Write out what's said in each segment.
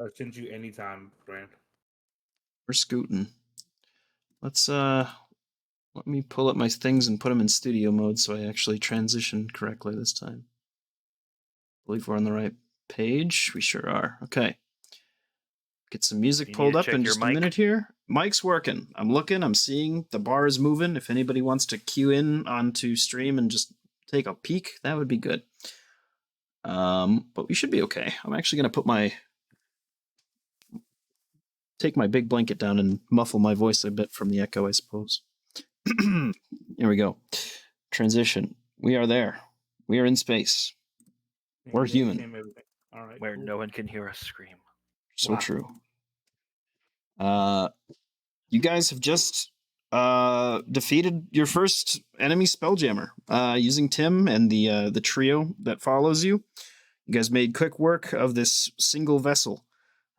I'll send you anytime, Brand. We're scooting. Let's let me pull up my things and put them in studio mode so I actually transition correctly this time. I believe we're on the right page. We sure are. Okay. Get some music pulled up in just a minute here. Mic's working. I'm looking. I'm seeing the bar is moving. If anybody wants to queue in onto stream and just take a peek, that would be good. But we should be okay. I'm actually going to take my big blanket down and muffle my voice a bit from the echo, I suppose. Here we go. Transition. We are there. We are in space. We're human. All right, where no one can hear us scream. So true. You guys have just defeated your first enemy spelljammer using Tim and the trio that follows you. You guys made quick work of this single vessel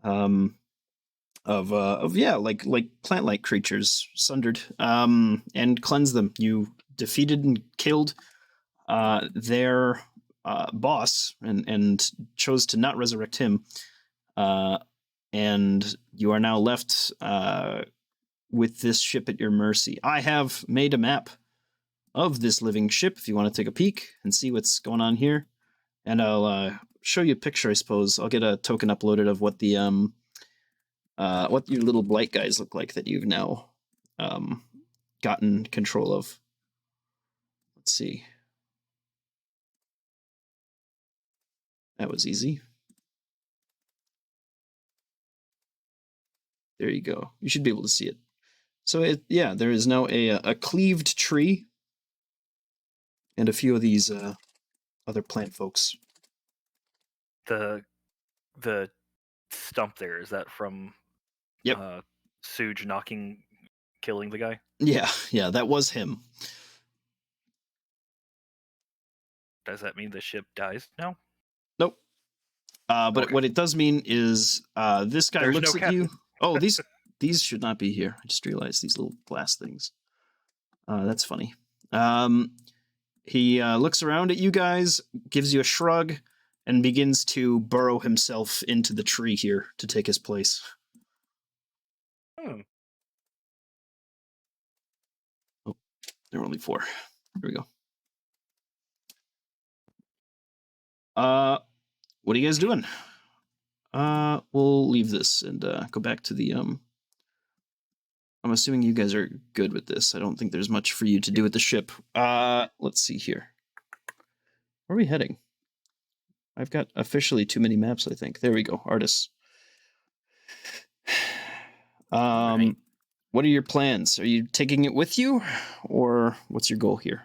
of like plant-like creatures, sundered, and cleansed them. You defeated and killed their boss and chose to not resurrect him. And you are now left with this ship at your mercy. I have made a map of this living ship if you want to take a peek and see what's going on here. And I'll show you a picture, I suppose. I'll get a token uploaded of what the what your little blight guys look like that you've now gotten control of. Let's see. That was easy. There you go. You should be able to see it. So there is now a cleaved tree and a few of these other plant folks. The stump there, is that from Suge killing the guy? Yeah, that was him. Does that mean the ship dies now? Nope. But what it does mean is this guy looks at you. Oh, these should not be here. I just realized these little glass things. That's funny. He looks around at you guys, gives you a shrug, and begins to burrow himself into the tree here to take his place. Oh, there are only 4. Here we go. What are you guys doing? We'll leave this and go back to the I'm assuming you guys are good with this. I don't think there's much for you to do with the ship. Let's see here. Where are we heading? I've got officially too many maps, I think. There we go. Artists. Right. What are your plans? Are you taking it with you, or what's your goal here?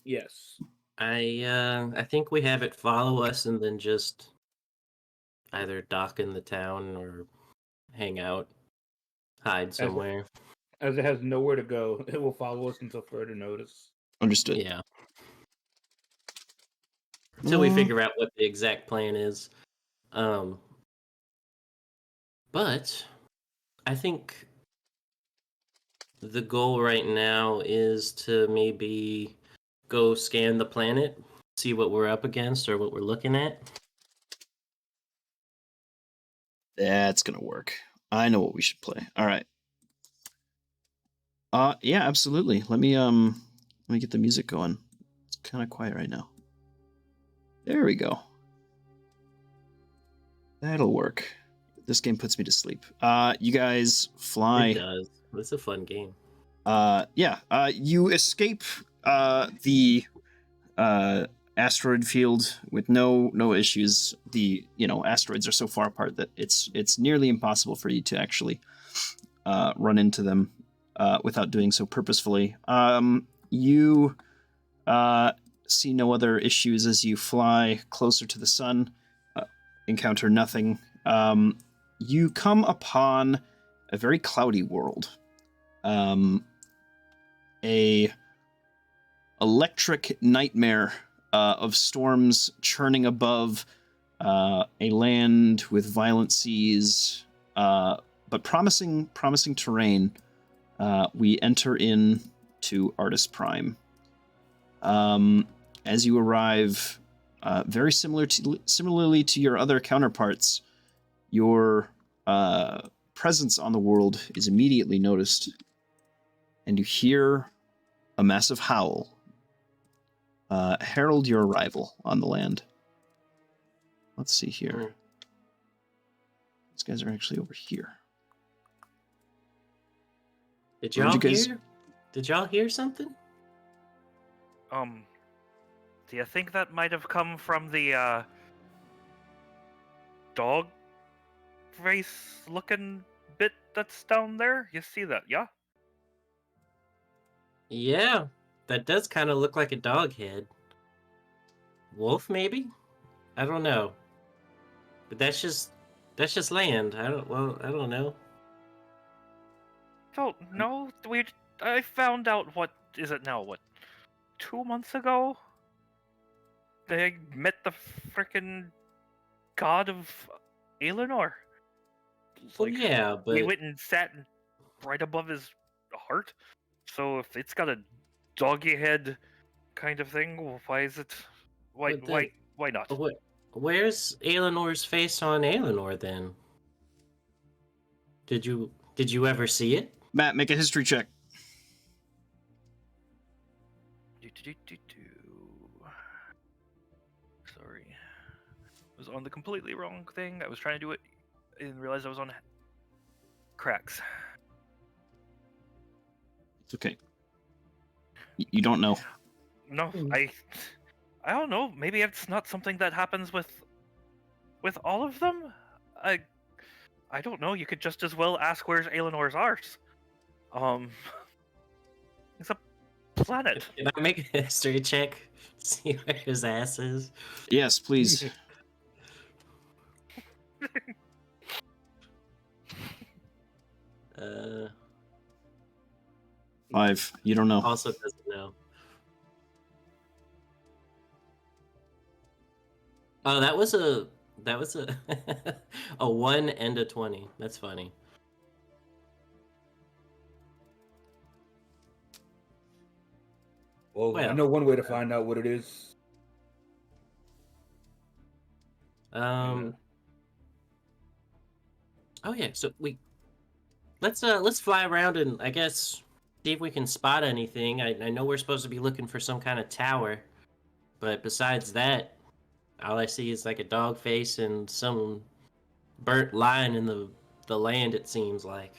Yes. I think we have it follow us and then just either dock in the town or hang out, hide somewhere. As it has nowhere to go, it will follow us until further notice. Understood. Yeah. Until we figure out what the exact plan is. But I think the goal right now is to maybe go scan the planet, see what we're up against or what we're looking at. That's gonna work. I know what we should play. All right. Yeah, absolutely. Let me get the music going. It's kind of quiet right now. There we go. That'll work. This game puts me to sleep. You guys fly. It does. It's a fun game. You escape the asteroid field with no issues. The asteroids are so far apart that it's nearly impossible for you to actually run into them without doing so purposefully. You see no other issues as you fly closer to the sun. Encounter nothing. You come upon a very cloudy world. A electric nightmare of storms churning above a land with violent seas, but promising terrain. We enter in to Artis Prime. As you arrive, very similarly to your other counterparts, your presence on the world is immediately noticed, and you hear a massive howl herald your arrival on the land. Let's see here. Mm. These guys are actually over here. Did Where'd y'all you guys- hear? Did y'all hear something? Do you think that might have come from the dog face looking bit that's down there? You see that, yeah? Yeah, that does kind of look like a dog head. Wolf, maybe? I don't know. But that's just land. I don't know. Don't know. I found out, what is it now? What, 2 months ago? They met the frickin' god of Eleanor. Well, yeah, we but went and sat right above his heart. So if it's got a doggy head kind of thing, well, why is it? Why? But then- Why not? where's Eleanor's face on Eleanor then? Did you ever see it? Matt, make a history check. Sorry, I was on the completely wrong thing. I was trying to do it and realized I was on cracks. It's okay. You don't know. No, I don't know. Maybe it's not something that happens with all of them. I don't know. You could just as well ask where's Eleanor's arse. It's a planet. Can I make a history check? See where his ass is? Yes, please. Uh, 5. You don't know. also doesn't know. Oh, that was a a 1 and a 20. That's funny. Well, I Well, know one way to find out what it is. Oh yeah, so let's fly around and I guess see if we can spot anything. I know we're supposed to be looking for some kind of tower, but besides that, all I see is like a dog face and some burnt line in the land, it seems like.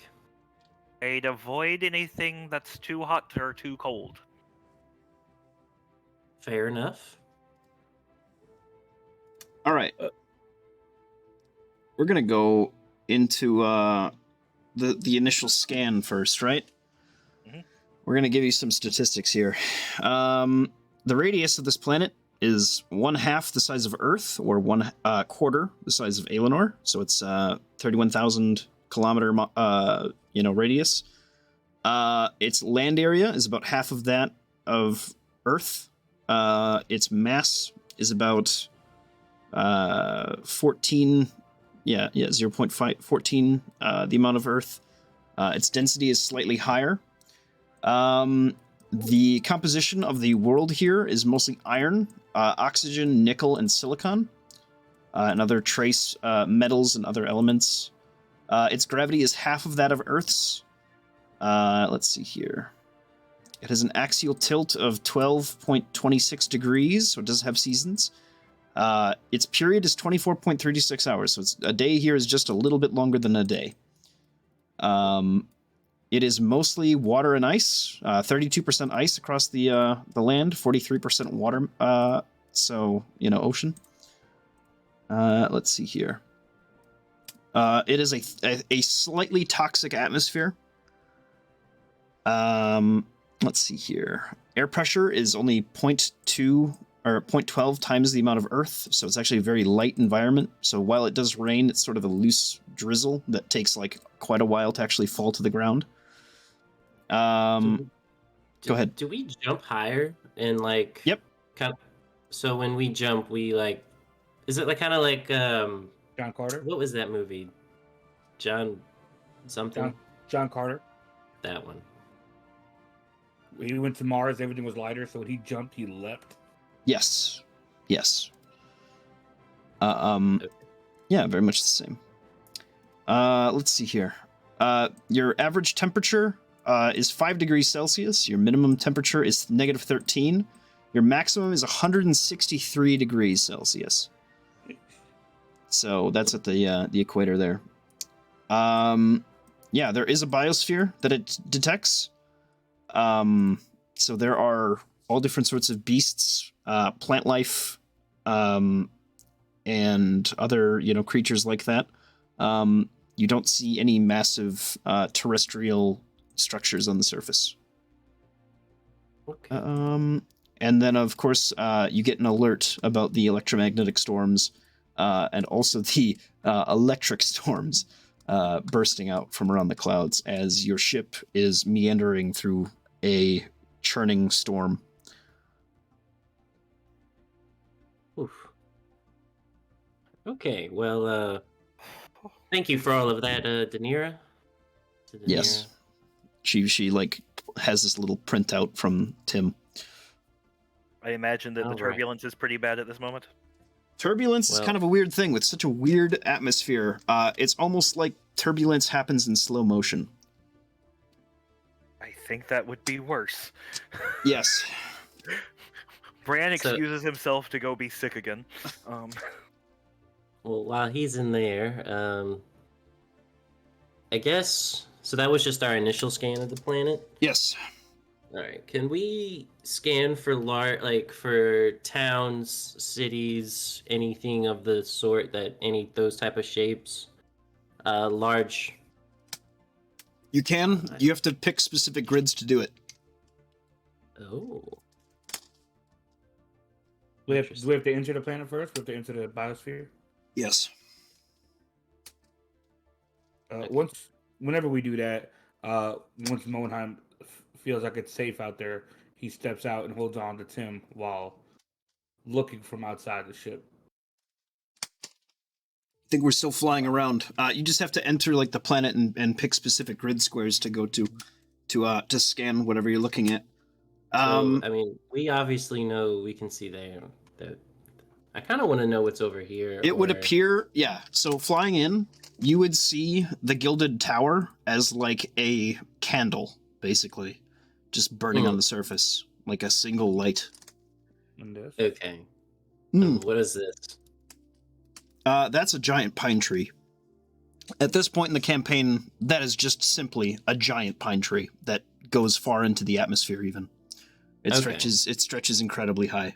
I'd avoid anything that's too hot or too cold. Fair enough. All right. We're gonna go into the initial scan first, right? Mhm. We're gonna give you some statistics here. The radius of this planet is 1/2 the size of Earth, or 1/4 the size of Eleanor. So it's 31,000 kilometer radius. Its land area is about half of that of Earth. Its mass is about 14. 0.14 the amount of Earth. Its density is slightly higher. The composition of the world here is mostly iron, oxygen, nickel, and silicon, and other trace metals and other elements. Its gravity is half of that of Earth's. Let's see here. It has an axial tilt of 12.26 degrees, so it does have seasons. Its period is 24.36 hours, so a day here is just a little bit longer than a day. It is mostly water and ice, 32% ice across the land, 43% water, ocean. Let's see here. It is a slightly toxic atmosphere. Let's see here. Air pressure is only 0.2 or 0.12 times the amount of Earth, so it's actually a very light environment. So while it does rain, it's sort of a loose drizzle that takes like quite a while to actually fall to the ground. Go ahead. Do we jump higher and like? Yep. Kind of, so when we jump, we like. Is it like kind of like John Carter. What was that movie? John something. John Carter. That one. He went to Mars. Everything was lighter, so when he jumped, he leapt. Yes. Okay. Yeah, very much the same. Let's see here. Your average temperature is 5 degrees Celsius. Your minimum temperature is -13. Your maximum is 163 degrees Celsius. So that's at the equator there. Yeah, there is a biosphere that it detects. So there are all different sorts of beasts, plant life, and other creatures like that. You don't see any massive terrestrial structures on the surface. Okay. And then, of course, you get an alert about the electromagnetic storms and also the electric storms bursting out from around the clouds as your ship is meandering through a churning storm. Oof. Okay, well, thank you for all of that, Danira. Yes. She like has this little printout from Tim. I imagine that the All right. turbulence is pretty bad at this moment. Turbulence is Well- kind of a weird thing with such a weird atmosphere. It's almost like turbulence happens in slow motion. I think that would be worse. Yes. Bran So- excuses himself to go be sick again. Well, while he's in there, I guess so. That was just our initial scan of the planet. Yes. All right. Can we scan for for towns, cities, anything of the sort those type of shapes? Large. You can. You have to pick specific grids to do it. Oh. Do we have to enter the planet first? We have to enter the biosphere? Yes. Whenever we do that, once Monheim feels like it's safe out there, he steps out and holds on to Tim while looking from outside the ship. I think we're still flying around. You just have to enter like the planet and pick specific grid squares to go to scan whatever you're looking at. So, I mean, we obviously know we can see there. That I kind of want to know what's over here. It would or- appear, yeah. So flying in, you would see the Gilded Tower as like a candle, basically, just burning on the surface, like a single light. And this. Okay. Mm. What is this? That's a giant pine tree. At this point in the campaign, that is just simply a giant pine tree that goes far into the atmosphere. Even it Okay. stretches incredibly high.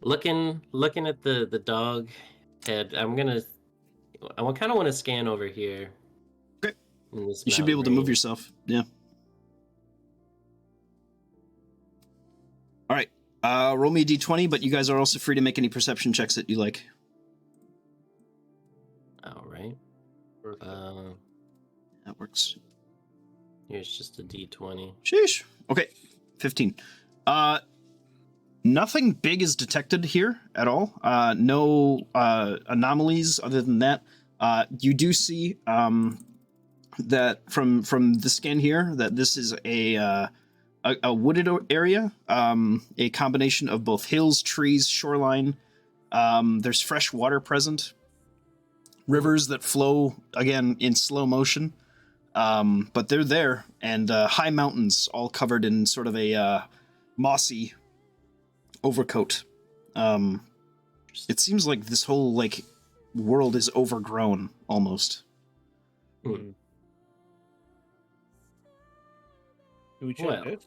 Looking at the dog head, I kind of want to scan over here. Okay. in this You should be able to mountain move range. yourself. Yeah. All right. Roll me a d20, but you guys are also free to make any perception checks that you like. All right. That works. Here's just a D20. Sheesh. Okay. 15. Nothing big is detected here at all. No anomalies other than that. You do see that from the scan here that this is a wooded area, a combination of both hills, trees, shoreline. There's fresh water present, rivers that flow again in slow motion, but they're there, and high mountains all covered in sort of a mossy overcoat. It seems like this whole world is overgrown almost. Can we check Well. this?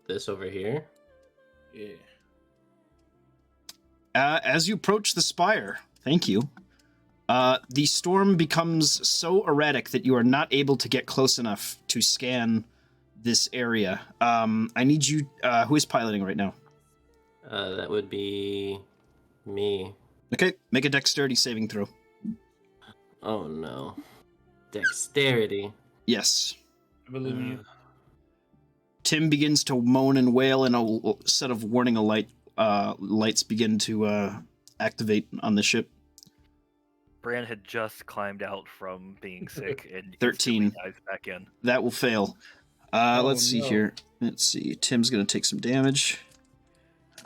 This over here. Yeah. As you approach the spire, thank you. The storm becomes so erratic that you are not able to get close enough to scan this area. I need you. Who is piloting right now? That would be me. Okay, make a dexterity saving throw. Oh no. Dexterity. Yes. I believe in you. Tim begins to moan and wail, and a set of warning lights begin to activate on the ship. Bran had just climbed out from being sick and 13. instantly dives back in. That will fail. Oh, Let's see no. here. Let's see. Tim's going to take some damage.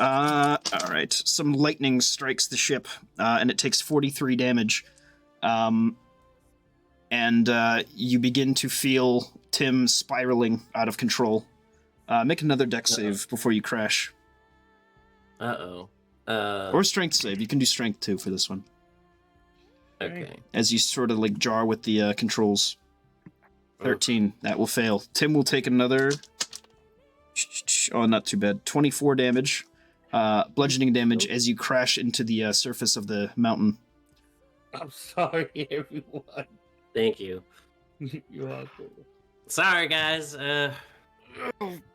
All right. Some lightning strikes the ship, and it takes 43 damage. And you begin to feel Tim spiraling out of control. Make another dex save before you crash. Uh-oh. Or strength save. You can do strength too for this one. Okay. As you sort of like jar with the controls. 13. That will fail. Tim will take another... Oh, not too bad. 24 damage. Bludgeoning damage as you crash into the surface of the mountain. I'm sorry, everyone. Thank you. You're welcome. Sorry, guys.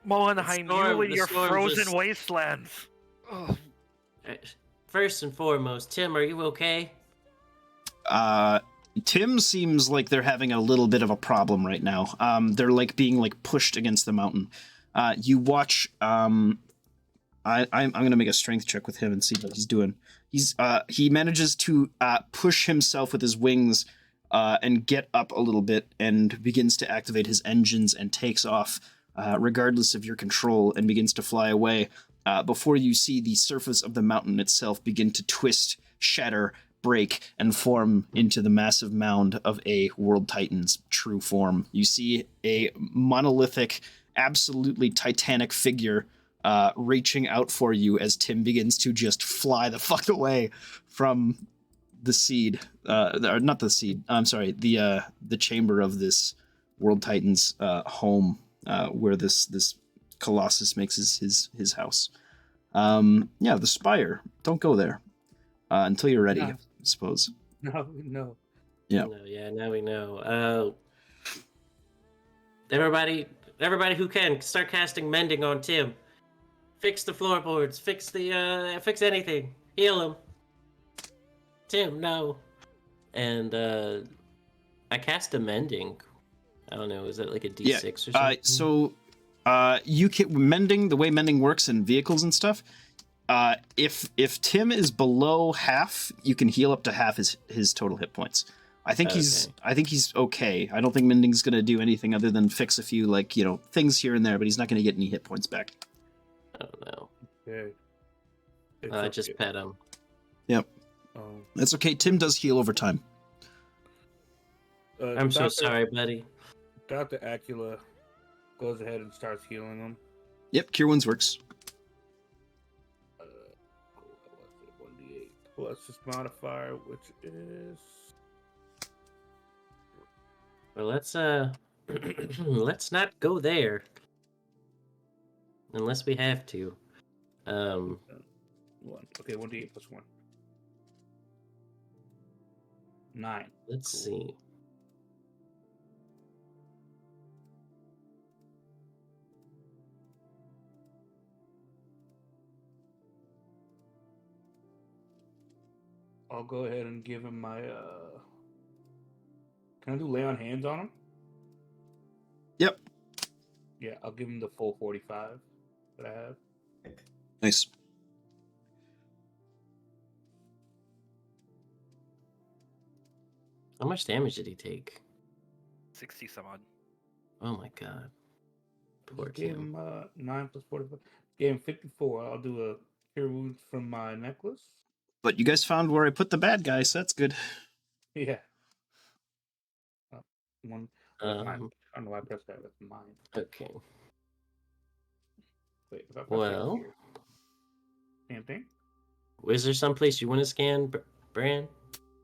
Molenheim, you and your frozen wastelands. Oh. First and foremost, Tim, are you okay? Tim seems like they're having a little bit of a problem right now. They're like being like pushed against the mountain. You watch. I'm gonna make a strength check with him and see what he's doing. He manages to push himself with his wings and get up a little bit and begins to activate his engines and takes off, regardless of your control, and begins to fly away. Before you see the surface of the mountain itself begin to twist, shatter, break, and form into the massive mound of a World Titan's true form. You see a monolithic, absolutely titanic figure reaching out for you as Tim begins to just fly the fuck away from the seed, or not the seed. I'm sorry, the chamber of this World Titan's home, where this Colossus makes his house. The spire. Don't go there until you're ready. No. I suppose. No. Yeah. No, yeah, now we know. Everybody who can start casting mending on Tim. Fix the floorboards. Fix anything. Heal him. Tim, no. And I cast a mending. I don't know. Is that like a D6 or something? You can mending. The way mending works in vehicles and stuff. If Tim is below half, you can heal up to half his total hit points. I think he's okay. I don't think mending's gonna do anything other than fix a few things here and there, but he's not gonna get any hit points back. I don't know. Okay. Just pet him. Yep. That's okay. Tim does heal over time. I'm so sorry, buddy. Dr. Acula goes ahead and starts healing him. Yep, Cure Wounds works. 1d8 plus his modifier, which is... Well, let's let's not go there. Unless we have to. 1. Okay, 1d8 plus 1. 9. Let's see. I'll go ahead and give him my Can I do lay on hands on him? Yep. Yeah, I'll give him the full 45 that I have. Nice. How much damage did he take? 60 some odd. Oh my god. Poor Gave Tim. him 9 plus 45. Gave him 54. I'll do a cure wounds from my necklace. But you guys found where I put the bad guy, so that's good. Yeah. One. Mine. I Um, don't know why I pressed that. That's mine. okay. Wait, if I press Well, that here. Same thing? is there some place you want to scan, Bran?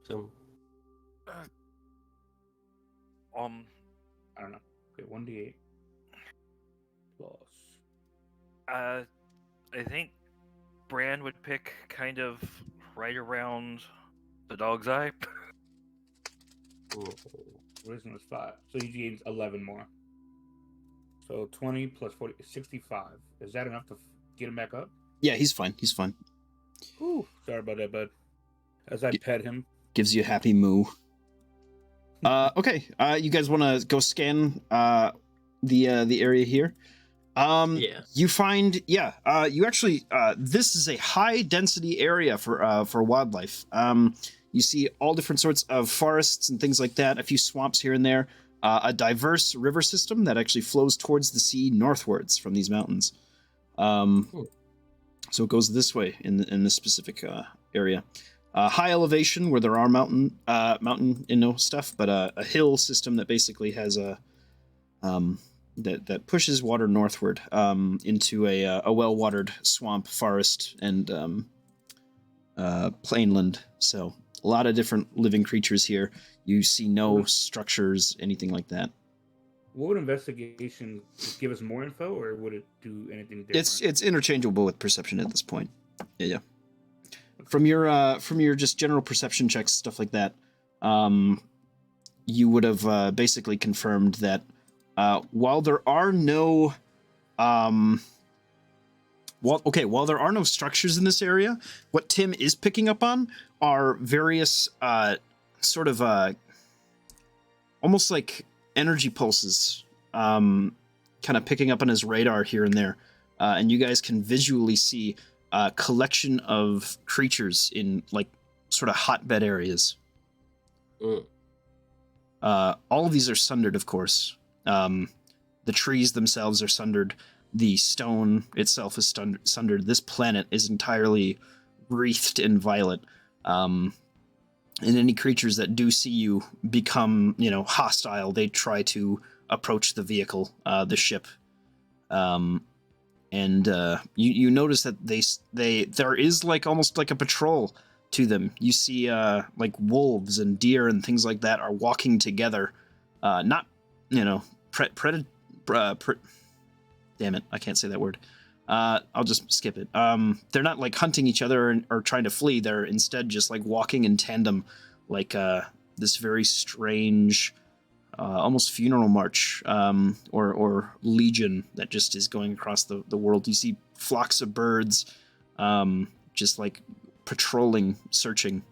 Some. I don't know. Okay, 1d8 plus. I think Bran would pick kind of right around the dog's eye. Wisdom is 5. So he gains 11 more. So 20 plus 40 is 65. Is that enough to get him back up? Yeah, he's fine. He's fine. Ooh, sorry about that, bud. As I pet him. Gives you a happy moo. Okay. You guys want to go scan the area here? Yeah. You find, you actually, this is a high density area for wildlife. You see all different sorts of forests and things like that, a few swamps here and there, a diverse river system that actually flows towards the sea northwards from these mountains. So it goes this way in this specific area. High elevation where there are mountain stuff, but a hill system that basically has a that pushes water northward into a well-watered swamp, forest, and plainland. So a lot of different living creatures here. You see no structures, anything like that. What would investigation just give us more info, or would it do anything different? It's interchangeable with perception at this point. Yeah. From your just general perception checks, stuff like that, you would have basically confirmed that while there are no while there are no structures in this area, what Tim is picking up on are various sort of almost like energy pulses, kind of picking up on his radar here and there, and you guys can visually see a collection of creatures in like sort of hotbed areas. All of these are sundered, of course. The trees themselves are sundered. The stone itself is sundered. This planet is entirely wreathed in violet. And any creatures that do see you become, hostile. They try to approach the vehicle, the ship. And you notice that there is like almost like a patrol to them. You see like wolves and deer and things like that are walking together. Not, damn it, I can't say that word. I'll just skip it. They're not like hunting each other or trying to flee. They're instead just like walking in tandem, like this very strange, almost funeral march, or legion that just is going across the world. You see flocks of birds, just like patrolling, searching,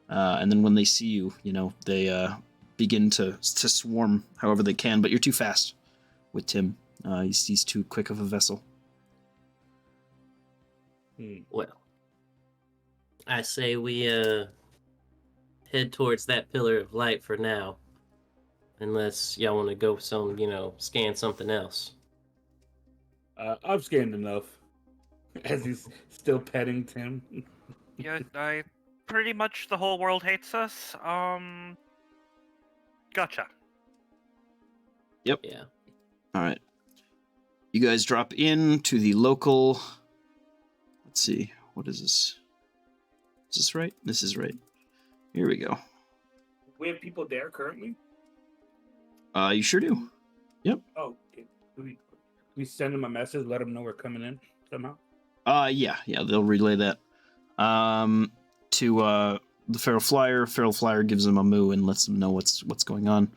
and then when they see you, they begin to swarm however they can. But you're too fast with Tim. He's too quick of a vessel. Well, I say we head towards that pillar of light for now. Unless y'all want to go scan something else. I've scanned enough. As he's still petting Tim. Yeah, pretty much the whole world hates us. Gotcha. Yep. Yeah. All right. You guys drop in to the local. Let's see. What is this? Is this right? This is right. Here we go. We have people there currently? You sure do. Yep. Oh, okay. Do we send them a message, let them know we're coming in somehow? Yeah, they'll relay that to the Feral Flyer. Feral Flyer gives them a moo and lets them know what's going on.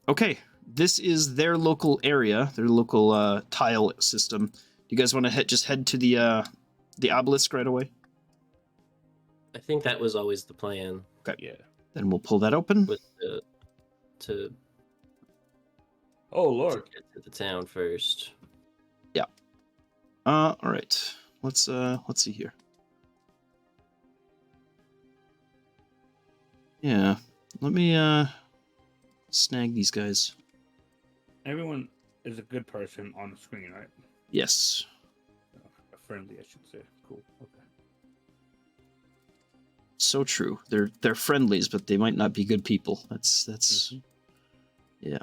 Okay, this is their local area, their local tile system. Do you guys want to just head to the obelisk right away? I think that was always the plan. Okay. Yeah. Then we'll pull that open. Oh Lord. To get to the town first. Yeah. All right. Let's see here. Yeah. Let me snag these guys. Everyone is a good person on the screen, right? Yes. A friendly, I should say. Cool. Okay. So true. They're friendlies, but they might not be good people. That's Mm-hmm. Yeah.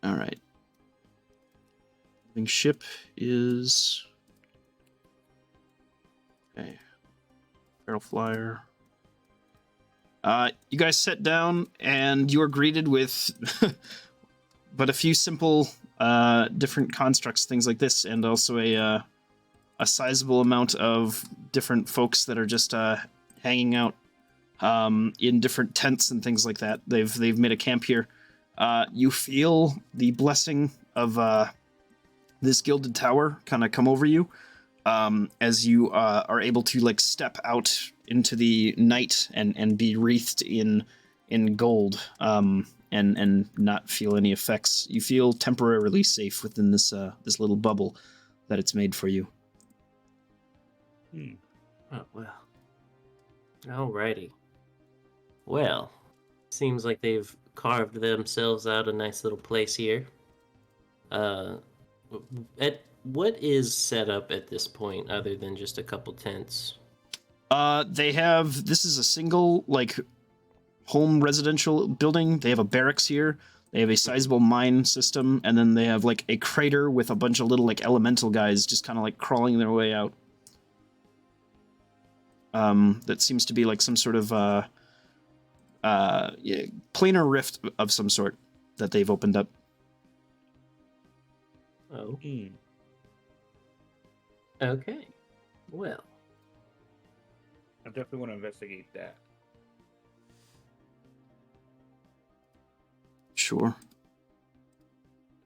All right. Living ship is okay. Feral Flyer. You guys sit down and you are greeted with but a few simple different constructs, things like this, and also a sizable amount of different folks that are just hanging out in different tents and things like that. They've made a camp here. You feel the blessing of this gilded tower kind of come over you as you are able to like step out into the night and be wreathed in gold and not feel any effects. You feel temporarily safe within this little bubble that it's made for you. Oh, well. Alrighty. Well, seems like they've carved themselves out a nice little place here. what is set up at this point other than just a couple tents? They have, this is a single, like, home residential building. They have a barracks here. They have a sizable mine system, and then they have, like, a crater with a bunch of little, like, elemental guys just kind of, like, crawling their way out. That seems to be, like, some sort of, yeah, planar rift of some sort that they've opened up. Oh. Okay. Well. I definitely want to investigate that. Sure.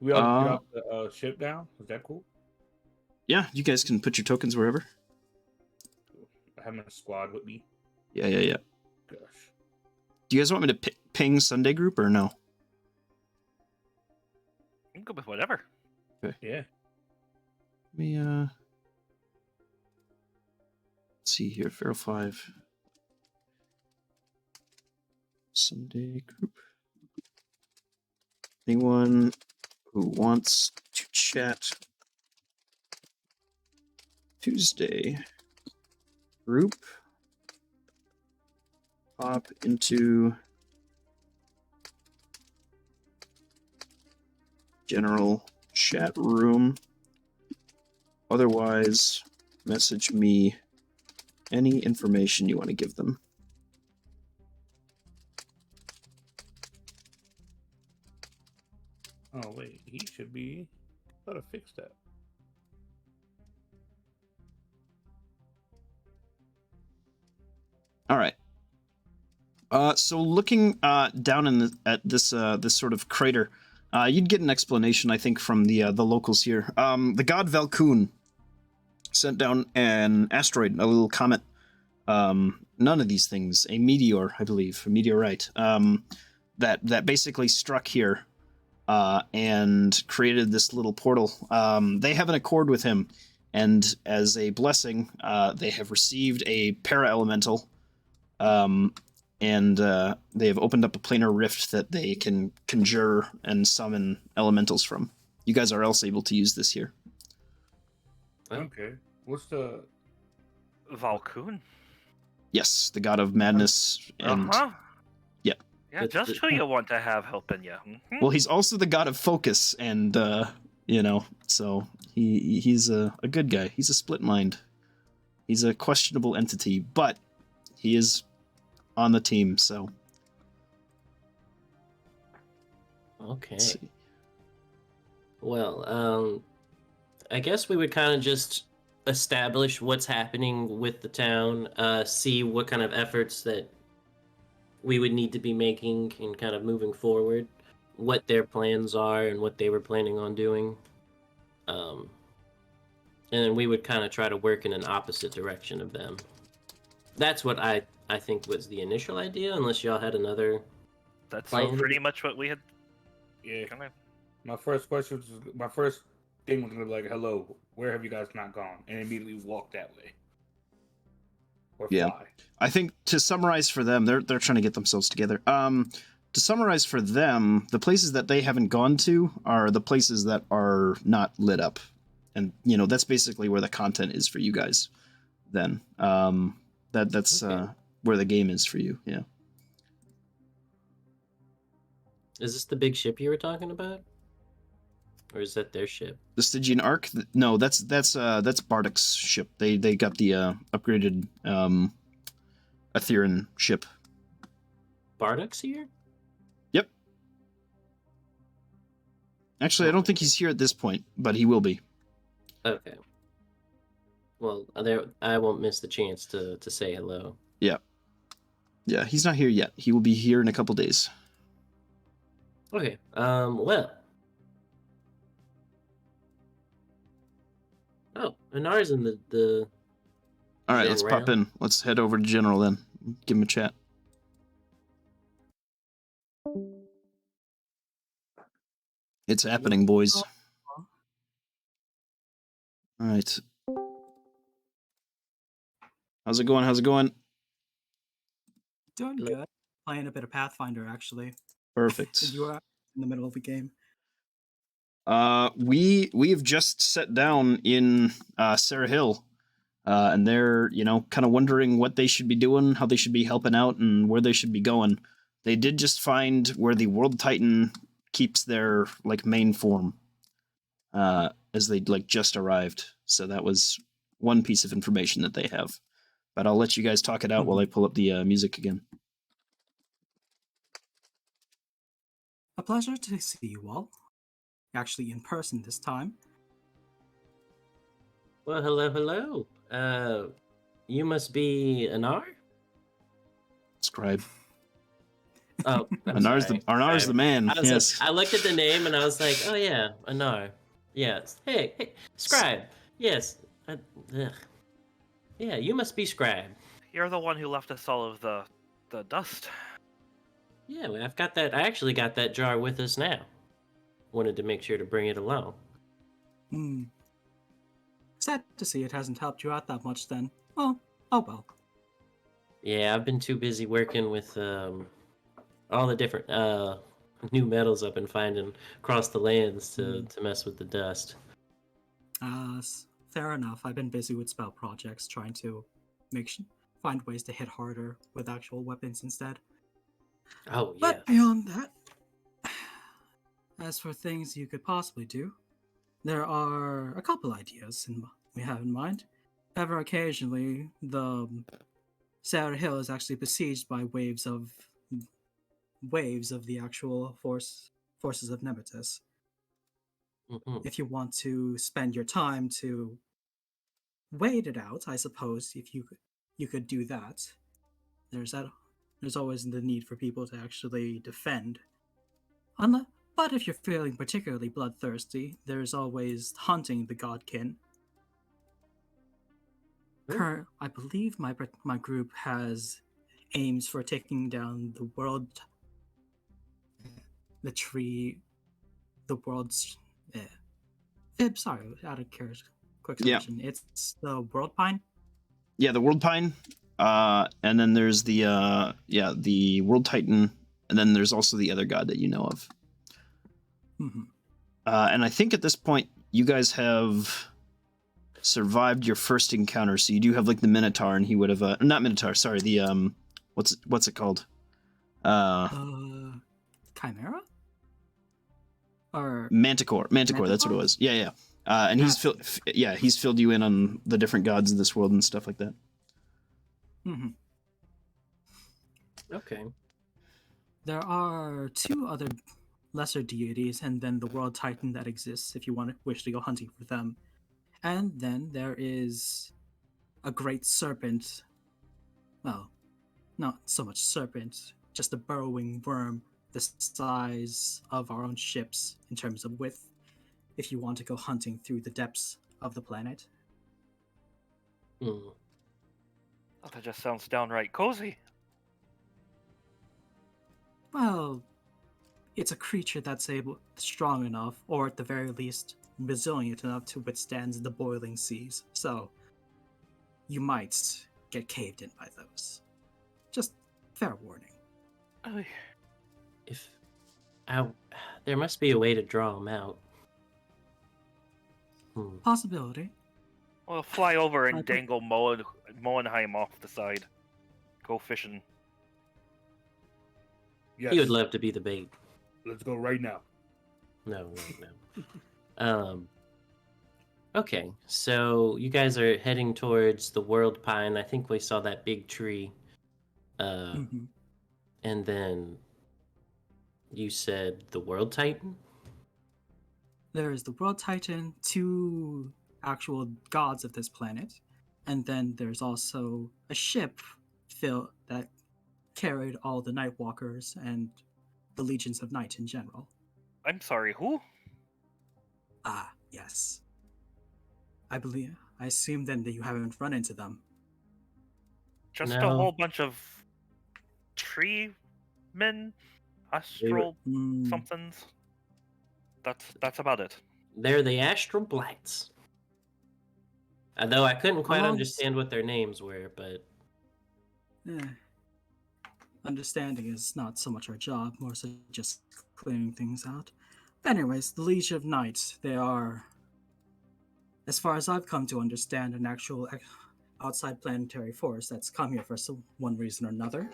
We all get off the ship down? Is that cool? Yeah, you guys can put your tokens wherever. Having a squad with me. Yeah. Gosh. Do you guys want me to ping Sunday group or no? You can go with whatever. Okay. Yeah. Let me let's see here. Feral 5. Sunday group. Anyone who wants to chat Tuesday group, hop into general chat room. Otherwise, message me any information you want to give them. Oh, wait. He should be... I thought I fixed that. All right. So looking down at this this sort of crater, you'd get an explanation, I think, from the locals here. The god Valkun sent down an asteroid, a little comet. None of these things, a meteor, I believe, a meteorite, that basically struck here and created this little portal. They have an accord with him, and as a blessing, they have received a para-elemental. And they have opened up a planar rift that they can conjure and summon elementals from. You guys are also able to use this here. Okay. What's the... Valkun? Yes, the god of madness and... Yeah. Yeah, just who you want to have helping you. Mm-hmm. Well, he's also the god of focus, and, you know, so he's a good guy. He's a split mind. He's a questionable entity, but he is on the team, so... Okay. Well, I guess we would kind of just establish what's happening with the town, see what kind of efforts that we would need to be making and kind of moving forward, what their plans are and what they were planning on doing. And then we would kind of try to work in an opposite direction of them. That's what I think was the initial idea, unless y'all had another That's plan. pretty much what we had. Yeah. My first question was... My first thing was going to be like, hello, where have you guys not gone? And immediately walk that way. Or Yeah. fly. I think to summarize for them, they're trying to get themselves together. To summarize for them, the places that they haven't gone to are the places that are not lit up. And, you know, that's basically where the content is for you guys then. That's Okay. Where the game is for you, yeah. Is this the big ship you were talking about? Or is that their ship? The Stygian Ark? No, that's Bardak's ship. They got the upgraded Aetheran ship. Bardak's here? Yep. Actually, I don't think he's here at this point, but he will be. Okay. Well, I won't miss the chance to say hello. Yeah. Yeah, he's not here yet. He will be here in a couple days. Okay. Well. Oh, Anar's in the All right, General let's pop round. in. Let's head over to General then. Give him a chat. It's happening, boys. All right. How's it going? Doing good. Playing a bit of Pathfinder, actually. Perfect. You are in the middle of the game. We have just sat down in Sarah Hill, and they're kind of wondering what they should be doing, how they should be helping out, and where they should be going. They did just find where the World Titan keeps their main form, as they just arrived. So that was one piece of information that they have. But I'll let you guys talk it out while I pull up the music again. A pleasure to see you all. Actually, in person this time. Well, hello. You must be Anar? Scribe. Oh, I'm Anar's sorry. the man. I was Yes. I looked at the name and I was like, oh yeah, Anar. Yes. Hey, Scribe. Yes. Ugh. Yeah, you must be Scribe. You're the one who left us all of the dust. Yeah, well, I've got that. I actually got that jar with us now. Wanted to make sure to bring it along. Sad to see it hasn't helped you out that much then. Oh well. Yeah, I've been too busy working with all the different new metals I've been finding across the lands to mess with the dust. Fair enough. I've been busy with spell projects, trying to find ways to hit harder with actual weapons instead. Oh, yeah. But beyond that, as for things you could possibly do, there are a couple ideas we have in mind. Ever occasionally, the Sarah Hill is actually besieged by waves of the actual forces of Nemesis. If you want to spend your time to wait it out, I suppose if you could do that. There's always the need for people to actually defend. But if you're feeling particularly bloodthirsty, there's always hunting the Godkin. I believe my group has aims for taking down the world's sorry, out of quick selection. Yeah. It's the World Pine. Yeah, the World Pine. And then there's the World Titan, and then there's also the other god that you know of. And I think at this point you guys have survived your first encounter, so you do have the Minotaur, and he would have not Minotaur, sorry, the what's it called? Chimera? Or Manticore, that's what it was. Yeah. And he's filled you in on the different gods of this world and stuff like that. Okay. There are two other lesser deities, and then the World Titan that exists if you wish to go hunting for them. And then there is a great serpent. Well, not so much serpent, just a burrowing worm the size of our own ships in terms of width, if you want to go hunting through the depths of the planet. Oh, that just sounds downright cozy. Well, it's a creature that's strong enough, or at the very least, resilient enough to withstand the boiling seas. So, you might get caved in by those. Just fair warning. There must be a way to draw them out. Possibility. Well, fly over and dangle Moenheim off the side. Go fishing. Yes. He would love to be the bait. Let's go right now. No. Okay, so you guys are heading towards the World Pine. I think we saw that big tree. And then you said the World Titan? There is the World Titan, two actual gods of this planet, and then there's also a ship that carried all the Nightwalkers and the Legions of Night in general. I'm sorry, who? Ah, yes. I assume then that you haven't run into them. Just a whole bunch of tree men? Astral somethings? That's about it. They're the Astral Blights. Although I couldn't quite understand what their names were, but... Understanding is not so much our job, more so just clearing things out. Anyways, the Legion of Night, they are, as far as I've come to understand, an actual outside planetary force that's come here for one reason or another.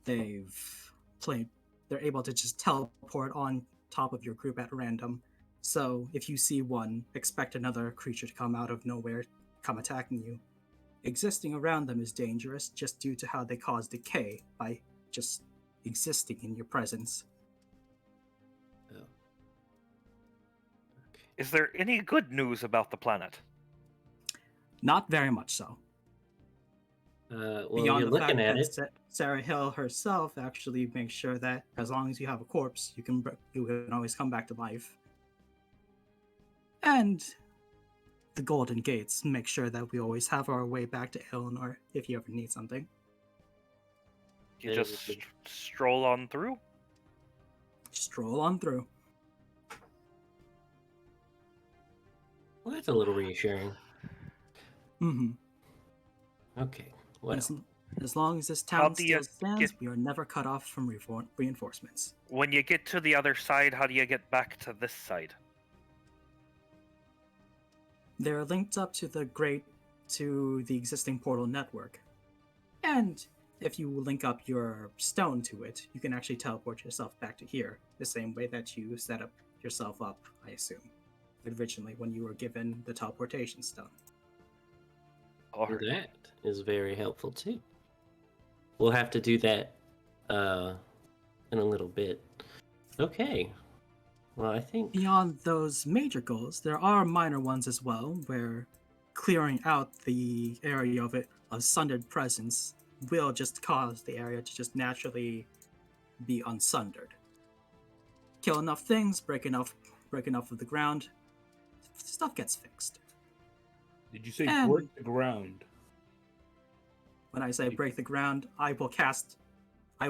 They've played, they're able to just teleport on top of your group at random. So if you see one, expect another creature to come out of nowhere, come attacking you. Existing around them is dangerous just due to how they cause decay by just existing in your presence. Oh. Okay. Is there any good news about the planet? Not very much so. Well, Beyond you're the fact looking at that it. Sarah Hill herself actually makes sure that as long as you have a corpse, you can always come back to life. And the Golden Gates make sure that we always have our way back to Eleanor if you ever need something. You just stroll on through? Stroll on through. Well, that's a little reassuring. Mm-hmm. Okay. Well, As long as this How town do you still stands, get- we are never cut off from reinforcements. When you get to the other side, how do you get back to this side? They're linked up to the existing portal network. And if you link up your stone to it, you can actually teleport yourself back to here, the same way that you set up yourself up, I assume, originally when you were given the teleportation stone. Or that is very helpful too. We'll have to do that in a little bit. Okay. Well, I think Beyond those major goals, there are minor ones as well, where clearing out the area of sundered presence will just cause the area to just naturally be unsundered. Kill enough things, break enough of the ground, stuff gets fixed. Did you say And- break the ground? When I say break the ground, I will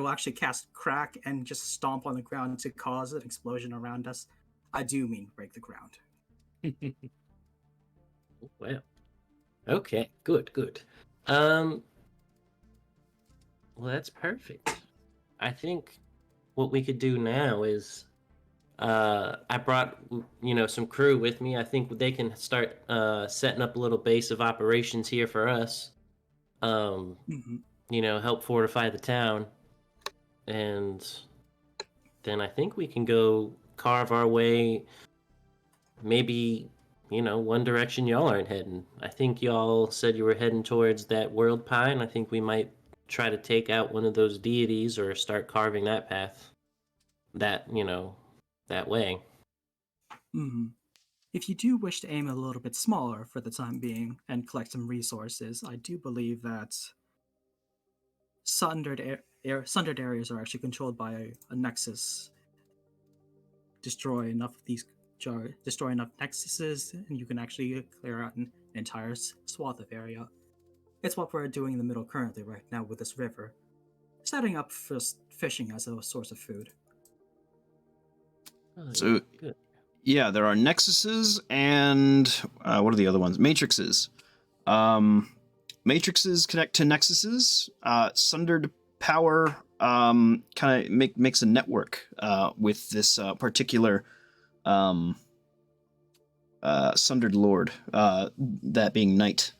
actually cast crack and just stomp on the ground to cause an explosion around us. I do mean break the ground. well. Okay, good. Well, that's perfect. I think what we could do now is I brought some crew with me. I think they can start setting up a little base of operations here for us. Mm-hmm. Help fortify the town, and then I think we can go carve our way. Maybe one direction y'all aren't heading. I think y'all said you were heading towards that world pine. I think we might try to take out one of those deities or start carving that path. That way. Mm-hmm. If you do wish to aim a little bit smaller for the time being and collect some resources, I do believe that sundered areas are actually controlled by a nexus. Destroy enough nexuses, and you can actually clear out an entire swath of area. It's what we're doing in the middle currently right now with this river, setting up for fishing as a source of food. Oh, So- good. Yeah, there are nexuses and what are the other ones? Matrices. Matrices connect to nexuses. Sundered power kind of makes a network with this particular sundered lord, that being Knight,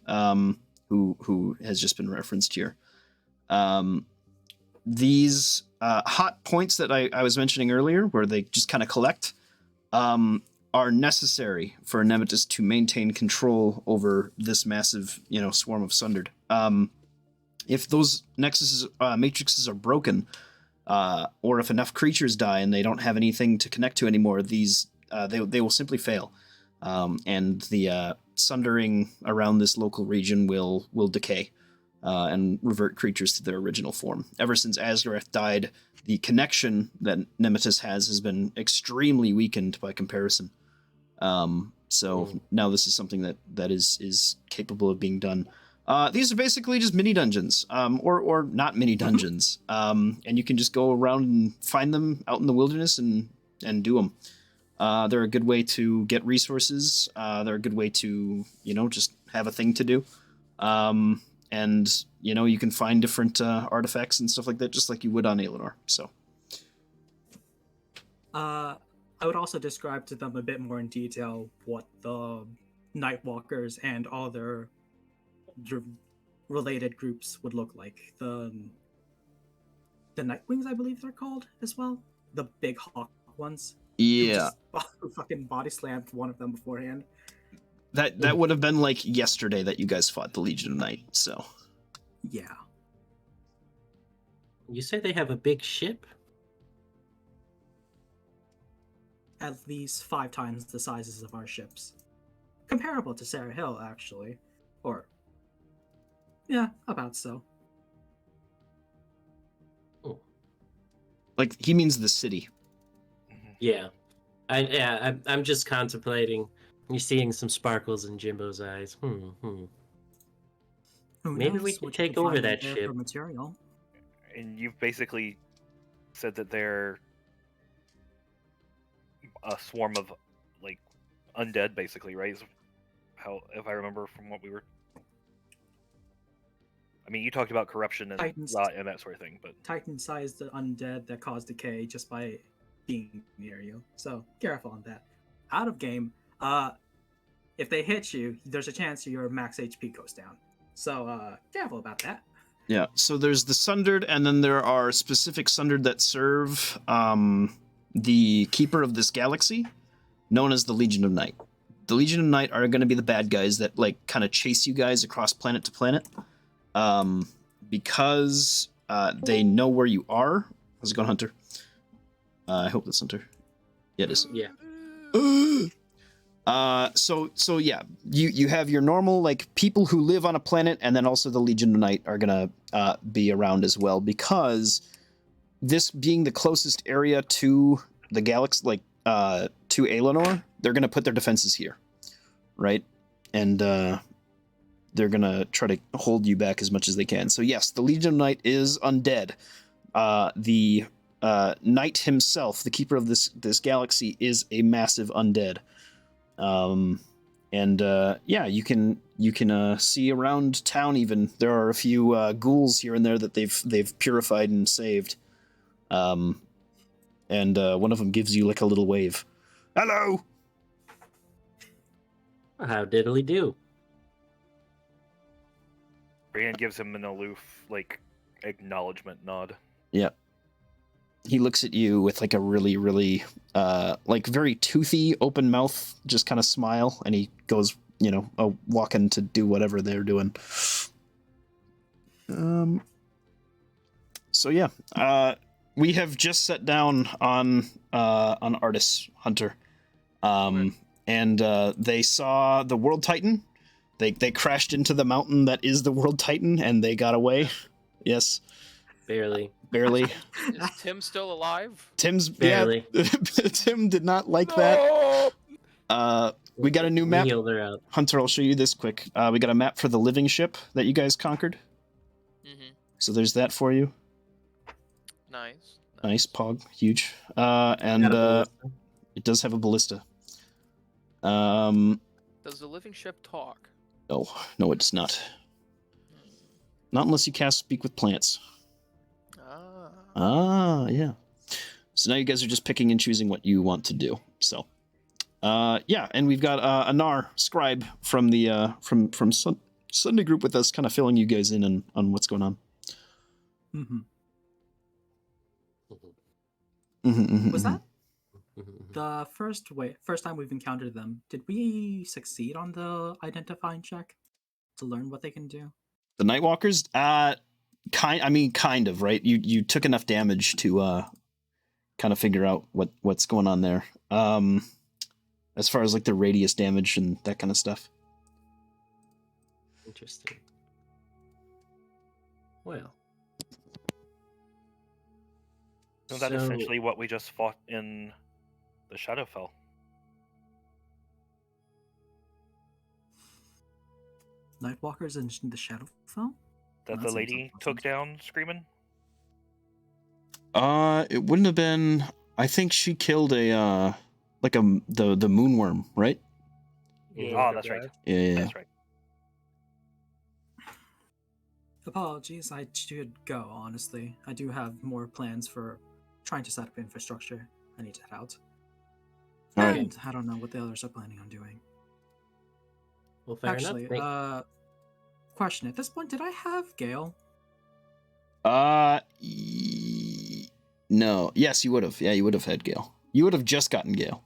who has just been referenced here. These hot points that I was mentioning earlier, where they just kind of collect, are necessary for Nemesis to maintain control over this massive, swarm of sundered. If those nexuses, matrices are broken, or if enough creatures die and they don't have anything to connect to anymore, these they will simply fail, and the sundering around this local region will decay and revert creatures to their original form. Ever since Asgareth died, the connection that Nemesis has been extremely weakened by comparison. So now this is something that is capable of being done. These are basically just mini dungeons, or not mini dungeons, and you can just go around and find them out in the wilderness and do them. They're a good way to get resources. They're a good way to just have a thing to do, and you can find different artifacts and stuff like that, just like you would on Aelinor. So. I I would also describe to them a bit more in detail what the Nightwalkers and all their related groups would look like. The Nightwings, I believe they're called as well. The big hawk ones. Who Yeah, just fucking body slammed one of them beforehand. that would have been like yesterday that you guys fought the Legion of Night. So Yeah. You say they have a big ship? At least 5 times the sizes of our ships. Comparable to Sarah Hill, actually. Or, yeah, about so. Oh, like he means the city. yeah. I'm just contemplating. You're seeing some sparkles in Jimbo's eyes. Who Maybe knows we could what you take can over find in that there ship. for material. And you've basically said that they're a swarm of like undead, basically, right? Is how, if I remember from what we were. I mean, you talked about corruption and Titans. rot and that sort of thing, but Titan-sized undead that cause decay just by being near you. So careful on that. Out of game, if they hit you, there's a chance your max HP goes down. So careful about that. Yeah, so there's the Sundered, and then there are specific Sundered that serve the Keeper of this galaxy, known as the Legion of Night. The Legion of Night are going to be the bad guys that like kind of chase you guys across planet to planet, because they know where you are. How's it going, Hunter? I hope that's Hunter. Yeah, it is. Yeah. So yeah, you have your normal like people who live on a planet, and then also the Legion of Night are gonna be around as well, because this being the closest area to the galaxy, like to Aelinor, they're gonna put their defenses here, right? And they're gonna try to hold you back as much as they can. So yes, the Legion of Night is undead. The Knight himself, the keeper of this galaxy, is a massive undead. Yeah, you can see around town. Even there are a few ghouls here and there that they've purified and saved. One of them gives you like a little wave. Hello. How diddly do? Brienne gives him an aloof, like, acknowledgement nod. Yeah. He looks at you with like a really, really, like very toothy, open mouth, just kind of smile, and he goes, walking to do whatever they're doing. So yeah, we have just sat down on Artis, Hunter, and they saw the World Titan. They crashed into the mountain that is the World Titan, and they got away. Yes. Barely. Is Tim still alive? Tim's Barely. Yeah, Tim did not like that. We got a new map. We healed her out. Hunter, I'll show you this quick. We got a map for the living ship that you guys conquered. Mm-hmm. So there's that for you. Nice, Pog, huge. And it does have a ballista. Does the living ship talk? No, it does not. Not unless you cast Speak with Plants. Yeah. So now you guys are just picking and choosing what you want to do. So, yeah, and we've got Anar, scribe from the from Sunday group with us, kind of filling you guys in on what's going on. Was that the first time we've encountered them? Did we succeed on the identifying check to learn what they can do? The Nightwalkers, kind of, right? You took enough damage to kind of figure out what's going on there. As far as like the radius damage and that kind of stuff. Interesting. Well. So that's essentially what we just fought in the Shadowfell. Nightwalkers in the Shadowfell? That the lady took down screaming? It wouldn't have been. I think she killed the moonworm, right? Yeah, that's right. Yeah. That's right. Apologies, I should go, honestly. I do have more plans for trying to set up infrastructure. I need to head out. All right. And I don't know what the others are planning on doing. Well, fair Actually, enough. question. At this point, did I have Gale? No. Yes, you would have. Yeah, you would have had Gale. You would have just gotten Gale.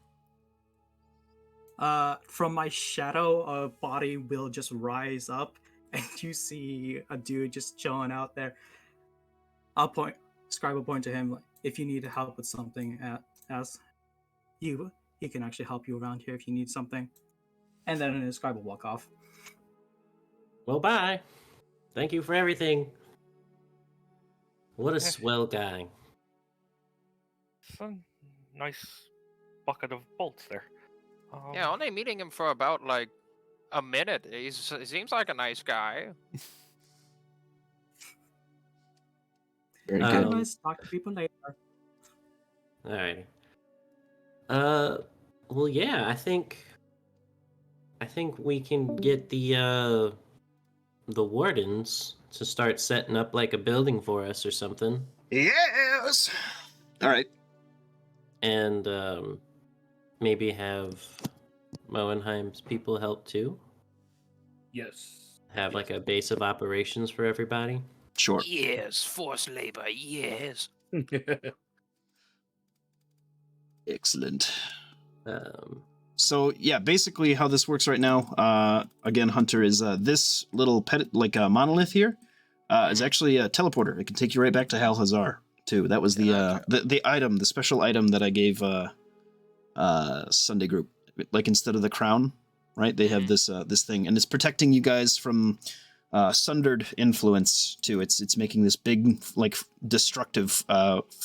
From my shadow, a body will just rise up, and you see a dude just chilling out there. Scribe will point to him, like, if you need help with something, ask you. He can actually help you around here if you need something. And then the scribe will walk off. Well, bye. Thank you for everything. What a Eh. swell guy. Some nice bucket of bolts there. Yeah, only meeting him for about like a minute. He seems like a nice guy. Very Um, good. Anyways, talk to people later. All right. Well, yeah. I think we can get the wardens to start setting up like a building for us or something, Yes. All right. and maybe have Moenheim's people help too. Yes. Have like a base of operations for everybody. Sure. Yes, forced labor. Yes. Excellent. Um, So yeah, basically how this works right now, again, Hunter, is this little monolith here is actually a teleporter. It can take you right back to Halhazar too. That was the item, the special item that I gave Sunday group. Like instead of the crown, right? They have this this thing, and it's protecting you guys from sundered influence too. It's making this big like destructive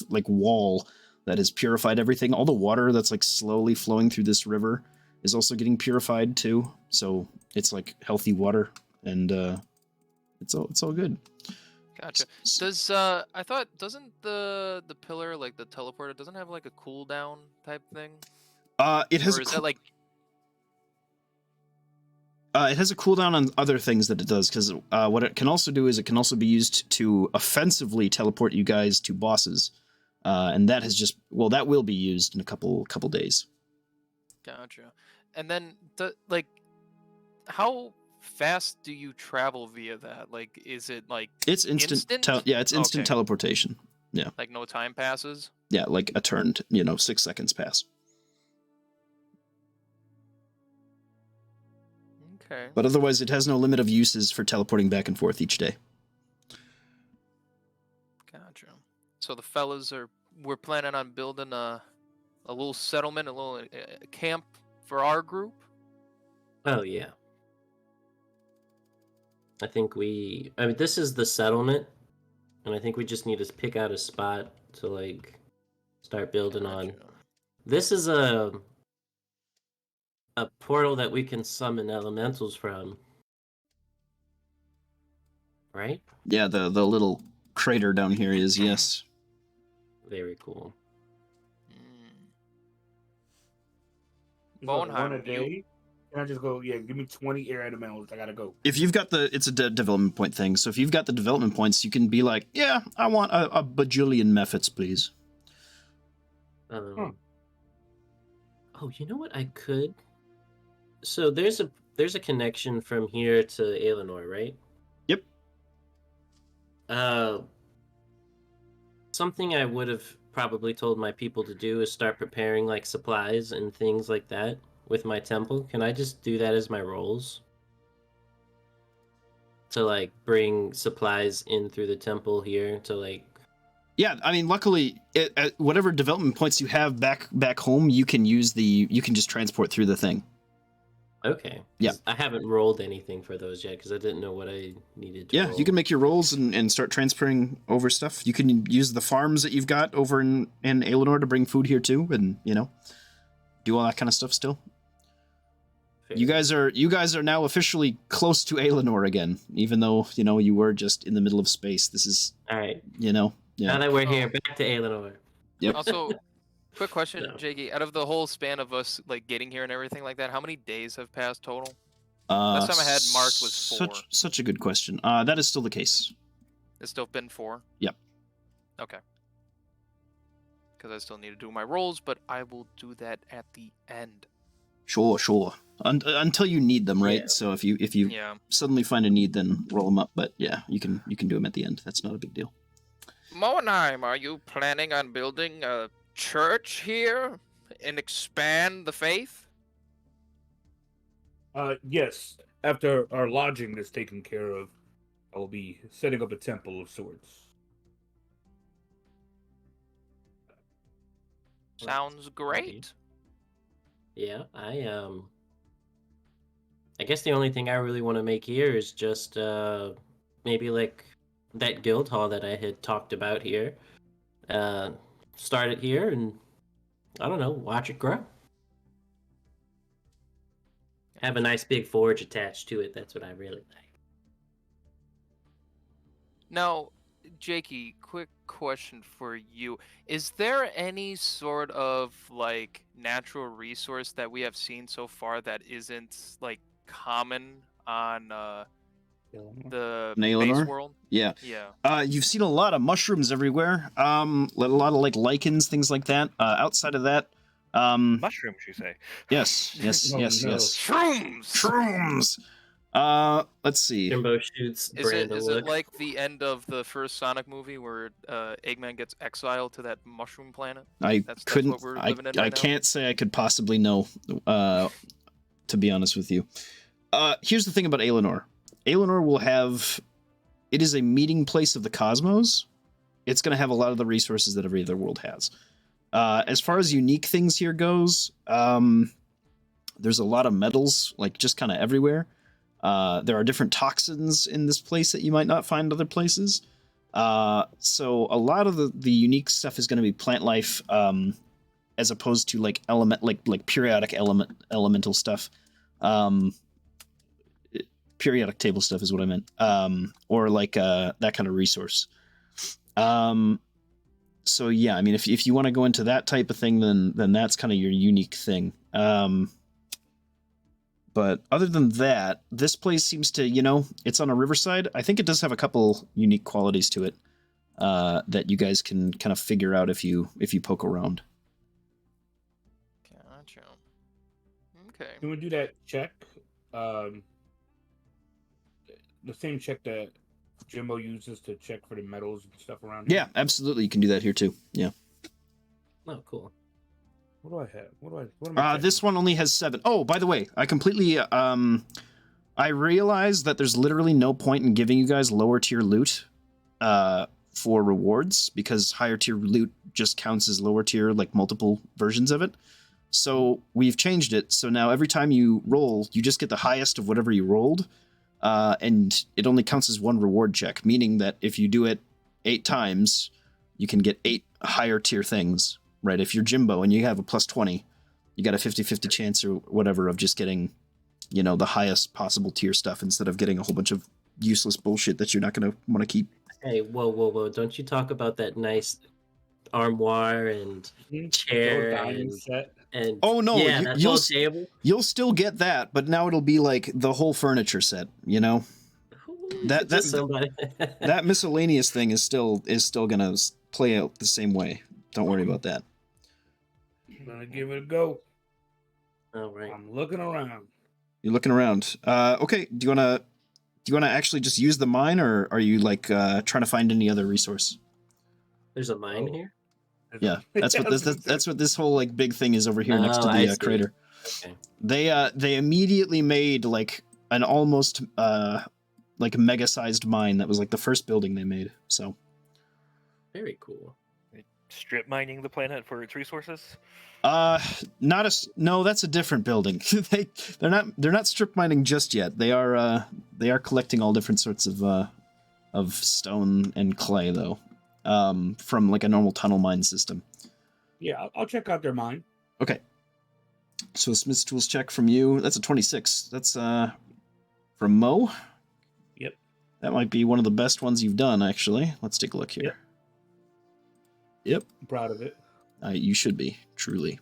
like wall that has purified everything. All the water that's like slowly flowing through this river is also getting purified too. So it's like healthy water, and it's all good. Gotcha. Doesn't the pillar, like the teleporter, doesn't have like a cooldown type thing? It has Or is that like it has a cooldown on other things that it does, because what it can also do is it can also be used to offensively teleport you guys to bosses, and that has just that will be used in a couple days. Gotcha. And then how fast do you travel via that? Like, is it like It's instant. It's instant Okay. teleportation. Like no time passes? Yeah, like a turn. 6 seconds pass. Okay. But otherwise, it has no limit of uses for teleporting back and forth each day. Gotcha. So the fellas we're planning on building a little settlement, a little camp for our group. oh yeah. I mean, this is the settlement, and I think we just need to pick out a spot to like start building on. Gotcha. This is a portal that we can summon elementals from, right? Yeah, the little crater down here is, yes. Very cool. One a Moenheim, day. Can I just go? Yeah, give me 20 air elementals. I gotta go. If you've got it's a development point thing, so if you've got the development points, you can be like, yeah, I want a bajillion methods, please. Oh, you know what I could? So there's a connection from here to Aelinor, right? Yep. Something I would have probably told my people to do is start preparing like supplies and things like that with my temple. Can I just do that as my roles? To like bring supplies in through the temple here to like. Yeah, I mean, luckily, whatever development points you have back home, you can just transport through the thing. Okay. Yeah. I haven't rolled anything for those yet because I didn't know what I needed to roll. You can make your rolls and start transferring over stuff. You can use the farms that you've got over in Aelinor to bring food here too, and do all that kind of stuff still. Fair. You guys are now officially close to Aelinor again, even though you were just in the middle of space. This is all right. Yeah. Now that we're here, back to Aelinor. Yep. Also, quick question, No. Jakey. Out of the whole span of us like getting here and everything like that, how many days have passed total? Last time I had marked was 4. Such a good question. That is still the case. It's still been 4. Yep. Okay. because I still need to do my rolls, but I will do that at the end. Sure. Until you need them, right? Yeah. So if you Yeah. suddenly find a need, then roll them up. But yeah, you can do them at the end. That's not a big deal. Moenheim, are you planning on building a church here and expand the faith? Yes. After our lodging is taken care of, I will be setting up a temple of sorts. Sounds great. Yeah, I guess the only thing I really want to make here is just maybe like that guild hall that I had talked about here. Start it here and I don't know, watch it grow. Have a nice big forge attached to it. That's what I really like. Now, Jakey, quick question for you. Is there any sort of like natural resource that we have seen so far that isn't like common on the base Naelinor? world? Yeah. Yeah. You've seen a lot of mushrooms everywhere. A lot of like lichens, things like that. Outside of that, Mushrooms, you say? yes. Oh, no. Shrooms. Let's see. Jimbo shoots Is it Brando is look. it like the end of the first Sonic movie where Eggman gets exiled to that mushroom planet? That's what we're living in I right now? can't say I could possibly know. To be honest with you, here's the thing about Aelinor. Aelinor will have. It is a meeting place of the cosmos. It's going to have a lot of the resources that every other world has. As far as unique things here goes, there's a lot of metals, like just kind of everywhere. There are different toxins in this place that you might not find other places. So a lot of the unique stuff is going to be plant life, as opposed to like periodic elemental stuff. Periodic table stuff is what I meant. Or like that kind of resource. So yeah, I mean, if you want to go into that type of thing, then that's kind of your unique thing. But other than that, this place seems to, it's on a riverside. I think it does have a couple unique qualities to it that you guys can kind of figure out if you poke around. Gotcha. Okay. Can we do that check? The same check that Jimbo uses to check for the metals and stuff around here? Yeah, absolutely. You can do that here too. Yeah. Oh, cool. What do I have? What am I This one only has 7. Oh, by the way, I completely I realized that there's literally no point in giving you guys lower tier loot for rewards, because higher tier loot just counts as lower tier, like multiple versions of it. So we've changed it. So now every time you roll, you just get the highest of whatever you rolled. And it only counts as one reward check, meaning that if you do it 8 times, you can get 8 higher tier things, right? If you're Jimbo and you have a plus 20, you got a 50-50 chance or whatever of just getting, the highest possible tier stuff instead of getting a whole bunch of useless bullshit that you're not going to want to keep. Hey, whoa. Don't you talk about that nice armoire and chair dining set. and Oh, no, yeah, that whole table. You'll still get that, but now it'll be like the whole furniture set, That miscellaneous thing is still gonna play out the same way. Don't worry about that. I'm gonna give it a go. All right. I'm looking around. You're looking around. Okay. Do you wanna actually just use the mine, or are you like trying to find any other resource? There's a mine here. Yeah, that's what this whole like big thing is over here next to the crater. Okay. They immediately made like an almost like mega sized mine that was like the first building they made. So Very cool. Strip mining the planet for its resources? no, that's a different building. they're not strip mining just yet. They are collecting all different sorts of stone and clay though. From like a normal tunnel mine system. Yeah, I'll check out their mine. Okay. So a Smith's Tools check from you. That's a 26. That's from Mo. Yep. That might be one of the best ones you've done, actually. Let's take a look here. Yep. I'm proud of it. You should be, truly.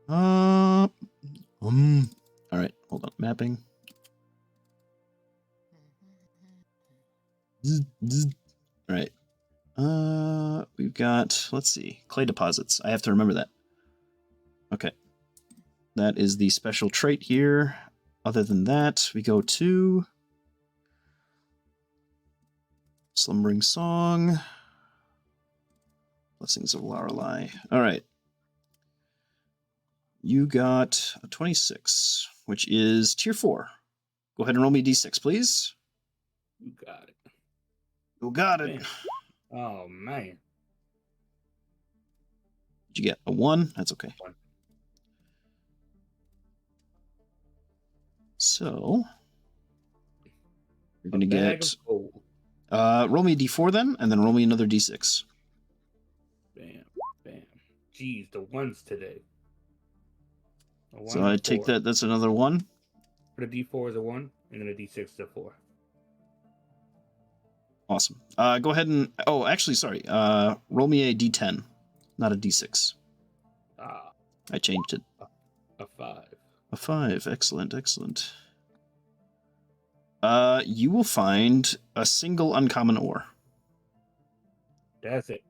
All right, hold on. Mapping. All right. you've got, let's see, clay deposits. I have to remember that. Okay. That is the special trait here. Other than that, we go to Slumbering Song. Blessings of Lorelei. All right. You got a 26, which is tier 4. Go ahead and roll me d6, please. You got it. You got it. Man. Oh, man. Did you get a 1? That's okay. 1. So, you're going to Bag get... of gold. roll me a d4 then, and then roll me another d6. Bam. Bam. Jeez, the ones today. A 1 So and a I take 4. that, that's another 1. For the D4 is a 1, and then a D6 is a 4. Awesome. Go ahead and... Oh, actually, sorry. Roll me a d10, not a d6. Ah, I changed it. a 5. A 5. Excellent, excellent. You will find a single uncommon ore. That's it.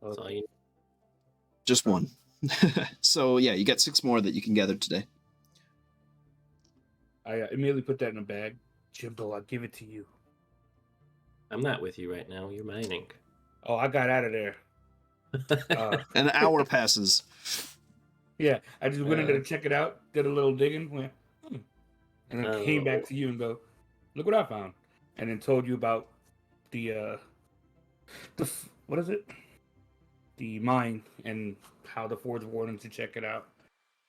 That's all you. Just one. So, yeah, you got 6 more that you can gather today. I immediately put that in a bag. Jimbo, I'll give it to you. I'm not with you right now. You're mining. Oh, I got out of there. An hour passes. Yeah, I just went in there to check it out, did a little digging, went, and then came back Oh. to you and go, look what I found. And then told you about the what is it? The mine and how the Forge Warden to check it out.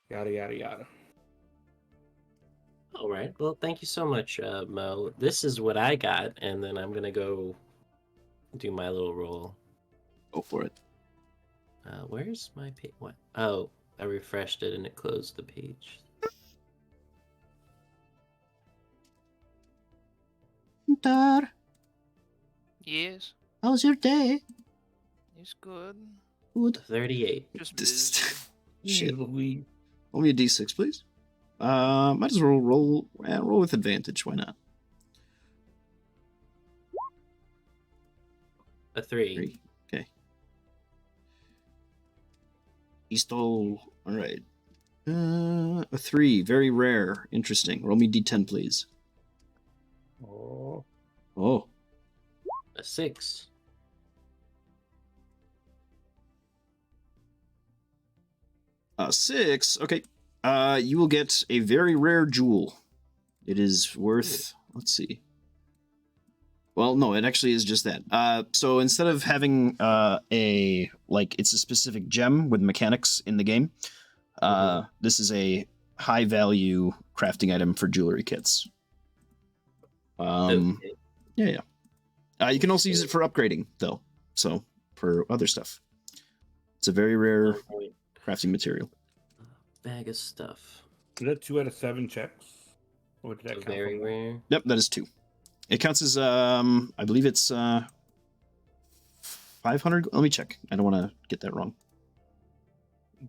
Yada, yada, yada. All right. Well, thank you so much, Mo. This is what I got, and then I'm gonna go do my little roll. Go for it. Where's my page? What? Oh, I refreshed it and it closed the page. Dad, Yes, how's your day? it's good. Good. 38. Just busy. Shit. Louise. Roll me a d6, please. Might as well roll with advantage. Why not? A 3. 3. Okay. He stole. All right. A 3. Very rare. Interesting. Roll me d10, please. Oh, Oh. A 6. A 6. Okay. You will get a very rare jewel. It is worth. Let's see. Well, no, it actually is just that. So instead of having it's a specific gem with mechanics in the game, this is a high value crafting item for jewelry kits. Okay. Yeah. You can also use it for upgrading, though. So for other stuff, it's a very rare crafting material. Bag of stuff. is that 2 out of 7 checks? Or did that So count very for more? rare. Yep, that is 2. It counts as I believe it's 500. Let me check. I don't want to get that wrong.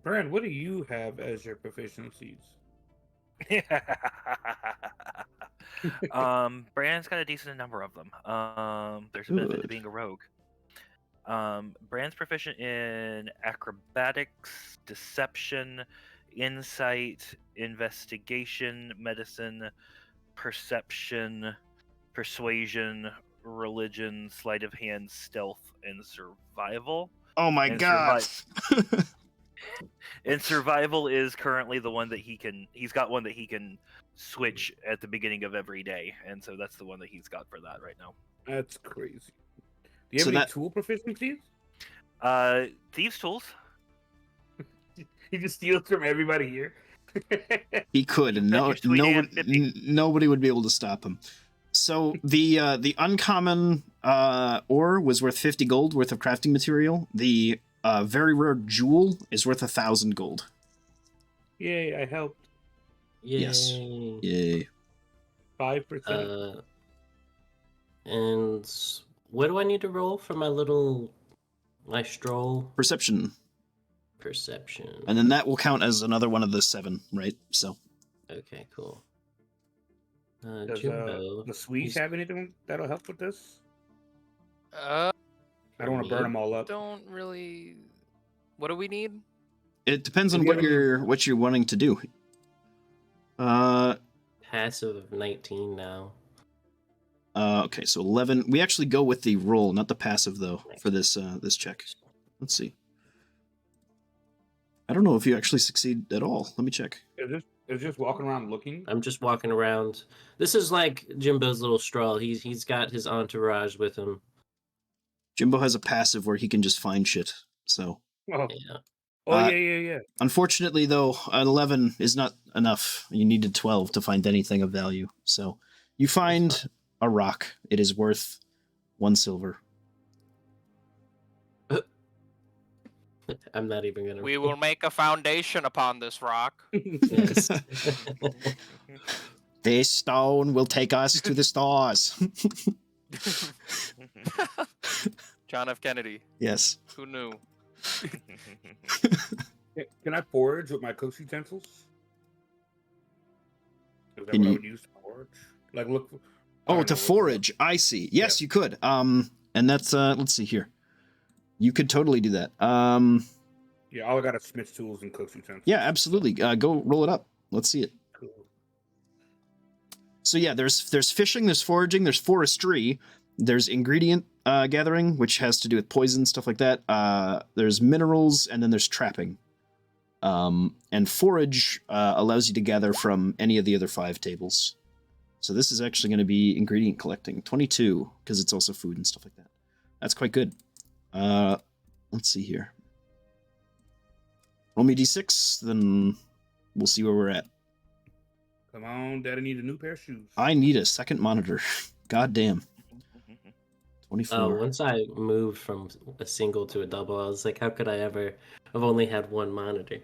Brand, what do you have as your proficiencies? Brand's got a decent number of them. There's a benefit to Good. being a rogue. Brand's proficient in acrobatics, deception, insight, investigation, medicine, perception, persuasion, religion, sleight of hand, stealth, and survival. Oh my And god! And survival is currently the one that he's got one that he can switch at the beginning of every day, and so that's the one that he's got for that right now. That's crazy. Do you have So any that- tool proficiencies? Thieves' tools. He just steals from everybody here. He could, and Your sweet hand 50. nobody would be able to stop him. So the uncommon ore was worth 50 gold worth of crafting material. The very rare jewel is worth 1,000 gold. Yay, I helped. Yay. Yes. Yay. 5%. And what do I need to roll for my stroll? Perception. Perception. And then that will count as another one of the 7, right? So Okay, cool. Does Jimbo. the Swedes have anything that'll help with this? don't want to burn them all up. Don't really. What do we need? It depends Do on you have what you're wanting to do. Passive of 19 now. Okay, so 11. We actually go with the roll, not the passive though, for this this check. Let's see. I don't know if you actually succeed at all. Let me check. Is just walking around looking? I'm just walking around. This is like Jimbo's little stroll. He's got his entourage with him. Jimbo has a passive where he can just find shit. So, Oh, Yeah. yeah. unfortunately, though, an 11 is not enough. You needed 12 to find anything of value. So, you find a rock. It is worth 1 silver. I'm not even gonna. We will make a foundation upon this rock. Yes. This stone will take us to the stars. John F. Kennedy. Yes. Who knew? Can I forage with my cook's utensils? Is that Can what I you- would use to forage? Like look. I Oh, don't to know what- forage. I see. Yes, you could. And that's let's see here. You could totally do that. Yeah, all I got is smith's tools and cook's utensils. Yeah, absolutely. Go roll it up. Let's see it. Cool. So yeah, there's fishing, there's foraging, there's forestry, there's ingredient gathering, which has to do with poison, stuff like that. There's minerals, and then there's trapping. And forage allows you to gather from any of the other 5 tables. So this is actually going to be ingredient collecting, 22, because it's also food and stuff like that. That's quite good. Let's see here. Roll me d6, then we'll see where we're at. Come on, Daddy, need a new pair of shoes. I need a second monitor. God damn. 24. Oh, once I moved from a single to a double, I was like, how could I ever? I've only had one monitor.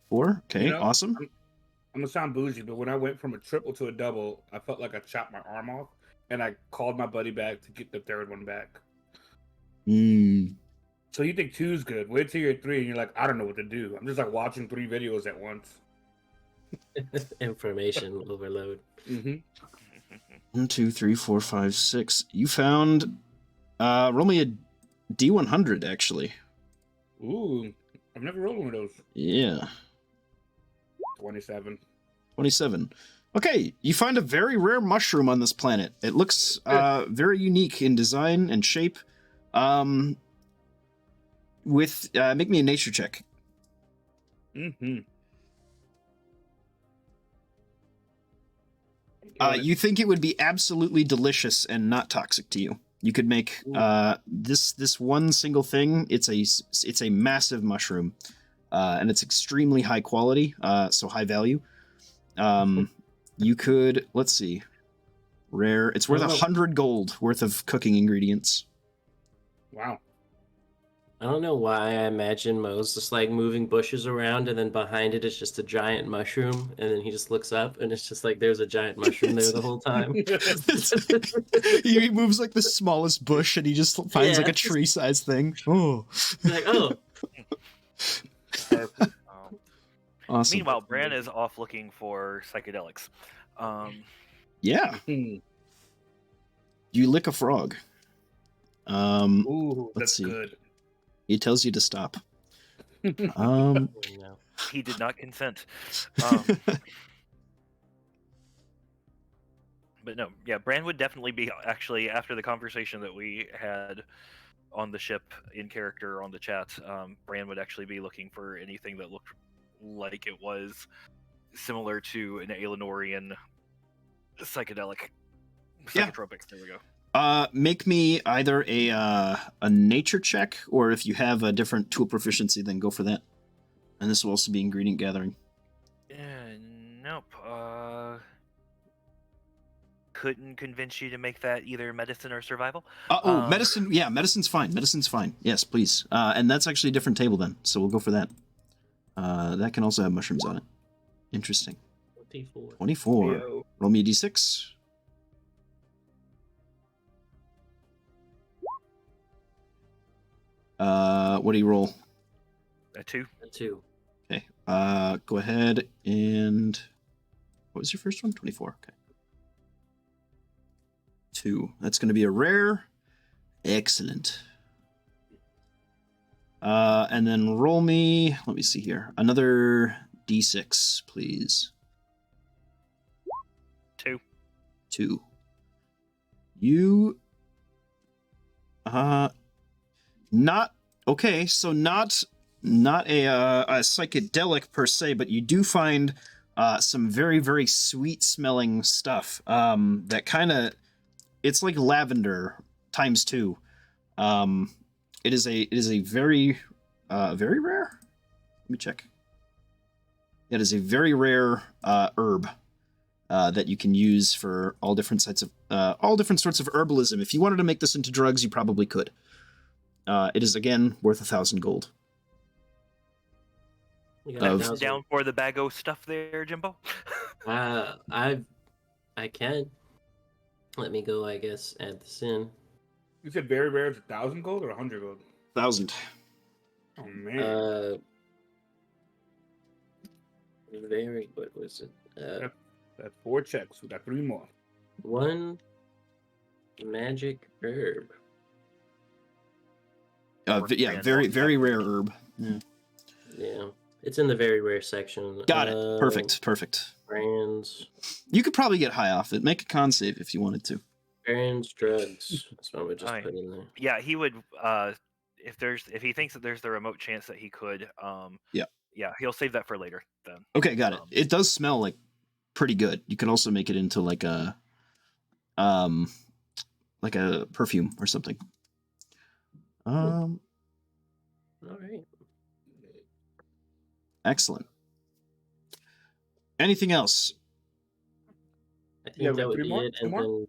4? Okay, You know, awesome. I'm gonna sound bougie, but when I went from a triple to a double, I felt like I chopped my arm off, and I called my buddy back to get the third one back. So you think 2's good? Wait till you're 3, and you're like, I don't know what to do. I'm just like watching 3 videos at once. Information overload. Mm-hmm. 1, 2, 3, 4, 5, 6. You found roll me a D100 actually. Ooh, I've never rolled one of those. Yeah. 27. 27. Okay, you find a very rare mushroom on this planet. It looks very unique in design and shape. Make me a nature check. Mm-hmm. You think it would be absolutely delicious and not toxic to you. You could make this one single thing. It's a massive mushroom, and it's extremely high quality, so high value. You could, let's see, rare. It's worth 100 gold worth of cooking ingredients. Wow. I don't know why I imagine Mo's just like moving bushes around, and then behind it is just a giant mushroom, and then he just looks up, and it's just like there's a giant mushroom there the whole time. He moves like the smallest bush, and he just finds like a Yeah. tree-sized thing. Oh, Like, oh, Perfect. awesome! Meanwhile, Bran is off looking for psychedelics. Yeah, Hmm. you lick a frog. Ooh, that's see. good. He tells you to stop. no. He did not consent. But no, yeah, Bran would definitely be actually after the conversation that we had on the ship in character on the chat. Bran would actually be looking for anything that looked like it was similar to an Aelinorian psychedelic. Yeah. Psychotropics. There we go. Make me either a nature check, or if you have a different tool proficiency, then go for that. And this will also be ingredient gathering. Nope. Couldn't convince you to make that either medicine or survival. Medicine. Yeah, medicine's fine. Medicine's fine. Yes, please. And that's actually a different table then, so we'll go for that. That can also have mushrooms on it. Interesting. 24. 24. Yo. Roll me a d6. What do you roll? A 2. A 2. Okay. Go ahead and what was your first one? 24. Okay. 2. That's going to be a rare. Excellent. And then roll me, let me see here, another d6, please. 2. 2. You not okay, so not a psychedelic per se, but you do find some very, very sweet smelling stuff. That kind of, it's like lavender times 2. It is a very very rare. Let me check. It is a very rare herb that you can use for all different sorts of herbalism. If you wanted to make this into drugs, you probably could. It is again worth 1,000 gold. You got Of- 1,000. Down for the bago stuff there, Jimbo. I can. Let me go, I guess, add this in. You said very rare is 1,000 gold or 100 gold? 1,000. Oh man. Very, what was it? That's 4 checks. We got 3 more. 1 magic herb. Yeah, very, very rare herb. Yeah. Yeah. It's in the very rare section. Got it. Perfect. Brands. You could probably get high off it. Make a con save if you wanted to. Brands, drugs. That's what I would just Alright. put in there. Yeah, he would. If he thinks that there's the remote chance that he could. Yeah, he'll save that for later. Then. Okay, got it. It does smell like pretty good. You could also make it into like a perfume or something. All right. Excellent. Anything else? I think Yeah, we that got would 3 be more? it. 2 And more? then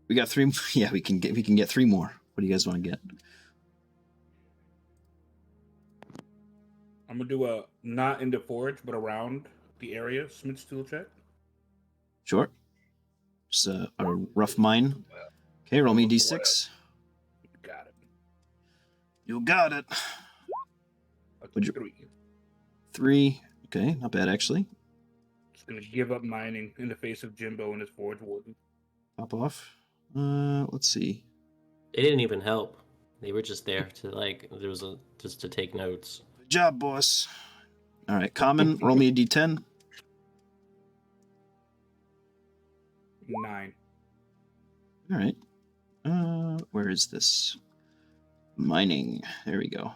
We got 3. Yeah, we can get 3 more. What do you guys want to get? I'm gonna do a not into forage, but around the area Smith's tool check. Sure. Just a rough mine. Okay, roll me d6. Got it. You got it. That's Would you- 3. 3. Okay, not bad actually. Just gonna give up mining in the face of Jimbo and his forge warden. Pop off. Let's see. they didn't even help. They were just there to just to take notes. Good job, boss. All right, common. Roll me a d10. 9. All right. Where is this? Mining. There we go.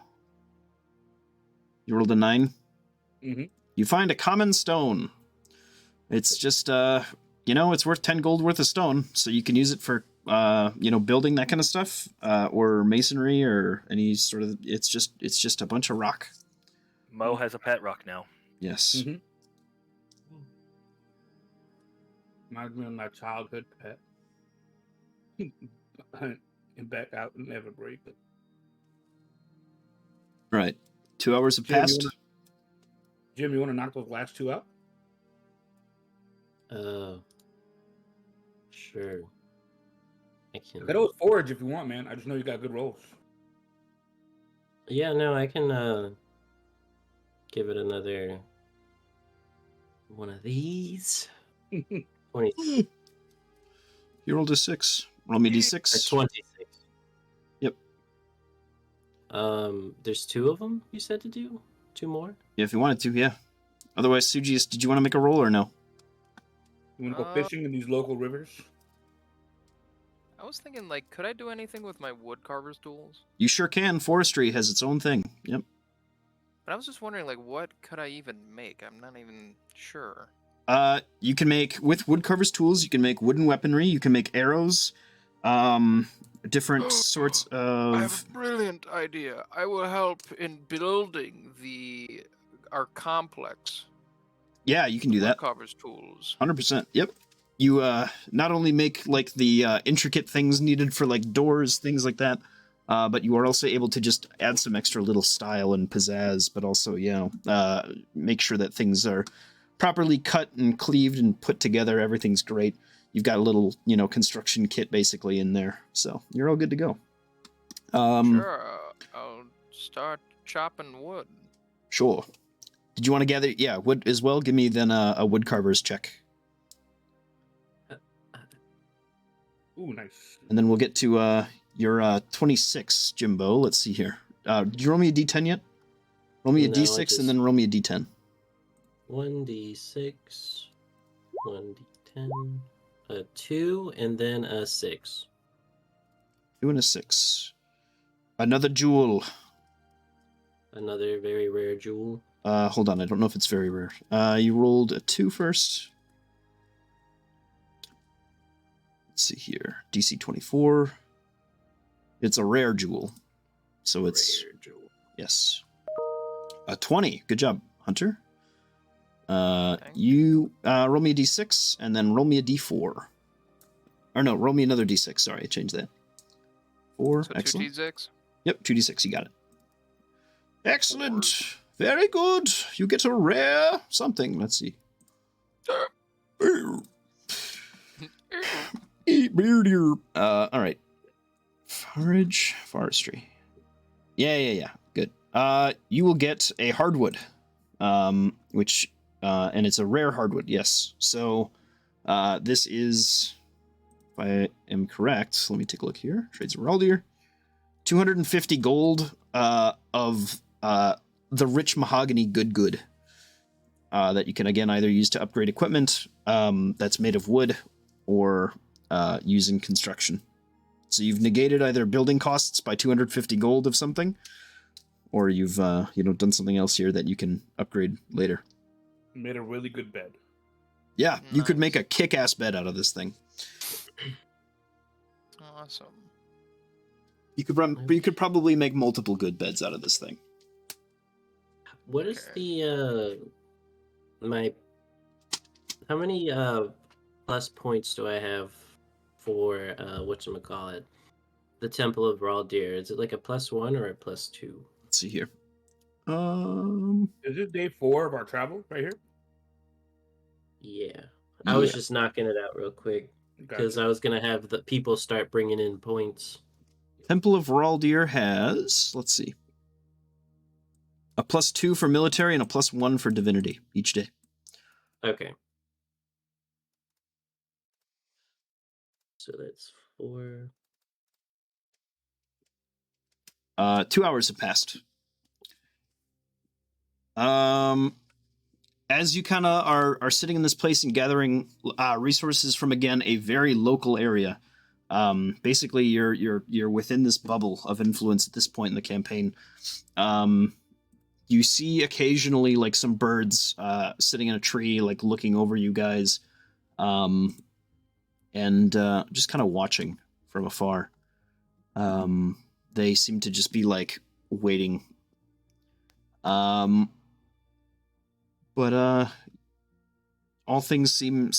You rolled a 9. Mm-hmm. You find a common stone. It's just it's worth 10 gold worth of stone, so you can use it for building that kind of stuff, or masonry or any sort of. It's just a bunch of rock. Mo has a pet rock now. Yes. Mm-hmm. Reminds me of my childhood pet. And back out and never break it. Right. 2 hours have Jim, you passed. Jim, you want to knock those last 2 out? Sure. I I can. could always forage if you want, man. I just know you got good rolls. Yeah, no, I can give it another one of these. 20 You rolled a 6. Roll me d6. 26. Yep. There's 2 of them you said to do? 2 more? Yeah, if you wanted to, yeah. Otherwise, Sujius, did you want to make a roll or no? You want to go fishing in these local rivers? I was thinking, like, could I do anything with my woodcarver's tools? You sure can. Forestry has its own thing. Yep. But I was just wondering, like, what could I even make? I'm not even sure. You can make, with woodcarver's tools, you can make wooden weaponry, you can make arrows, different sorts of... I have a brilliant idea. I will help in building our complex. Yeah, you can do that. Woodcarver's tools. 100%. Yep. You not only make like the intricate things needed for like doors, things like that, but you are also able to just add some extra little style and pizzazz, but also, make sure that things are properly cut and cleaved and put together. Everything's great. You've got a little, construction kit basically in there. So you're all good to go. Sure, I'll start chopping wood. Sure. Did you want to gather? Yeah, wood as well. Give me then a woodcarver's check. Ooh, nice. And then we'll get to your 26, Jimbo. Let's see here. Did you roll me a d10 yet? Roll me a No, I d6 just- and then roll me a d10. 1d6, 1d10, a 2, and then a 6. 2 and a 6. Another jewel. Another very rare jewel. Hold on, I don't know if it's very rare. You rolled a 2 first. Let's see here. DC 24. It's a rare jewel. So it's... Rare jewel. Yes. A 20. Good job, Hunter. Thank You roll me a d6 and then roll me a d4. Or no, roll me another d6. Sorry, I changed that. 4. So Excellent. 2d6. Yep, 2d6. You got it. Excellent. Very good. You get a rare something. Let's see. All right. Forestry. Yeah. Good. You will get a hardwood, which, and it's a rare hardwood. Yes. So, this is, if I am correct, let me take a look here. Trades of Raldir. 250 gold, of, the rich mahogany good, that you can again either use to upgrade equipment, that's made of wood, or, use in construction. So you've negated either building costs by 250 gold of something, or you've done something else here that you can upgrade later. Made a really good bed. Yeah, you could Nice. make a kick-ass bed out of this thing. Awesome. You could probably make multiple good beds out of this thing. What is Okay. the how many plus points do I have for whatchamacallit? The Temple of Raldir. Is it like a +1 or a +2? Let's see here. Is this day 4 of our travel right here? Yeah. I was Yeah. just knocking it out real quick because Gotcha. I was gonna have the people start bringing in points. Temple of Raldir has, let's see, a +2 for military and a +1 for divinity each day. Okay. So that's 4. 2 hours have passed. As you kind of are sitting in this place and gathering resources from, again, a very local area. Basically, you're within this bubble of influence at this point in the campaign. You see occasionally like some birds sitting in a tree, like looking over you guys, and just kind of watching from afar. They seem to just be like waiting. But all things seem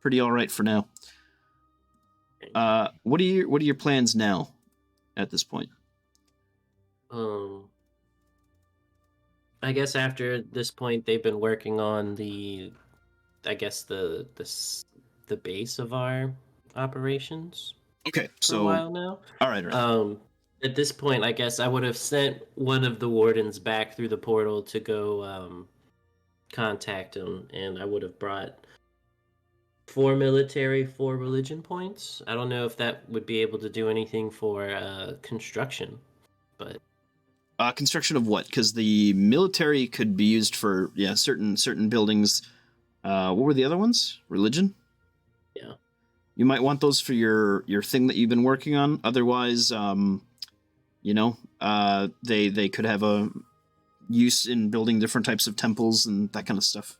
pretty all right for now. What are your plans now at this point? I guess after this point, they've been working on the base of our operations Okay, for a so while now. all right. At this point, I guess I would have sent one of the wardens back through the portal to go contact him, and I would have brought 4 military, 4 religion points. I don't know if that would be able to do anything for construction, but Construction of what? Because the military could be used for certain buildings. What were the other ones? Religion? Yeah. You might want those for your thing that you've been working on. Otherwise, they could have a use in building different types of temples and that kind of stuff.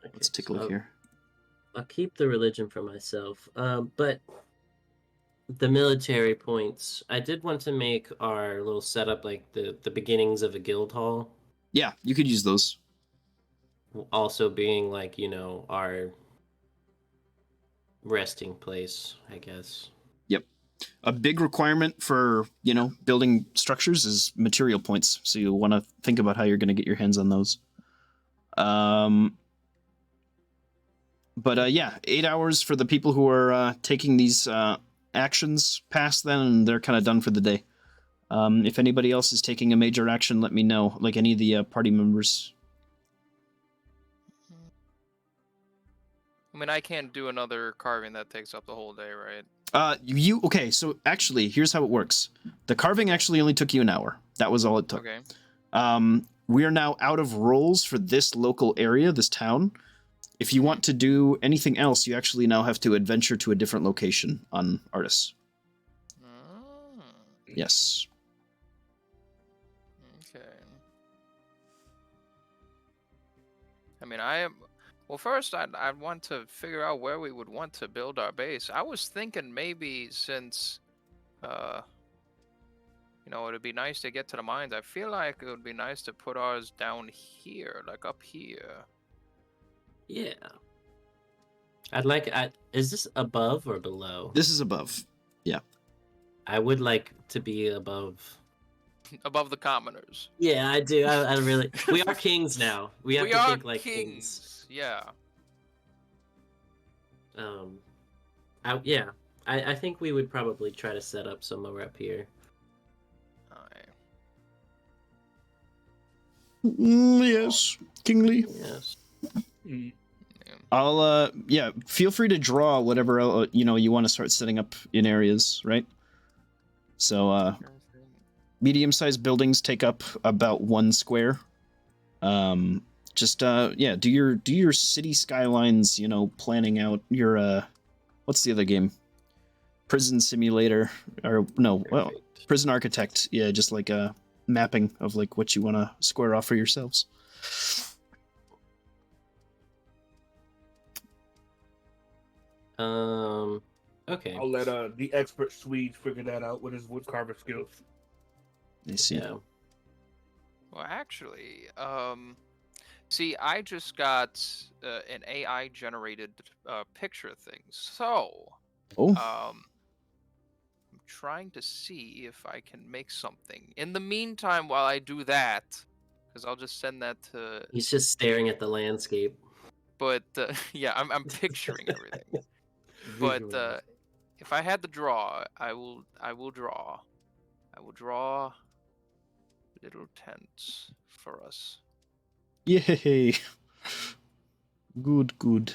okay, Let's take a so look here. I'll keep the religion for myself. But the military points, I did want to make our little setup like the beginnings of a guild hall. Yeah, you could use those. Also being like, our resting place, I guess. Yep. A big requirement for, building structures is material points. So you'll want to think about how you're going to get your hands on those. But 8 hours for the people who are taking these actions past then, and they're kind of done for the day. If anybody else is taking a major action, let me know, like any of the party members. I mean, I can't do another carving that takes up the whole day, right? Okay, so actually, here's how it works. The carving actually only took you an hour. That was all it took. Okay. We are now out of roles for this local area, this town. If you want to do anything else, you actually now have to adventure to a different location on Artis. Mm, Yes. okay. I mean, well, first, I'd want to figure out where we would want to build our base. I was thinking maybe since, it'd be nice to get to the mines. I feel like it would be nice to put ours down here, like up here. Yeah. Is this above or below? This is above. Yeah. I would like to be above. Above the commoners. Yeah, I do. I really. We are kings now. We have to are think like kings. Yeah. I think we would probably try to set up somewhere up here. Alright. Yes, kingly. Yes. I'll feel free to draw whatever you want to start setting up in areas, right? So medium-sized buildings take up about 1 square. Do your city skylines, planning out your what's the other game? Prison Simulator, or no, well, Prison Architect. Yeah, just like a mapping of like what you want to square off for yourselves. Okay. I'll let the expert Swede figure that out with his woodcarver skills. I see. Yeah. Well, actually, see, I just got an AI generated picture thing. So, Oh. I'm trying to see if I can make something. In the meantime, while I do that, because I'll just send that to. He's just staring at the landscape. But yeah, I'm picturing everything. But if I had to draw, I will draw. I will draw little tents for us. Yay! Good. In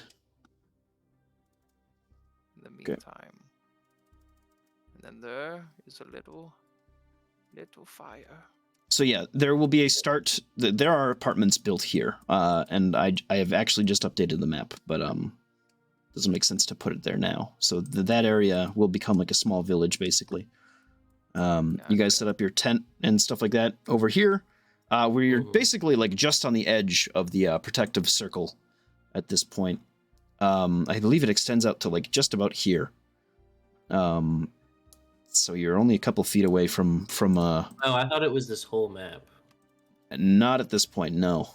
the meantime, and then there is a little fire. So yeah, there will be a start. There are apartments built here, and I have actually just updated the map, but doesn't make sense to put it there now. So that area will become like a small village, basically. You guys set up your tent and stuff like that over here, where you're basically like just on the edge of the protective circle at this point. I believe it extends out to like just about here. So you're only a couple feet away from. Oh, I thought it was this whole map. Not at this point, no.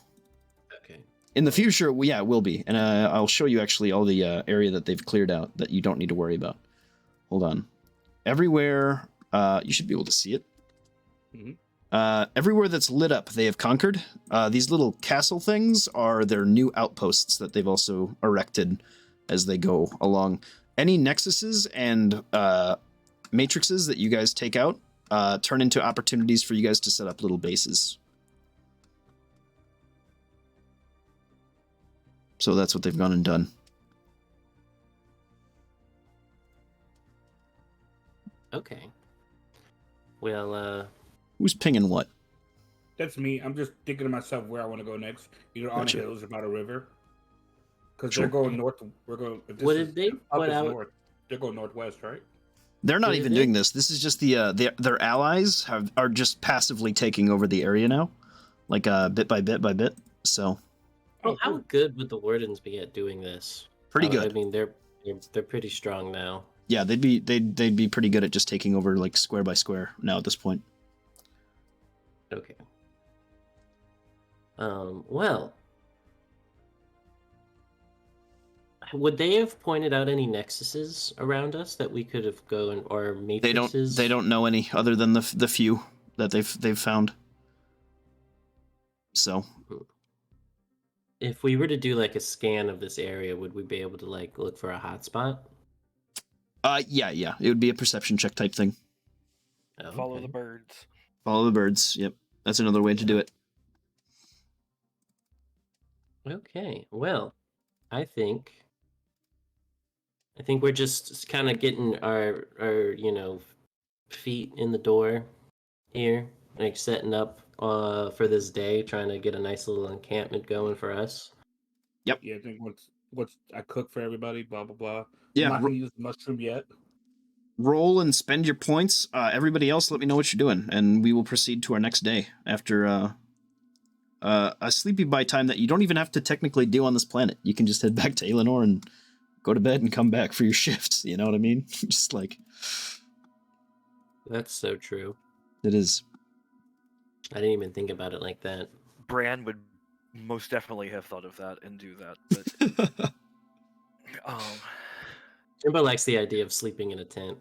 Okay. In the future, it will be, and I'll show you actually all the area that they've cleared out that you don't need to worry about. Hold on. Everywhere, you should be able to see it. Mm-hmm. Everywhere that's lit up, they have conquered. These little castle things are their new outposts that they've also erected as they go along. Any nexuses and matrices that you guys take out turn into opportunities for you guys to set up little bases. So that's what they've gone and done. Okay. Well, Who's pinging what? That's me. I'm just thinking to myself where I want to go next. Either on Gotcha. hills or by the river. Because Sure. they're going north. We're going. what did they put out? North. They're going northwest, right? They're not What even is it? doing this. This is just their allies are just passively taking over the area now, like bit by bit. So Well, how good would the Wardens be at doing this? pretty I good. mean, they're pretty strong now. Yeah, they'd be pretty good at just taking over like square by square now at this point. Okay. Well, would they have pointed out any nexuses around us that we could have gone, or matrices? They don't know any other than the few that they've found. So If we were to do like a scan of this area, would we be able to like look for a hotspot? yeah, it would be a perception check type thing. Oh, Follow okay. the birds. Follow the birds. Yep, that's another way to do it. Okay. Well, I think I think we're just kind of getting our feet in the door here, like setting up for this day, trying to get a nice little encampment going for us. Yep. Yeah, I think once I cook for everybody, blah blah blah. I'm Yeah. not gonna use the mushroom yet. Roll and spend your points. Everybody else, let me know what you're doing, and we will proceed to our next day after a sleepy by time that you don't even have to technically do on this planet. You can just head back to Aelinor and go to bed and come back for your shifts. You know what I mean? Just like That's so true. it is. I didn't even think about it like that. Bran would most definitely have thought of that and do that, but Jimbo likes the idea of sleeping in a tent.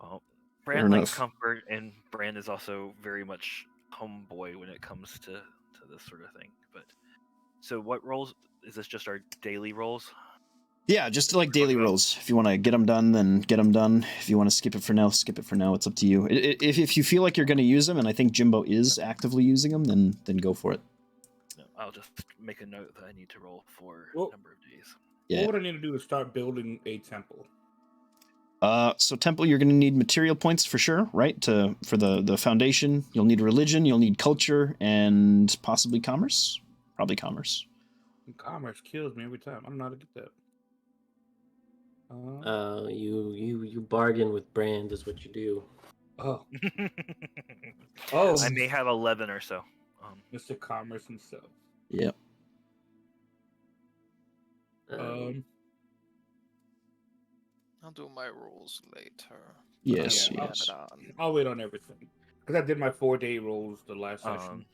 well, Fair Bran likes enough. comfort, and Bran is also very much homeboy when it comes to this sort of thing. But so, what roles is this? Just our daily roles? Yeah, just like daily about- rolls. If you want to get them done, then get them done. If you want to skip it for now, skip it for now. It's up to you. If you feel like you're going to use them, and I think Jimbo is actively using them, then go for it. No, I'll just make a note that I need to roll for Well- a number of days. Yeah. What would I need to do to start building a temple? So temple, you're going to need material points for sure, right? For the foundation, you'll need religion, you'll need culture, and possibly commerce. Probably commerce. Commerce kills me every time. I don't know how to get that. You bargain with Brand is what you do. Oh, oh, I may have 11 or so. Mr. Commerce himself. Yep. I'll do my rules later. Yes. Yeah, Yes. I'll wait on everything because I did my 4-day rolls the last session.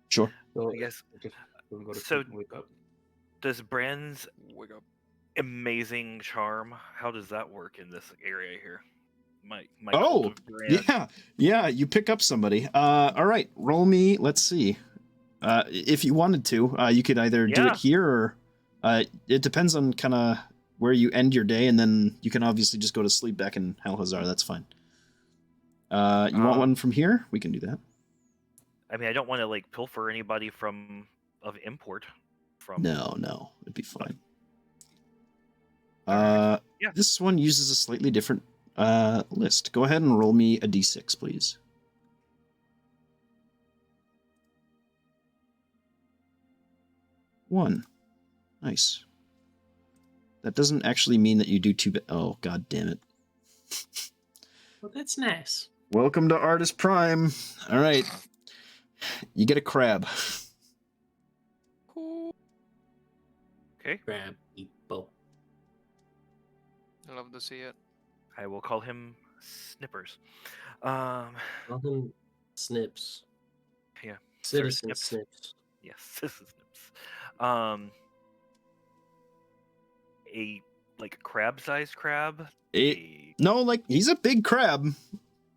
Sure. So I guess. just go to So- sleep and wake up. Does Bran's Wake up. amazing charm? How does that work in this area here? My Oh, cult of Bran. Yeah. You pick up somebody. All right. Roll me. Let's see. If you wanted to, you could either do Yeah. it here or it depends on kind of where you end your day, and then you can obviously just go to sleep back in Halhazar. That's fine. You want one from here? We can do that. I mean, I don't want to like pilfer anybody of import. From No, it'd be fine. Alright. Yeah. This one uses a slightly different list. Go ahead and roll me a d6, please. One. Nice. That doesn't actually mean that you do too bad. Oh, god damn it. Well, that's nice. Welcome to Artist Prime. All right. You get a crab. Okay, Grab people. I love to see it. I will call him Snippers. Call him Snips. Yeah, Citizen Snips. Snips. Yes, this is Snips. A like crab-sized crab. No, like he's a big crab,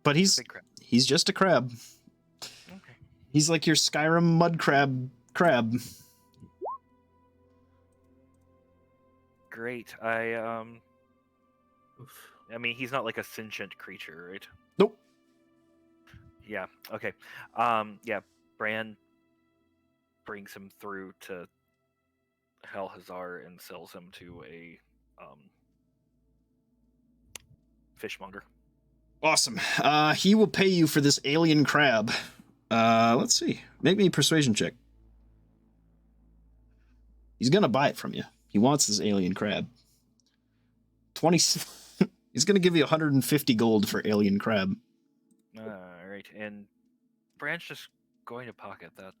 but A big crab. he's just a crab. Okay. He's like your Skyrim mud crab. Great. I mean, he's not like a sentient creature, right? Nope. Yeah. Okay. Yeah. Bran brings him through to Halhazar and sells him to a fishmonger. Awesome. He will pay you for this alien crab. Let's see. Make me a persuasion check. He's gonna buy it from you. He wants this alien crab. 20. He's gonna give you 150 gold for alien crab. All right, and Bran's just going to pocket that.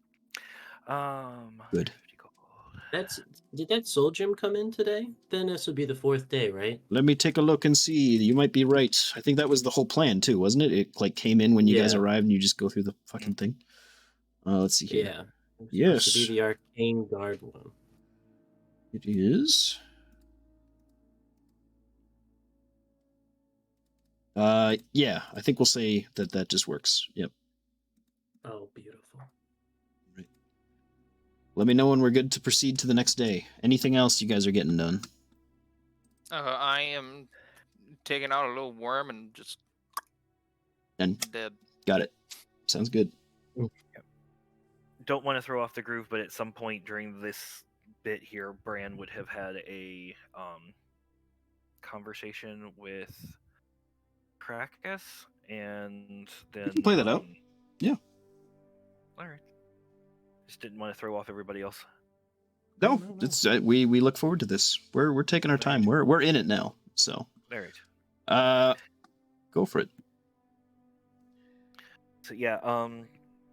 Good. 50 gold. Did that soul gem come in today? Then this would be the 4th day, right? Let me take a look and see. You might be right. I think that was the whole plan too, wasn't it? It like came in when you guys Yeah. arrived and you just go through the fucking thing. Let's see here. Yeah. It's Yes. supposed to be the arcane guard one. It is. Yeah, I think we'll say that just works. Yep. Oh, beautiful. Let me know when we're good to proceed to the next day. Anything else you guys are getting done? I am taking out a little worm and just Done. dead. Got it. Sounds good. Don't want to throw off the groove, but at some point during this bit here, Bran would have had a conversation with Krakus, and then We can play that out. Yeah. All right. Just didn't want to throw off everybody else. No, it's we look forward to this. We're taking our time. We're in it now. So. All right. Go for it. So yeah,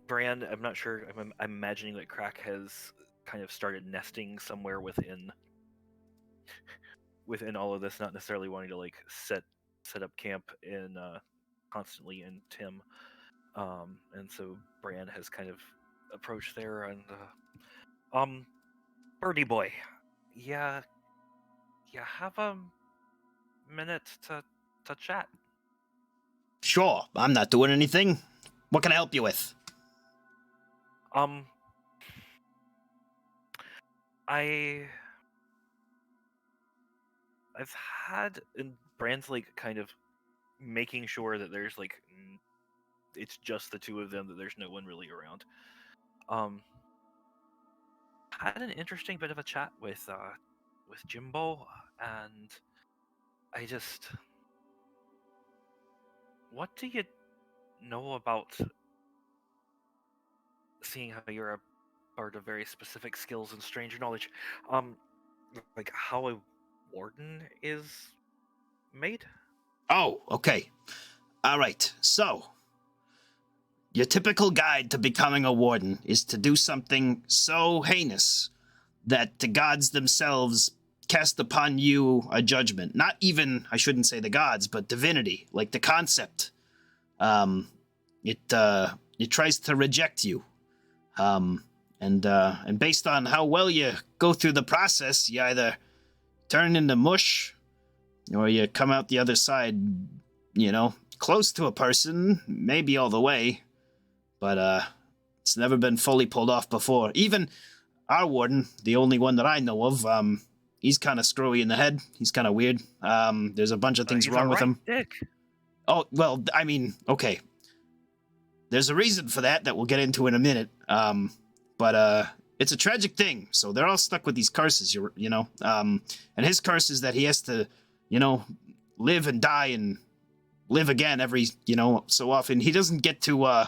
Brand. I'm not sure. I'm imagining that Crack has kind of started nesting somewhere within all of this, not necessarily wanting to like set up camp in constantly in Tim. And so Brand has kind of approached there, and Birdie boy, yeah, you have a minute to chat. Sure, I'm not doing anything. What can I help you with? I've had, and Brand's like kind of making sure that there's like it's just the two of them, that there's no one really around. Had an interesting bit of a chat with Jimbo, and I just, what do you know about, seeing how you're a part of very specific skills and stranger knowledge, like how a warden is made? Oh, okay. All right. So, your typical guide to becoming a warden is to do something so heinous that the gods themselves cast upon you a judgment. Not even, I shouldn't say the gods, but divinity, like the concept. It tries to reject you. And based on how well you go through the process, you either turn into mush, or you come out the other side, close to a person, maybe all the way, but it's never been fully pulled off before. Even our warden, the only one that I know of, he's kind of screwy in the head. He's kind of weird. There's a bunch of things wrong with him. Dick. Oh, well, I mean, okay. There's a reason for that we'll get into in a minute. But it's a tragic thing. So they're all stuck with these curses, and his curse is that he has to, live and die and live again every, so often. He doesn't get to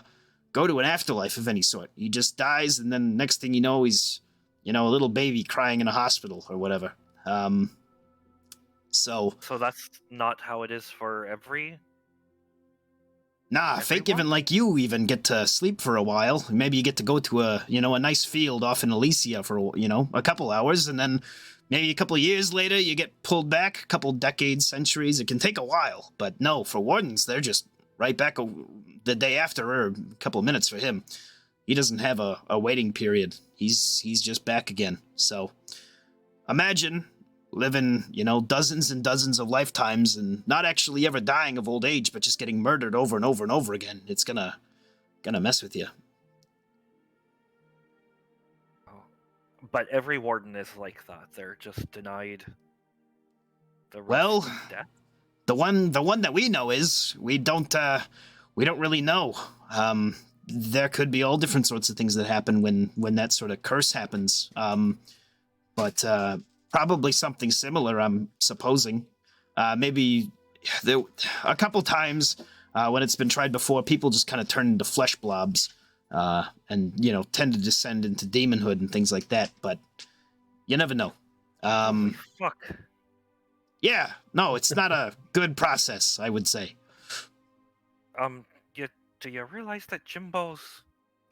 go to an afterlife of any sort. He just dies, and then next thing you know, he's, a little baby crying in a hospital or whatever. So that's not how it is for every. Nah, fake even like you even get to sleep for a while. Maybe you get to go to a nice field off in Elysia for, a couple hours, and then maybe a couple of years later you get pulled back, a couple decades, centuries. It can take a while, but no, for wardens, they're just right back the day after, or a couple of minutes for him. He doesn't have a waiting period. He's just back again. So imagine living, dozens and dozens of lifetimes and not actually ever dying of old age, but just getting murdered over and over and over again. It's gonna mess with you. Oh. But every warden is like that. They're just denied the rest of death. the one that we know is we don't really know. There could be all different sorts of things that happen when that sort of curse happens. But probably something similar, I'm supposing. Maybe there a couple times when it's been tried before, people just kind of turn into flesh blobs and tend to descend into demonhood and things like that. But you never know. Holy fuck. Yeah, no, it's not a good process, I would say. Do you realize that Jimbo's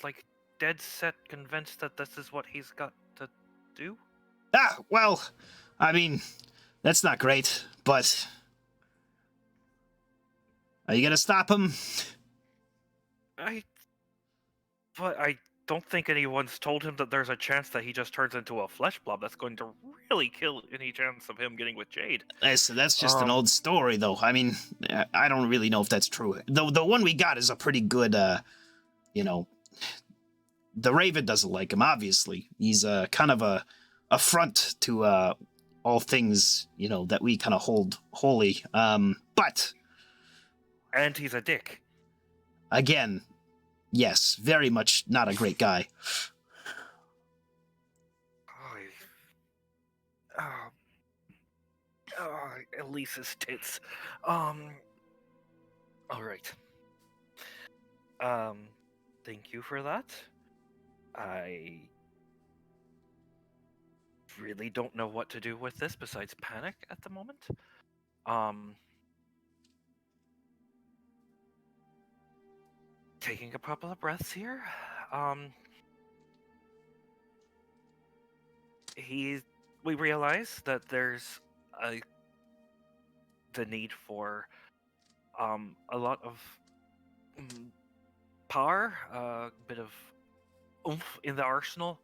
like dead set convinced that this is what he's got to do? Ah, well, I mean, that's not great, but are you gonna stop him? I don't think anyone's told him that there's a chance that he just turns into a flesh blob that's going to really kill any chance of him getting with Jade. So that's just an old story, though. I mean, I don't really know if that's true. The one we got is a pretty good, the Raven doesn't like him, obviously. He's kind of a affront to all things, that we kind of hold holy. But... And he's a dick. Again... Yes, very much not a great guy. Elise's tits. All right. Um, thank you for that. I really don't know what to do with this besides panic at the moment. Um, taking a couple of breaths here. Um, we realize that there's a the need for a lot of power, a bit of oomph in the arsenal,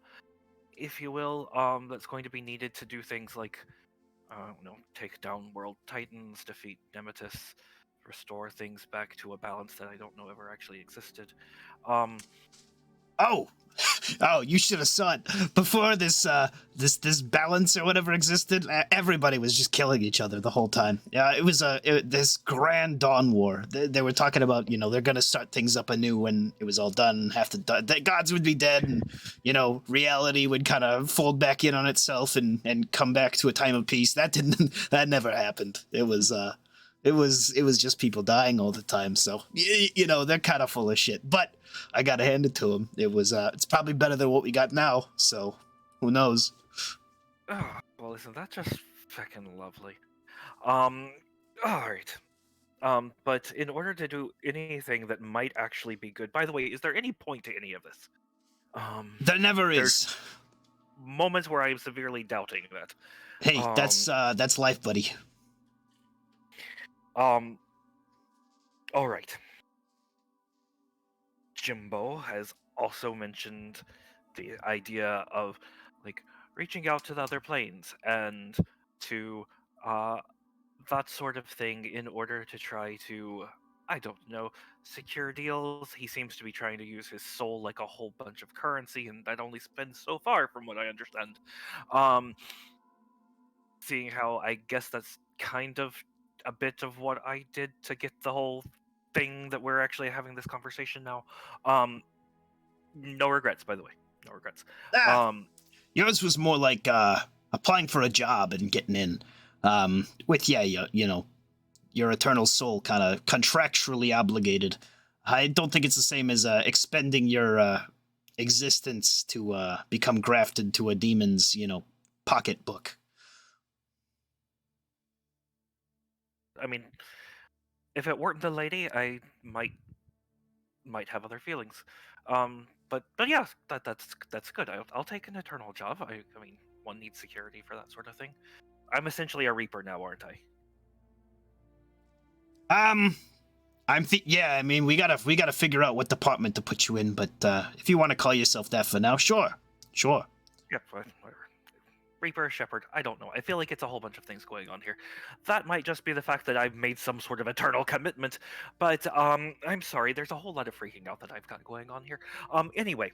if you will, that's going to be needed to do things like, take down world titans, defeat Nemesis, restore things back to a balance that I don't know ever actually existed. Oh, oh, you should have saw it before this balance or whatever existed. Everybody was just killing each other the whole time. Yeah, it was this grand dawn war. They were talking about, they're gonna start things up anew when it was all done. The gods would be dead, and reality would kind of fold back in on itself and come back to a time of peace. That never happened. It was just people dying all the time. So they're kind of full of shit, but I gotta hand it to them. It's probably better than what we got now. So who knows? Oh, well, isn't that just fucking lovely? All right. But in order to do anything that might actually be good, by the way, is there any point to any of this? There never there's is. moments where I'm severely doubting that. Hey, that's life, buddy. All right. Jimbo has also mentioned the idea of reaching out to the other planes and to that sort of thing in order to try to, I don't know, secure deals. He seems to be trying to use his soul like a whole bunch of currency, and that only spends so far, from what I understand. Seeing how I guess that's kind of a bit of what I did to get the whole thing that we're actually having this conversation now. No regrets, by the way. No regrets. Yours was more like applying for a job and getting in. With your eternal soul kind of contractually obligated. I don't think it's the same as expending your existence to become grafted to a demon's pocketbook. I mean, if it weren't the lady, I might have other feelings. But yeah, that's good. I'll take an eternal job. I mean, one needs security for that sort of thing. I'm essentially a reaper now, aren't I? Yeah. I mean, we gotta figure out what department to put you in. But if you want to call yourself that for now, sure. Yeah, whatever. Reaper, Shepherd, I don't know. I feel like it's a whole bunch of things going on here. That might just be the fact that I've made some sort of eternal commitment, but I'm sorry, there's a whole lot of freaking out that I've got going on here. Anyway.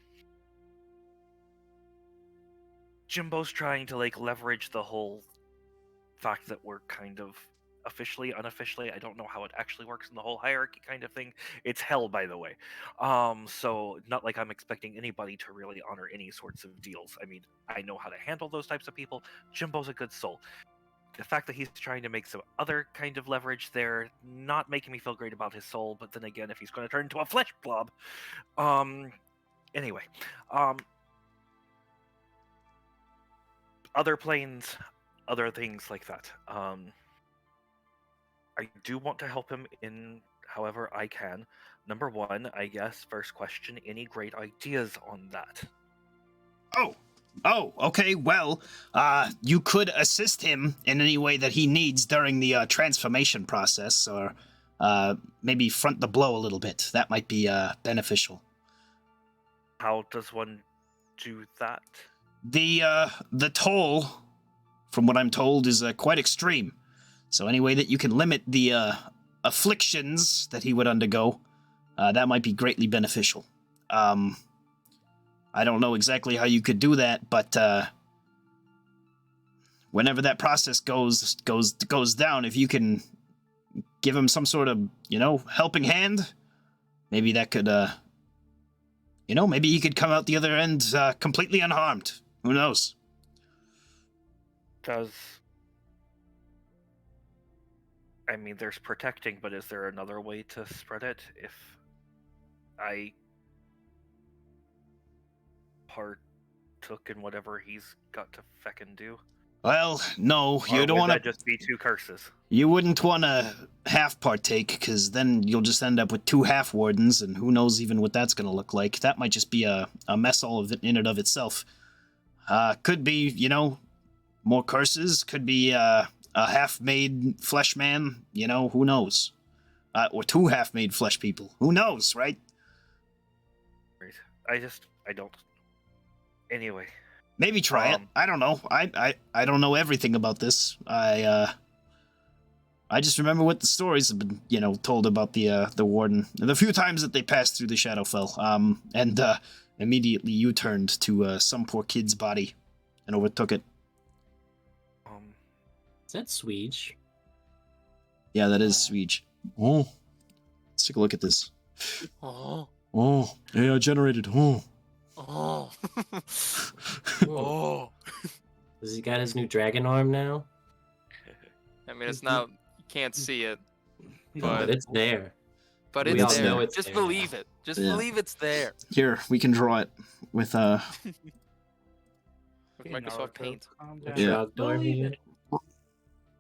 Jimbo's trying to leverage the whole fact that we're kind of officially, unofficially, I don't know how it actually works in the whole hierarchy kind of thing. It's hell, by the way. So not like I'm expecting anybody to really honor any sorts of deals. I mean, I know how to handle those types of people. Jimbo's a good soul. The fact that he's trying to make some other kind of leverage there, not making me feel great about his soul, but then again, if he's going to turn into a flesh blob. Anyway. Other planes, other things like that. I do want to help him in however I can. Number one, I guess, first question, any great ideas on that? Oh, okay. Well, you could assist him in any way that he needs during the transformation process, or maybe front the blow a little bit. That might be beneficial. How does one do that? The toll, from what I'm told, is quite extreme. So any way that you can limit the afflictions that he would undergo, that might be greatly beneficial. I don't know exactly how you could do that, but whenever that process goes down, if you can give him some sort of, helping hand, maybe that could, maybe he could come out the other end completely unharmed. Who knows? Does I mean, there's protecting, but is there another way to spread it? If I partook in whatever he's got to feckin' do, Well, no, you or don't would want that to. just be 2 curses? You wouldn't want to half partake, because then you'll just end up with 2 half wardens, and who knows even what that's going to look like. That might just be a mess all of it in and of itself. Could be, more curses. Could be a half-made flesh man. Who knows? Or 2 half-made flesh people. Who knows, right? Right. I don't. Anyway. Maybe try it. I don't know. I don't know everything about this. I just remember what the stories have been, told about the warden. The few times that they passed through the Shadowfell, and immediately U-turned to some poor kid's body and overtook it. Is that Swede? Yeah, that is Swede. Oh, let's take a look at this. Oh. Oh, AI generated. Oh. Oh. Oh. Oh. Has he got his new dragon arm now? I mean, it's not. You can't see it, No, but but it's there. but We it's all there. know it's Just there believe now. it. Just Yeah. believe it's there. Here, we can draw it with With Okay, Microsoft Naruto, Paint. calm The down. Yeah. Trogdor Believe here. it.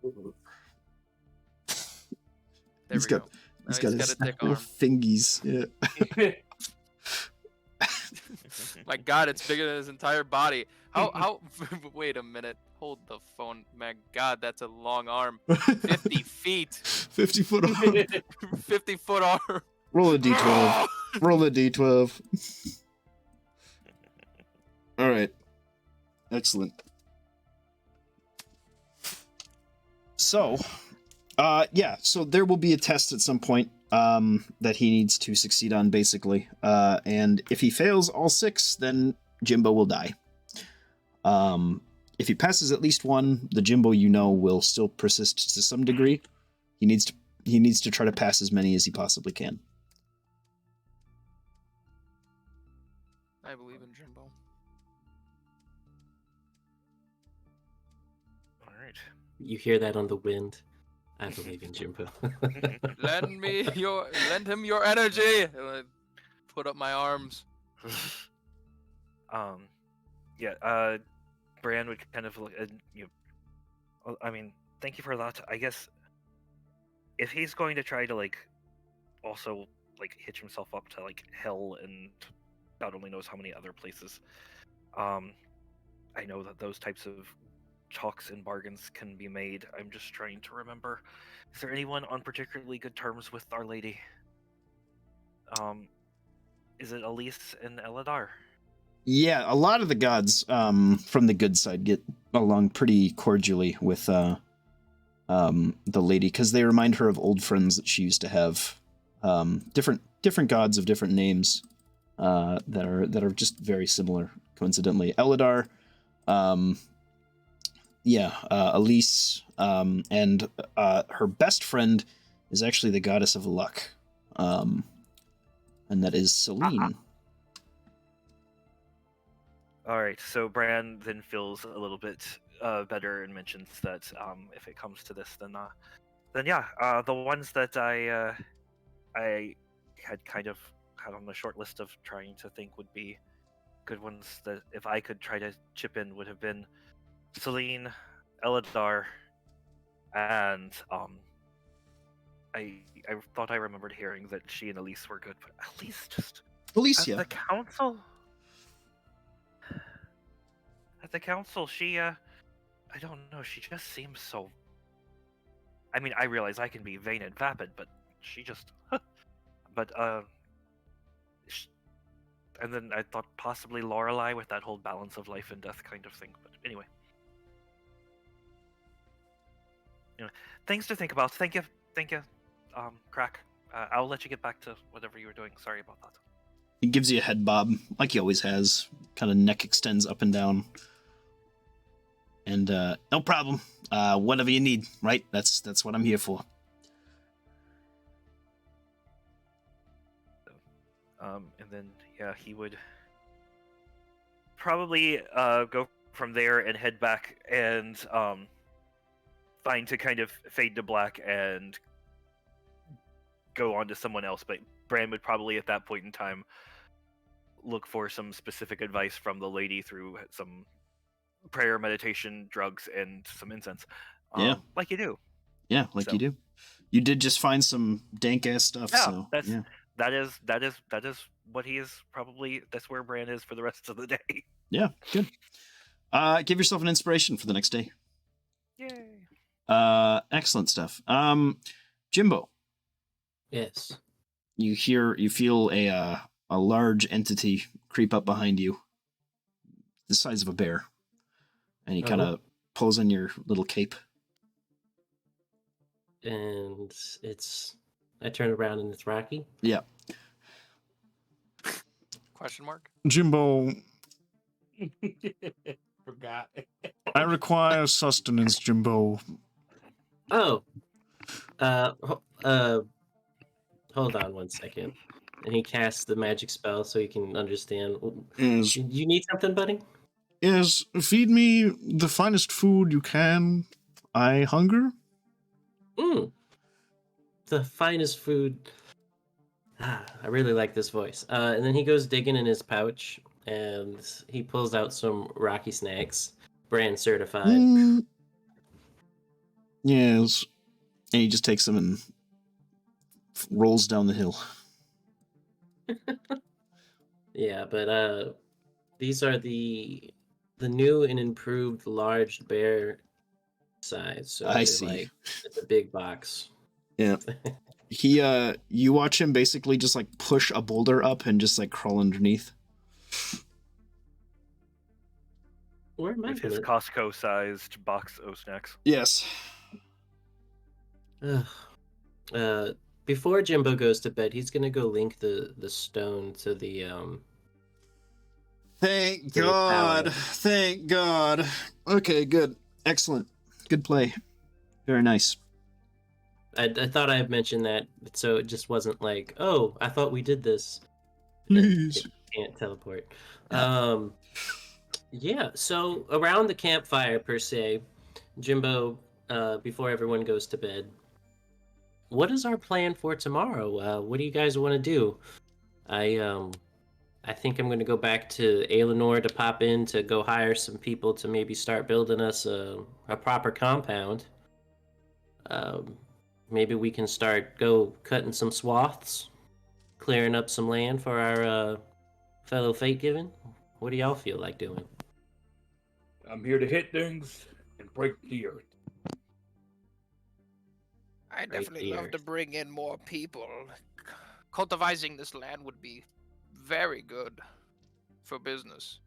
There He's we got- go. he's Now got he's his got a dick little arm. fingies. Yeah. My God, it's bigger than his entire body. How? Wait a minute. Hold the phone. My God, that's a long arm. 50 feet. 50 foot arm. 50-foot arm. Roll a d12. Roll a d12. All right. Excellent. So, so there will be a test at some point that he needs to succeed on, basically. And if he fails all 6, then Jimbo will die. If he passes at least one, the Jimbo will still persist to some degree. He needs to try to pass as many as he possibly can. I believe in Jimbo. All right. You hear that on the wind? I believe in Jimbo. Lend him your energy. And I put up my arms. Bran would kind of look, I mean, thank you for that. I guess if he's going to try to also hitch himself up to hell and God only knows how many other places, I know that those types of talks and bargains can be made. I'm just trying to remember. Is there anyone on particularly good terms with Our Lady? Is it Elise and Eladar? Yeah, a lot of the gods from the good side get along pretty cordially with the lady, because they remind her of old friends that she used to have. Different gods of different names that are just very similar, coincidentally. Eladar, Elise, and her best friend is actually the goddess of luck, and that is Celine. All right, so Bran then feels a little bit better and mentions that if it comes to this, then the ones that I had kind of had on the short list of trying to think would be good ones that if I could try to chip in would have been Celine, Eladar, and I thought I remembered hearing that she and Elise were good, but Elise just Alicia. At the council, she I don't know, she just seems so. I mean, I realize I can be vain and vapid, but she just but and then I thought possibly Lorelei with that whole balance of life and death kind of thing, but anyway. Things to think about. Thank you, Crack. I'll let you get back to whatever you were doing. Sorry about that. He gives you a head bob, like he always has. Kind of neck extends up and down. And no problem. Whatever you need, right? That's what I'm here for. And then he would probably go from there and head back and fine to kind of fade to black and go on to someone else. But Bran would probably at that point in time look for some specific advice from the lady through some prayer, meditation, drugs, and some incense. Yeah. Like you do. Yeah, like So- you do. You did just find some dank ass stuff, Yeah, so yeah. that is what he is probably. That's where Bran is for the rest of the day. Yeah, good. Give yourself an inspiration for the next day. Yay! Excellent stuff. Jimbo, Yes. you feel a large entity creep up behind you, the size of a bear, and he kind of pulls on your little cape. And I turn around and it's Rocky. Yeah, Question mark. Jimbo, Forgot. I require sustenance, Jimbo. Oh. Hold on one second. And he casts the magic spell so he can understand. Is You need something, buddy? feed me the finest food you can. I hunger. The finest food. I really like this voice. And then he goes digging in his pouch and he pulls out some Rocky snacks, brand certified. Yes. And he just takes them and rolls down the hill. Yeah, but these are the new and improved large bear size. So I they're see. Like, it's a big box. Yeah. He you watch him basically just like push a boulder up and just like crawl underneath. Where am I With his gonna- Costco-sized box of snacks. Yes. Before Jimbo goes to bed, he's gonna go link the stone to the Thank To the God. tower. Thank God. Okay, good. Excellent. Good play. Very nice. I thought I had mentioned that, so it just wasn't like, oh, I thought we did this. Please. It can't teleport. Yeah. Yeah. So around the campfire per se, Jimbo, before everyone goes to bed, what is our plan for tomorrow? What do you guys want to do? I think I'm going to go back to Aelinor to pop in to go hire some people to maybe start building us a proper compound. Maybe we can go cutting some swaths, clearing up some land for our fellow Fate Given. What do y'all feel like doing? I'm here to hit things and break the earth. I definitely love here. to bring in more people. Cultivating this land would be very good for business.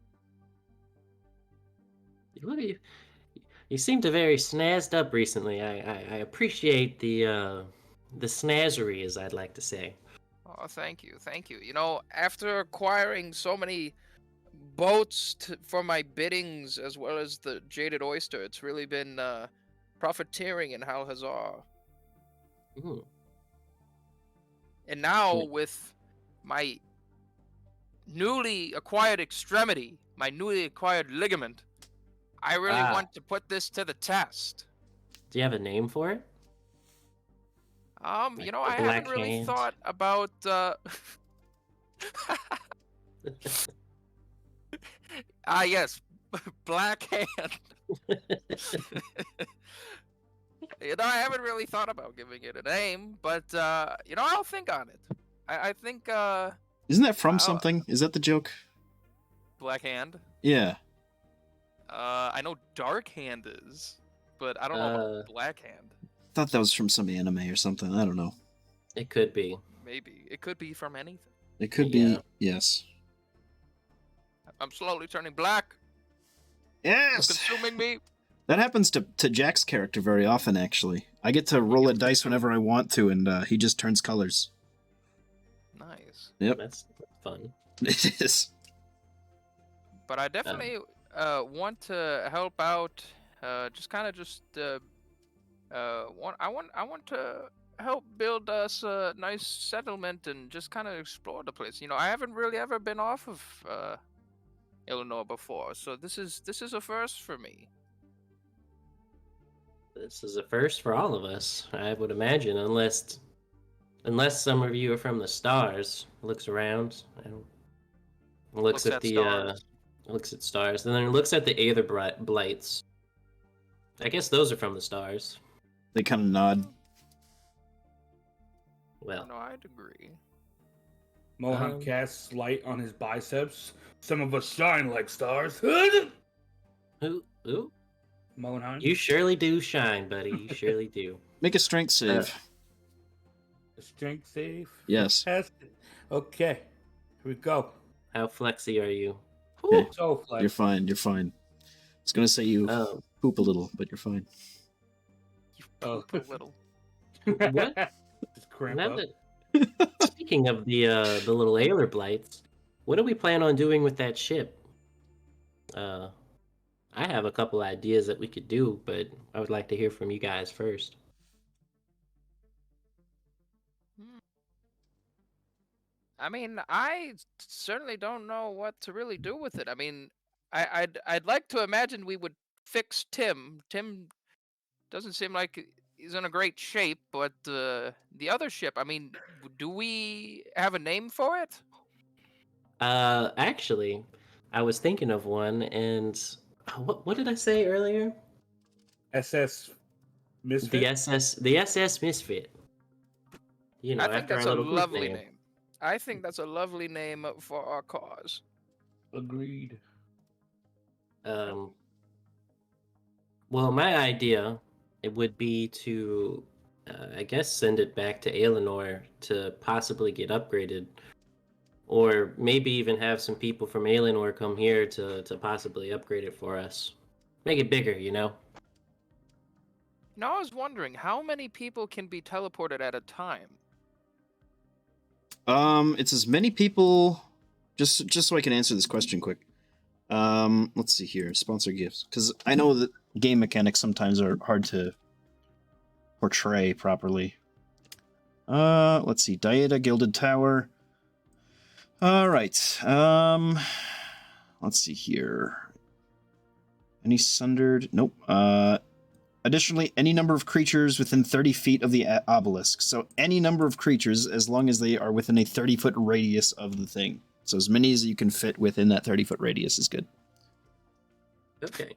You seem to very snazzed up recently. I appreciate the snazzery, as I'd like to say. Oh, thank you, thank you. You know, after acquiring so many boats for my biddings, as well as the Jaded Oyster, it's really been profiteering in Hal Hazar. Ooh. And now, Yeah. with my newly acquired extremity, my newly acquired ligament, I really Ah. want to put this to the test. Do you have a name for it? You know, I Like haven't Black really Hand? thought about yes, Black Hand. You know, I haven't really thought about giving it a name, but you know, I'll think on it. I think Isn't that from I'll- something? Is that the joke? Black Hand. Yeah. I know Dark Hand is, but I don't know about Black Hand. Thought that was from some anime or something. I don't know. It could be. Maybe it could be from anything. It could Yeah. be. Yes. I'm slowly turning black. It's Yes. consuming me. That happens to Jack's character very often. Actually, I get to roll a dice whenever I want to, and he just turns colors. Nice. Yep. That's fun. It is. But I definitely want to help out. I want to help build us a nice settlement and just kind of explore the place. You know, I haven't really ever been off of Illinois before, so this is a first for me. This is a first for all of us, I would imagine, unless some of you are from the stars. Looks around, and looks Looks at at the stars. looks at stars, and then looks at the Aether blights. I guess those are from the stars. They kind of nod. Well, No, I'd agree. Mohan Um, casts light on his biceps. Some of us shine like stars. ooh, Mohan. you surely do shine, buddy. You surely do. Make a strength save. Strength save. Yes. Fantastic. Okay. Here we go. How flexy are you? Okay. So flex. You're fine. You're fine. I was gonna say you Oh, poop a little, but you're fine. You Oh. poop a little. what? Just cramp Now up. that speaking of the little Aether blights, what do we plan on doing with that ship? I have a couple ideas that we could do, but I would like to hear from you guys first. I mean, I certainly don't know what to really do with it. I mean, I'd like to imagine we would fix Tim. Tim doesn't seem like he's in a great shape, but the other ship. I mean, do we have a name for it? Actually, I was thinking of one, and what did I say earlier? SS Misfit. The SS Misfit. You know, I think after that's our a little group lovely name. name. I think that's a lovely name for our cause. Agreed. Um, well, my idea it would be to, I guess, send it back to Aelinor to possibly get upgraded, or maybe even have some people from Aelinor come here to possibly upgrade it for us, make it bigger. You know. Now I was wondering how many people can be teleported at a time. It's as many people. Just so I can answer this question quick. Let's see here. Sponsor gifts, because I know that game mechanics sometimes are hard to portray properly. Let's see. Dieta Gilded Tower. All right. Let's see here. Any sundered? Nope. Additionally, any number of creatures within 30 feet of the obelisk. So any number of creatures, as long as they are within a 30-foot radius of the thing. So as many as you can fit within that 30-foot radius is good. Okay.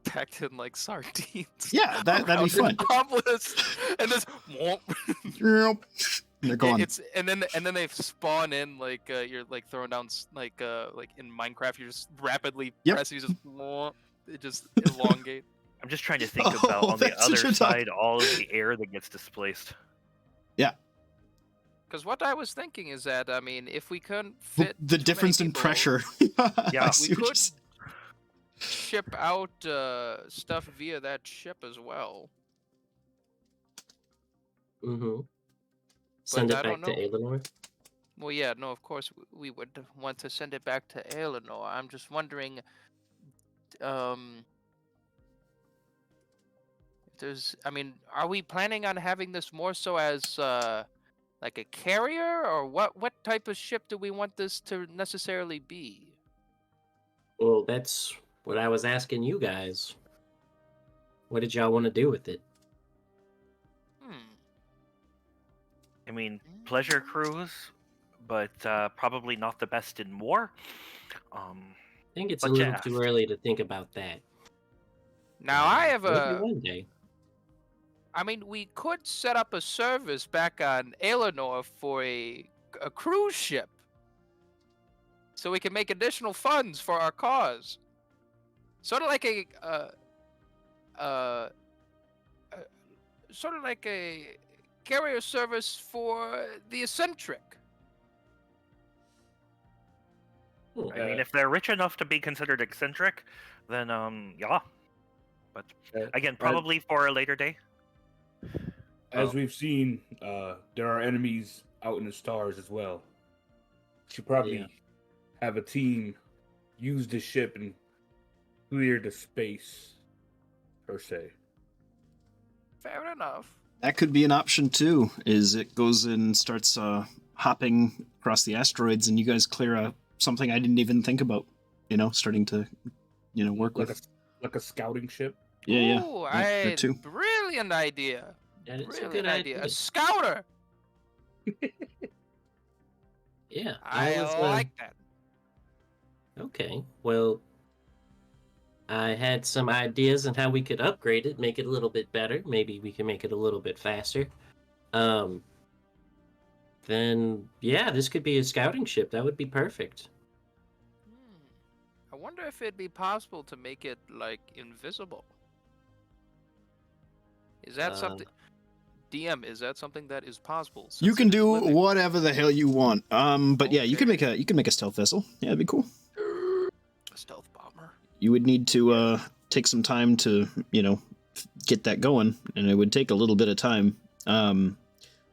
Packed in like sardines. Yeah, that'd be around fun. an obelisk, and this. They're gone. It's and then they spawn in like you're like throwing down like in Minecraft you're just rapidly Yep. pressing, you just it just elongate. I'm just trying to think about on the that's such other a tough- side all of the air that gets displaced. Because what I was thinking is that I mean if we couldn't The, fit the too difference many in people, pressure. Yeah, I see we what you're could saying. ship out stuff via that ship as well. Mm-hmm. Send I it don't back to know. Aelinor. Well, yeah, no, of course we would want to send it back to Eleanor. I'm just wondering, if there's, I mean, are we planning on having this more so as like a carrier, or what type of ship do we want this to necessarily be? Well, that's what I was asking you guys. What did y'all want to do with it? I mean, pleasure cruise, but probably not the best in war. I think it's a But little yeah. too early to think about that. Now I have Maybe a. one day. I mean, we could set up a service back on Eleanor for a cruise ship, so we can make additional funds for our cause. Sort of like sort of like a carrier service for the eccentric. I mean, if they're rich enough to be considered eccentric, then yeah. But again, probably for a later day. As we've seen, there are enemies out in the stars as well. Should probably have a team use the ship and clear the space, per se. Fair enough. That could be an option too. Is it goes and starts hopping across the asteroids, and you guys clear something I didn't even think about. You know, starting to work like with. like a scouting ship. Yeah. Ooh, That too. brilliant idea. That is a Brilliant good idea. idea. A scouter. Yeah, I like that. okay. Well, I had some ideas on how we could upgrade it, make it a little bit better. Maybe we can make it a little bit faster. Um, then yeah, this could be a scouting ship. That would be perfect. I wonder if it'd be possible to make it like invisible. Is that something? DM, is that something that is possible? You since can it is do living? whatever the hell you want. But yeah, you can Okay. make a stealth vessel. Yeah, that'd be cool. A stealth bomber. You would need to take some time to, get that going, and it would take a little bit of time. And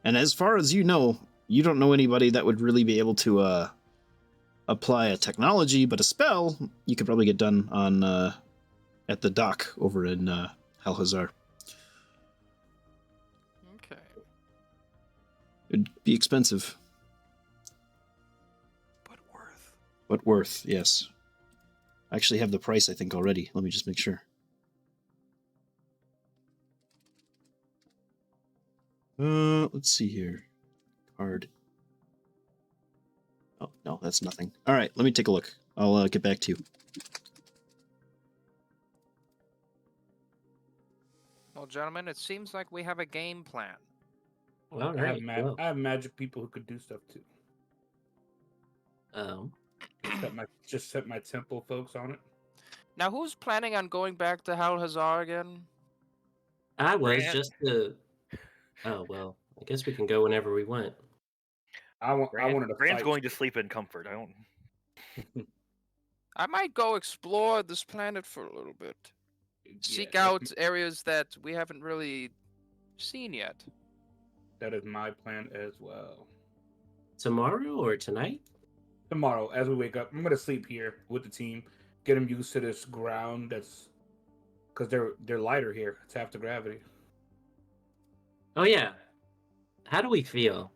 as far as you know, you don't know anybody that would really be able to apply a technology, but a spell you could probably get done on at the dock over in Halhazar. Okay. It'd be expensive, But worth. but worth. Yes. I actually have the price, I think, already. Let me just make sure. Let's see here. Card. Oh, no, that's nothing. All right, let me take a look. I'll get back to you. Well, gentlemen, it seems like we have a game plan. All I right. have I have magic people who could do stuff too. Um, Set my temple folks on it. Now, who's planning on going back to Halhazar again? I was Grant. just the. Oh well, I guess we can go whenever we want. I wanted to Grant's fight. going to sleep in comfort. I don't. I might go explore this planet for a little bit. Seek out areas that we haven't really seen yet. That is my plan as well. Tomorrow or tonight? Tomorrow, as we wake up, I'm gonna sleep here with the team, get them used to this ground. That's because they're lighter here. It's half the gravity. Oh yeah. How do we feel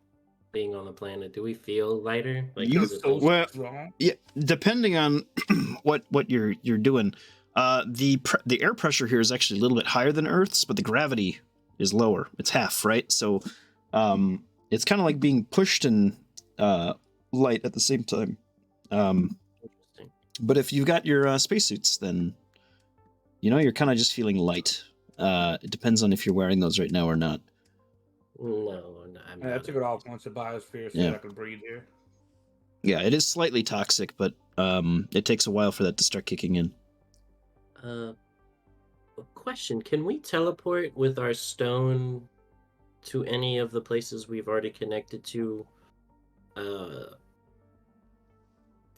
being on the planet? Do we feel lighter? Like You- is it so like- well, strong. Yeah, depending on what you're doing, the air pressure here is actually a little bit higher than Earth's, but the gravity is lower. It's half, right? So, it's kind of like being pushed and light at the same time. Interesting. But if you've got your spacesuits, then you're kind of just feeling light. It depends on if you're wearing those right now or not. No, I'm I not. took it off once the biosphere so Yeah. that I could breathe here. Yeah, it is slightly toxic, but it takes a while for that to start kicking in. A question: can we teleport with our stone to any of the places we've already connected to?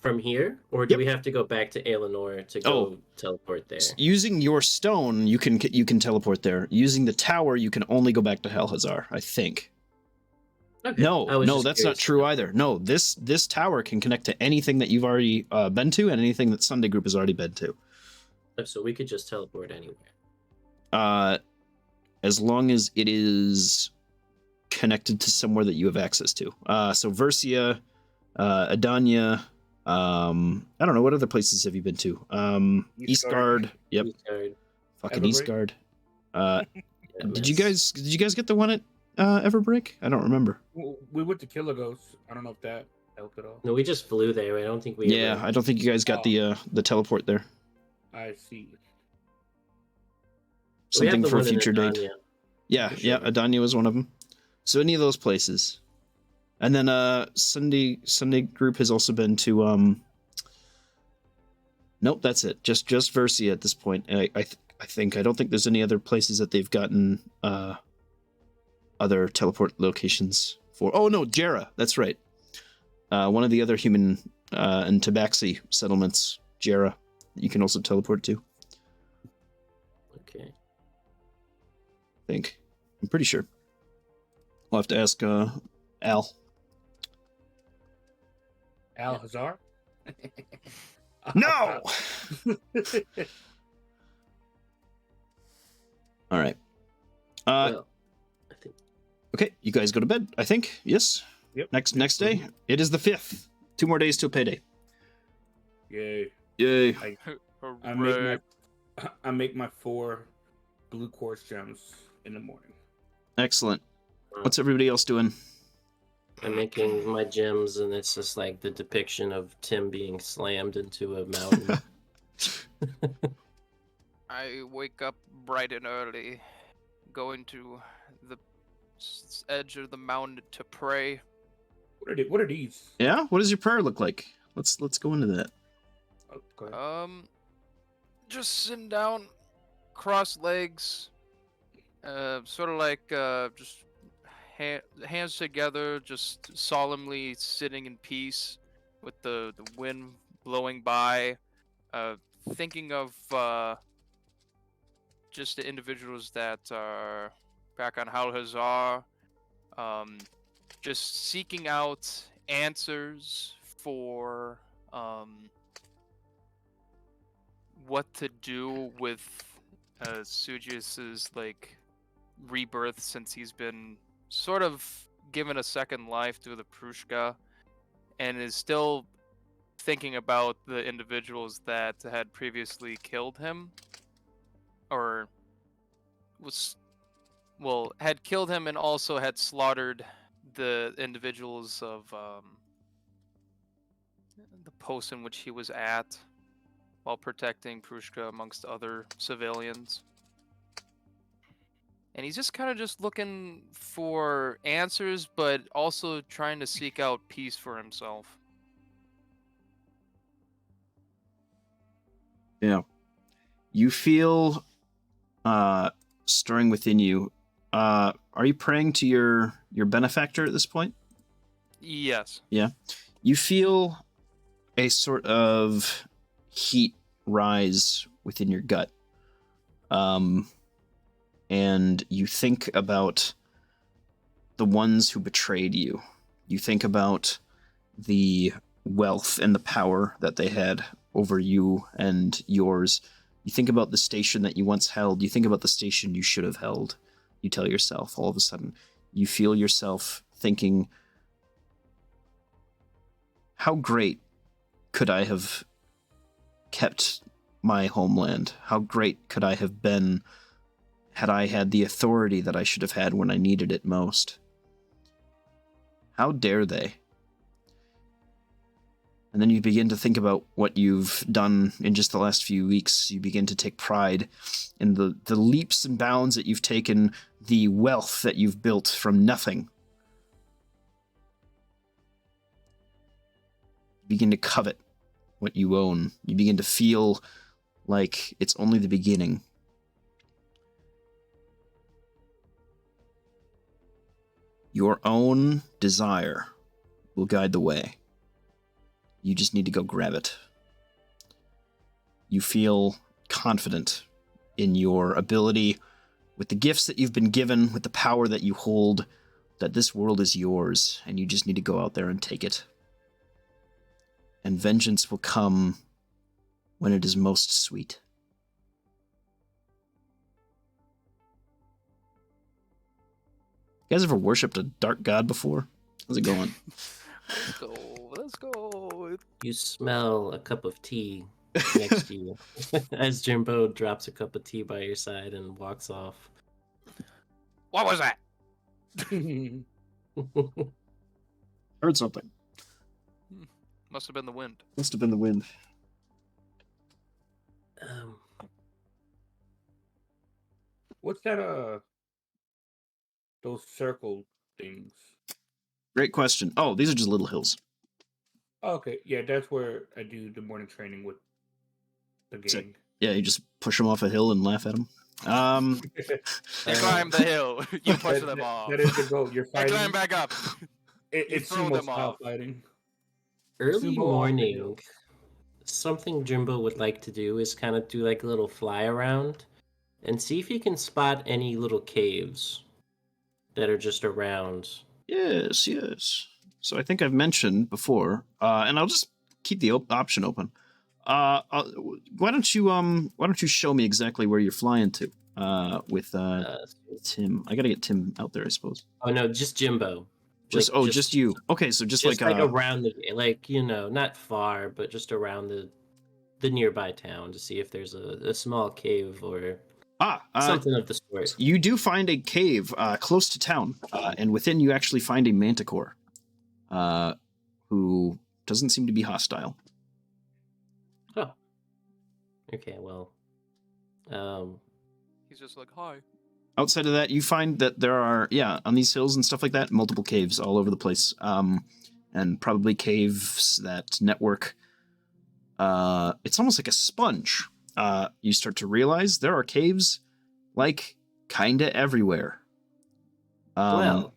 From here, or do Yep. we have to go back to Aelinor to go teleport there? Using your stone, you can teleport there. Using the tower, you can only go back to Halhazar, I think. Okay. I No, was no, just that's not curious. true either. No, this tower can connect to anything that you've already been to and anything that Sunday Group has already been to. So we could just teleport anywhere. As long as it is connected to somewhere that you have access to. So Versia, Adania, I don't know, what other places have you been to? Eastgard. Yep. Eastgard. Fucking Everbreak? Eastgard. Yeah, Did you miss. guys get the one at Everbreak? I don't remember. We went to Killigos. I don't know if that helped at all. No, we just flew there. I don't think we. Yeah, ever... I don't think you guys got the teleport there. I see. We have Something the for a one in future date. Adania. Yeah, For yeah, sure. Adania was one of them. So any of those places. And then Sunday Group has also been to nope, that's it. Just Versia at this point. I think I don't think there's any other places that they've gotten other teleport locations for. Oh no, Jera, that's right. One of the other human and Tabaxi settlements, Jera, you can also teleport to. Okay. I think. I'm pretty sure. We'll have to ask Al. Al Hazar? No! All right. Well, I think Okay, you guys go to bed, I think. Yes? Yep. Next day. It is the 5th. 2 more days till payday. Yay. Yay. I Hooray. make my 4 blue quartz gems in the morning. Excellent. What's everybody else doing? I'm making my gems, and it's just like the depiction of Tim being slammed into a mountain. I wake up bright and early, going to the edge of the mountain to pray. What are these? Yeah. What does your prayer look like? Let's go into that. Oh, go ahead. Just sitting down, cross legs, sort of like just hands together, just solemnly sitting in peace with the wind blowing by, thinking of just the individuals that are back on Hal Hazar, just seeking out answers for what to do with Sugius's like rebirth, since he's been sort of given a second life through the Prushka, and is still thinking about the individuals that had previously killed him, or had killed him and also had slaughtered the individuals of the post in which he was at while protecting Prushka amongst other civilians. And he's just kind of just looking for answers, but also trying to seek out peace for himself. Yeah. You feel stirring within you. Are you praying to your benefactor at this point? Yes. Yeah. You feel a sort of heat rise within your gut. And you think about the ones who betrayed you. You think about the wealth and the power that they had over you and yours. You think about the station that you once held. You think about the station you should have held. You tell yourself, all of a sudden, you feel yourself thinking, how great could I have kept my homeland? How great could I have been had I had the authority that I should have had when I needed it most? How dare they? And then you begin to think about what you've done in just the last few weeks. You begin to take pride in the leaps and bounds that you've taken, the wealth that you've built from nothing. You begin to covet what you own. You begin to feel like it's only the beginning. Your own desire will guide the way. You just need to go grab it. You feel confident in your ability, with the gifts that you've been given, with the power that you hold, that this world is yours, and you just need to go out there and take it. And vengeance will come when it is most sweet. You guys ever worshipped a dark god before? How's it going? Let's go. Let's go. You smell a cup of tea next to you as Jimbo drops a cup of tea by your side and walks off. What was that? Heard something. Must have been the wind. Must have been the wind. What's that? Those circle things. Great question. Oh, these are just little hills. Okay, yeah, that's where I do the morning training with the gang. Sick. Yeah, you just push them off a hill and laugh at them. They climb the hill. You push them off. That is the goal. You're They fighting. climb back up. It's throw sumo them style off. fighting. Early Sumo off the morning, hill. something Jimbo would like to do is kind of do like a little fly around and see if he can spot any little caves that are just around. Yes. So I think I've mentioned before, and I'll just keep the option open. Why don't you show me exactly where you're flying to? With Tim. I gotta get Tim out there, I suppose. Oh no, just Jimbo. Just you. Okay, so just like around the not far, but just around the nearby town to see if there's a small cave or Something of the sort. You do find a cave close to town, and within you actually find a manticore, who doesn't seem to be hostile. Oh. Okay, well. He's just like, hi. Outside of that, you find that there are, on these hills and stuff like that, multiple caves all over the place, and probably caves that network. It's almost like a sponge. You start to realize there are caves, like, kinda everywhere. Well,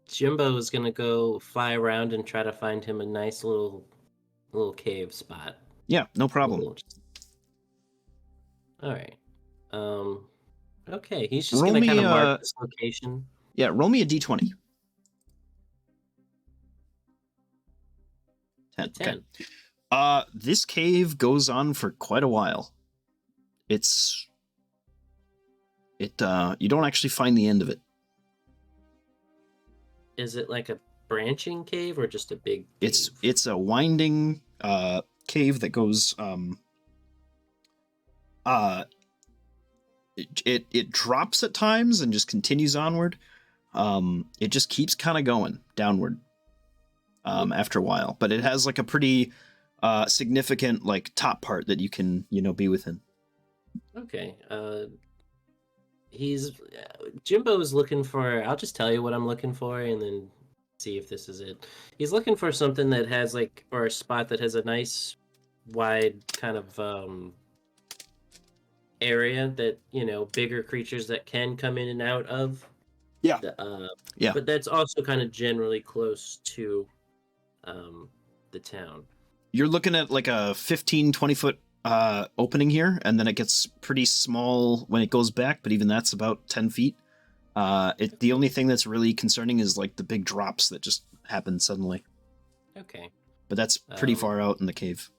Jimbo is gonna go fly around and try to find him a nice little cave spot. Yeah, no problem. All right. Okay, he's just Roll gonna me, kind of mark this location. Yeah, roll me a d20. 10. 10. Okay. This cave goes on for quite a while. You don't actually find the end of it. Is it like a branching cave or just a big cave? It's a winding cave that goes it drops at times and just continues onward. It just keeps kind of going downward after a while, but it has like a pretty significant like top part that you can be within. Okay. Jimbo's looking for. I'll just tell you what I'm looking for, and then see if this is it. He's looking for something that has or a spot that has a nice, wide kind of area that bigger creatures that can come in and out of. Yeah. Yeah. But that's also kind of generally close to the town. You're looking at like a 15-20 foot opening here, and then it gets pretty small when it goes back, but even that's about 10 feet. The only thing that's really concerning is like the big drops that just happen suddenly. Okay. But that's pretty far out in the cave.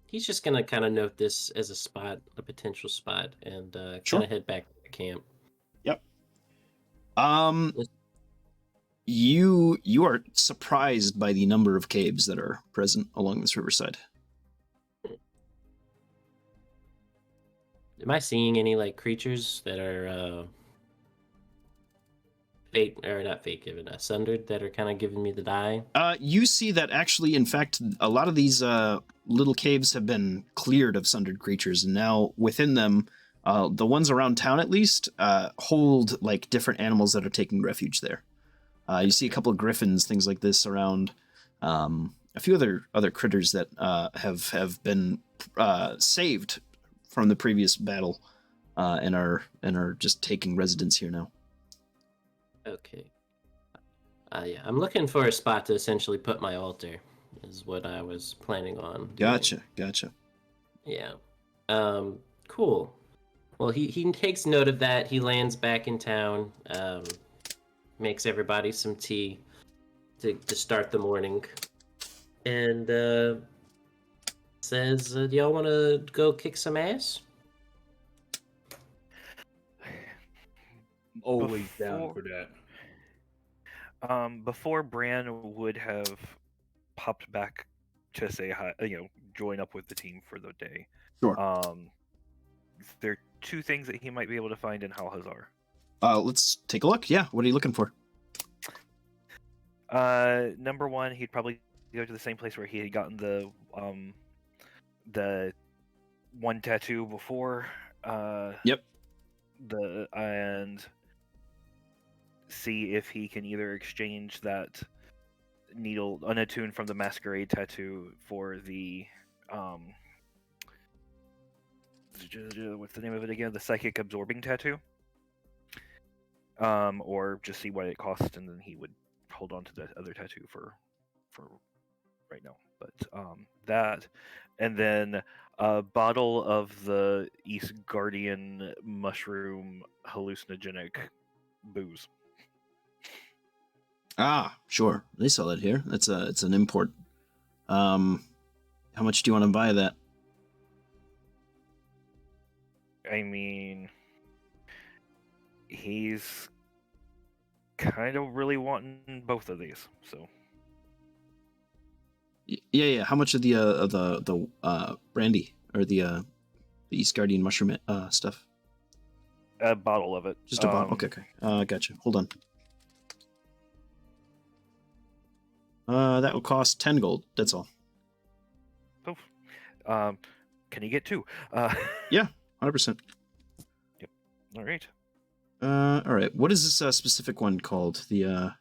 He's just gonna kind of note this as a potential spot, and Sure. kind of head back to the camp. Yep. You are surprised by the number of caves that are present along this riverside. Am I seeing any like creatures that are fate or not fate given sundered that are kind of giving me the die? You see that actually, in fact, a lot of these little caves have been cleared of sundered creatures, and now within them, the ones around town at least, hold like different animals that are taking refuge there. You see a couple of griffins, things like this around. A few other critters that have been saved from the previous battle, and are just taking residence here now. Okay. Yeah, I'm looking for a spot to essentially put my altar. Is what I was planning on doing. Gotcha. Yeah. Cool. Well, he takes note of that. He lands back in town. Makes everybody some tea to start the morning, and says, "Do y'all want to go kick some ass?" Always down for that. Before Bran would have popped back to say hi, join up with the team for the day. Sure. There are two things that he might be able to find in Halhazar. Let's take a look. Yeah, what are you looking for? Number one, he'd probably go to the same place where he had gotten the one tattoo before. Yep. And see if he can either exchange that needle unattuned from the masquerade tattoo for the what's the name of it again? The psychic absorbing tattoo. Or just see what it costs, and then he would hold on to the other tattoo for right now. But that, and then a bottle of the East Guardian mushroom hallucinogenic booze. Ah, sure. They sell it here. It's an import. How much do you want to buy that? I mean, he's kind of really wanting both of these, so. Yeah. How much of the brandy or the The East Guardian mushroom stuff. A bottle of it. Just a bottle. Okay. Gotcha. Hold on. That will cost 10 gold. That's all. Oof. Can you get 2? Yeah, 100%. Yep. All right. All right. What is this specific one called? The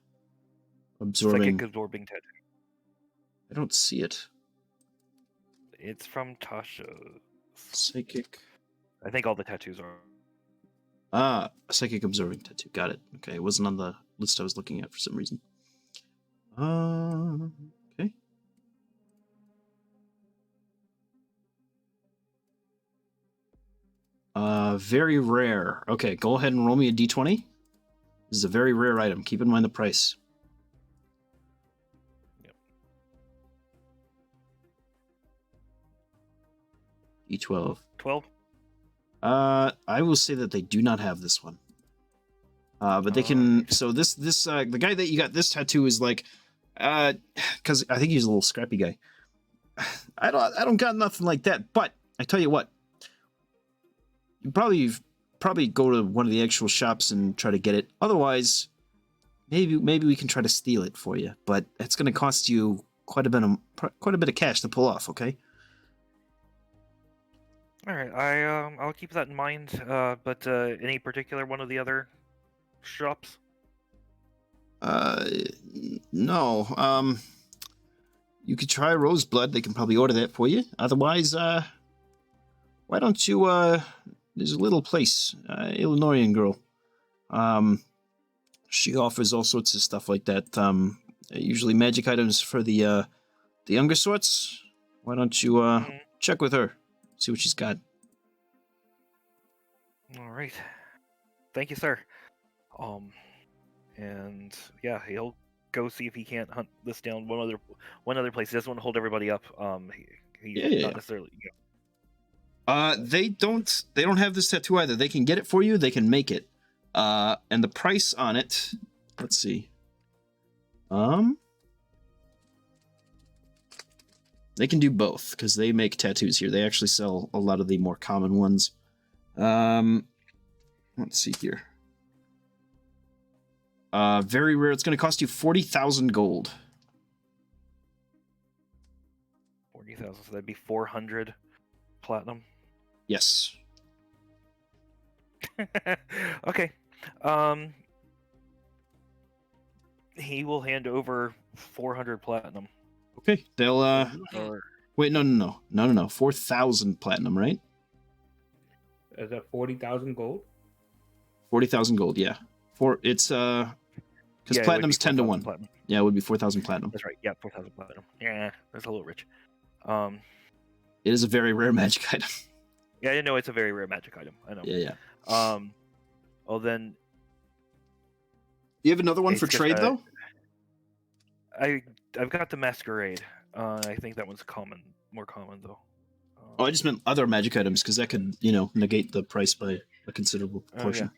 absorbing. Psychic absorbing tattoo. I don't see it. It's from Tasha. Psychic. I think all the tattoos are. A psychic absorbing tattoo. Got it. Okay, it wasn't on the list I was looking at for some reason. Okay. Very rare. Okay, go ahead and roll me a d20. This is a very rare item. Keep in mind the price. Yep. D12. 12? I will say that they do not have this one. But they can. Alright. So the guy that you got this tattoo is like, because I think he's a little scrappy guy. I don't got nothing like that. But I tell you what, you probably go to one of the actual shops and try to get it. Otherwise, maybe we can try to steal it for you. But it's going to cost you quite a bit of cash to pull off. Okay. All right. I'll keep that in mind. But any particular one of the other shops? No. You could try Roseblood. They can probably order that for you. Otherwise, why don't you, there's a little place, Illinoisan girl. She offers all sorts of stuff like that. Usually magic items for the younger sorts. Why don't you, check with her? See what she's got. All right. Thank you, sir. And yeah, he'll go see if he can't hunt this down one other place. He doesn't want to hold everybody up. He's not necessarily. They don't have this tattoo either. They can get it for you. They can make it. And the price on it. Let's see. They can do both because they make tattoos here. They actually sell a lot of the more common ones. Let's see here. Very rare. It's going to cost you 40,000 gold. 40,000. So that'd be 400 platinum. Yes. Okay. He will hand over 400 platinum. Okay. They'll Or wait. No. 4,000 platinum, right? Is that 40,000 gold? 40,000 gold. Yeah. It's because platinum's 10 to 1. Platinum. Yeah, it would be 4,000 platinum. That's right. Yeah, 4,000 platinum. Yeah, that's a little rich. It is a very rare magic item. Yeah, I know it's a very rare magic item. I know. Yeah. Well then, You have another one it's for just, trade though? I've got the masquerade. I think that one's more common though. Oh, I just meant other magic items because that could, negate the price by a considerable portion.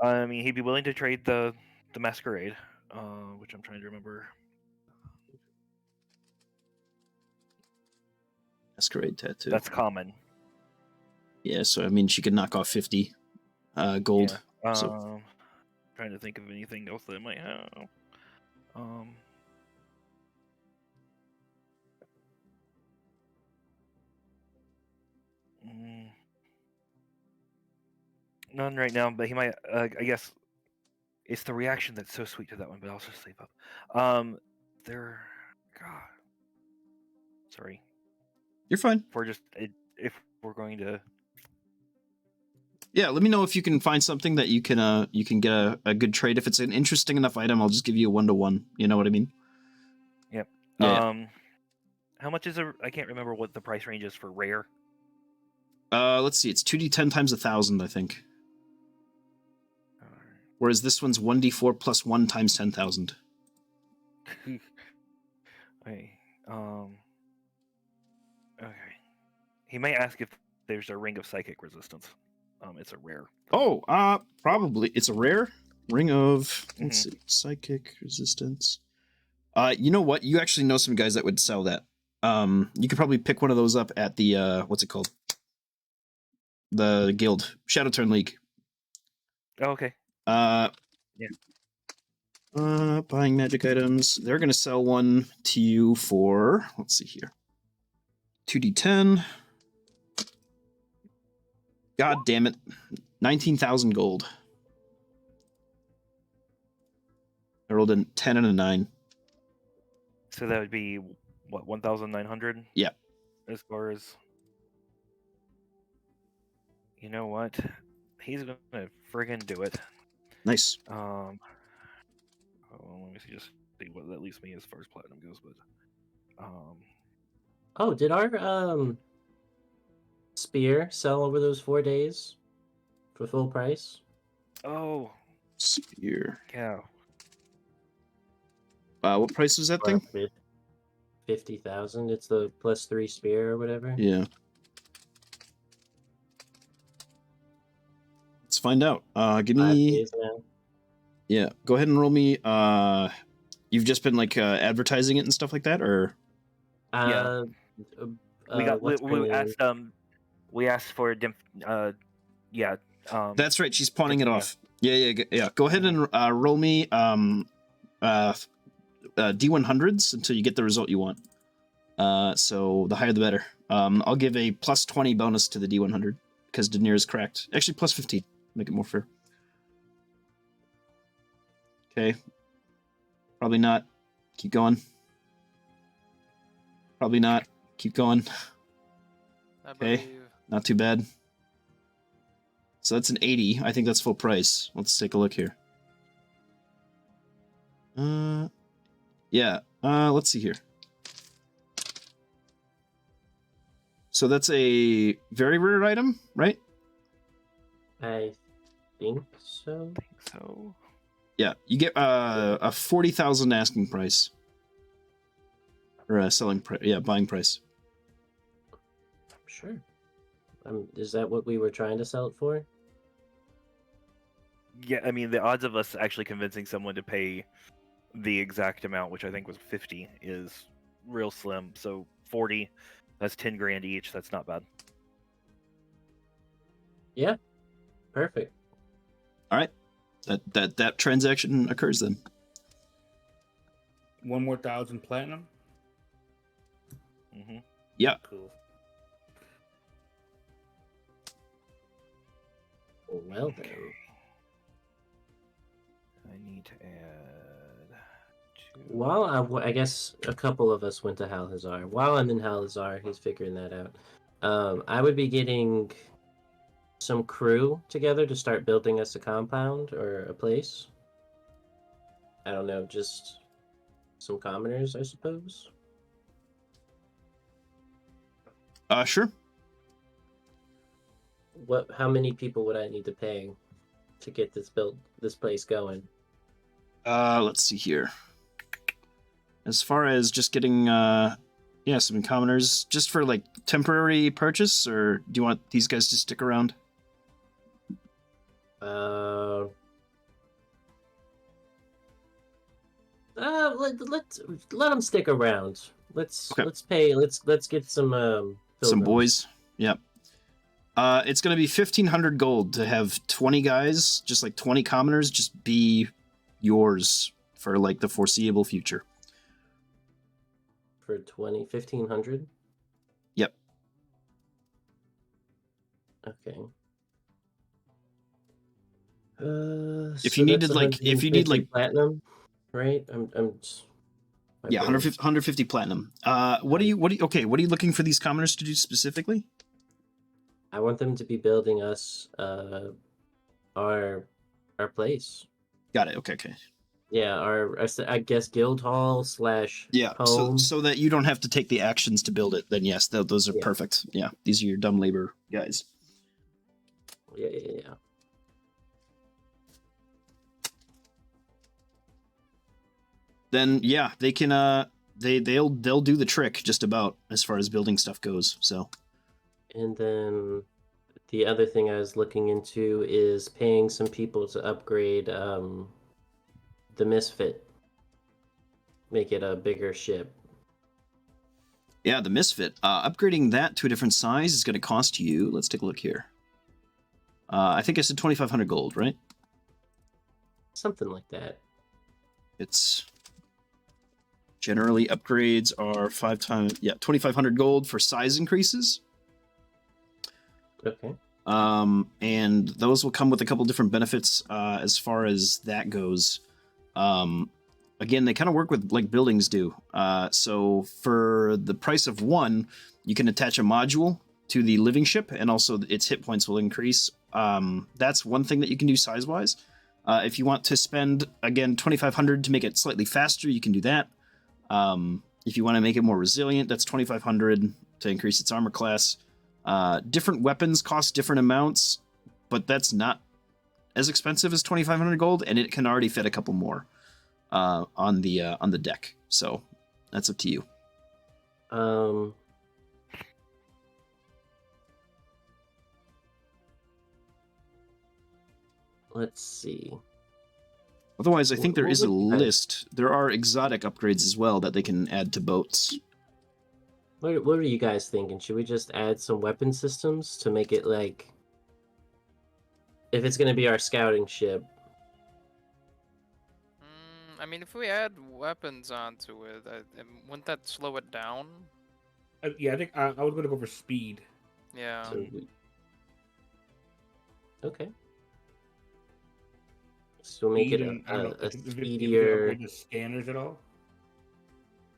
Yeah. I mean, he'd be willing to trade the masquerade, which I'm trying to remember. Masquerade tattoo. That's common. Yeah, so I mean, she could knock off 50 gold. Yeah. So- Trying to think of anything else that I might have. None right now, but he might. I guess it's the reaction that's so sweet to that one. But I'll just sleep up. God. Sorry. You're fine. If we're going to. Yeah, let me know if you can find something that you can get a good trade. If it's an interesting enough item, I'll just give you a 1-to-1. You know what I mean? Yep. Yeah. How much is I can't remember what the price range is for rare. Let's see. It's 2d10 times 1,000, I think. Whereas this one's 1d4 plus 1 times 10,000. Okay. Okay. He may ask if there's a ring of psychic resistance. It's a rare. Oh, probably. It's a rare ring of, let's see, psychic resistance. You know what? You actually know some guys that would sell that. You could probably pick one of those up at the, what's it called? the guild, Shadowturn League. Oh, okay. Uh, Yeah. Buying magic items. They're gonna sell one to you for, let's see here, 2d10. God damn it, 19,000 gold. I rolled a 10 and a 9. So that would be what, 1,900? Yeah. As far as, you know what, he's gonna friggin' do it. Nice. Oh, let me see, just see what that leaves me as far as platinum goes. But Oh, did our spear sell over those 4 days for full price? oh Spear. yeah, What price was that thing? 50,000. It's the +3 spear or whatever. Yeah. Let's find out. Give 5 me. days now. Yeah, go ahead and roll me. You've just been like advertising it and stuff like that, or? Yeah. we got what's her we name? asked for yeah. That's right. She's pawning it Cynthia. off. Yeah. Go ahead and roll me D100s until you get the result you want. So the higher the better. I'll give a +20 bonus to the D100 because Daenerys is cracked. Actually, +15. Make it more fair. Okay. Probably not. Keep going. Probably not. Keep going. I Okay. believe. Not too bad. So that's an 80. I think that's full price. Let's take a look here. Yeah. Let's see here. So that's a very rare item, right? I think so. I think so. Yeah. You get a 40,000 asking price. Or a selling price. Yeah, buying price. Sure. Is that what we were trying to sell it for? Yeah, I mean, the odds of us actually convincing someone to pay the exact amount, which I think was 50, is real slim. So 40, that's 10 grand each. That's not bad. Yeah. Perfect. All right. That transaction occurs then. One more 1,000 platinum. Mm-hmm. Yeah. Cool. Well then. Okay. I need to add. While I guess a couple of us went to Halhazar. While I'm in Halhazar, he's figuring that out. I would be getting some crew together to start building us a compound or a place. I don't know, just some commoners, I suppose. Sure. How many people would I need to pay to get this place going? Let's see here. As far as just getting some commoners just for like temporary purchase, or do you want these guys to stick around? Let them stick around. Let's get some Some pilgrims. boys. Yep. It's gonna be 1,500 gold to have 20 guys, just like 20 commoners, just be yours for like the foreseeable future. For 1,500. Yep. Okay. If So you that's needed like, if you need 150 like, platinum, right? yeah, 150 platinum. What are you looking for these commoners to do specifically? I want them to be building us our place. Got it. Okay. Yeah, I guess guild hall / Yeah. home. So that you don't have to take the actions to build it. Then yes, those are Yeah. perfect. Yeah, these are your dumb labor guys. Yeah. Then yeah, they can they'll do the trick just about as far as building stuff goes. So. And then the other thing I was looking into is paying some people to upgrade the Misfit. Make it a bigger ship. Yeah, the Misfit. Upgrading that to a different size is going to cost you. Let's take a look here. I think I said 2,500 gold, right? Something like that. It's generally upgrades are 2,500 gold for size increases. Okay. And those will come with a couple different benefits as far as that goes. Again, they kind of work with like buildings do. So for the price of one, you can attach a module to the living ship, and also its hit points will increase. That's one thing that you can do size-wise. If you want to spend, again, 2,500 to make it slightly faster, you can do that. If you want to make it more resilient, that's 2,500 to increase its armor class. Different weapons cost different amounts, but that's not as expensive as 2,500 gold, and it can already fit a couple more on the deck. So that's up to you. Let's see. Otherwise, I think there What is a would you guys- list. There are exotic upgrades as well that they can add to boats. What are you guys thinking? Should we just add some weapon systems to make it like, if it's going to be our scouting ship? I mean, if we add weapons onto it, wouldn't that slow it down? Yeah, I think I was gonna go for speed. Yeah. So okay. So make it Speed and, I don't know, a if we could speedier. upgrade the scanners at all.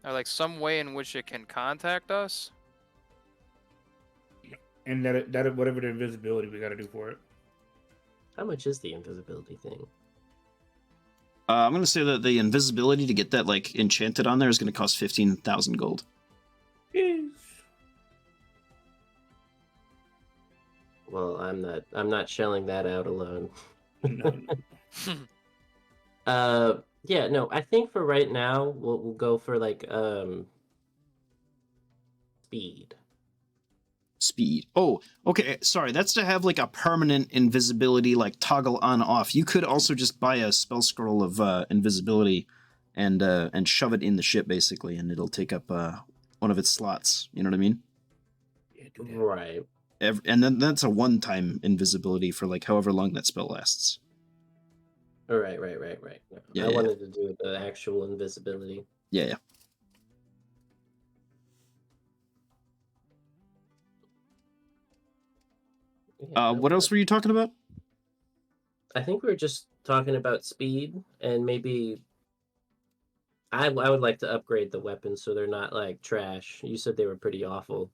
Or like some way in which it can contact us? And that whatever the invisibility we got to do for it. How much is the invisibility thing? I'm going to say that the invisibility to get that like enchanted on there is going to cost 15,000 gold. Yes. Well, I'm not shelling that out alone. No. Yeah, no, I think for right now we'll go for like speed. Speed. Oh, okay. Sorry, that's to have like a permanent invisibility, like toggle on off. You could also just buy a spell scroll of invisibility and shove it in the ship basically, and it'll take up one of its slots. You know what I mean? Yeah, do that. Right. And then that's a one-time invisibility for like however long that spell lasts. All right. No, Yeah, I yeah. wanted to do the actual invisibility. Yeah. Yeah, What else were you talking about? I think we were just talking about speed and maybe I would like to upgrade the weapons so they're not like trash. You said they were pretty awful.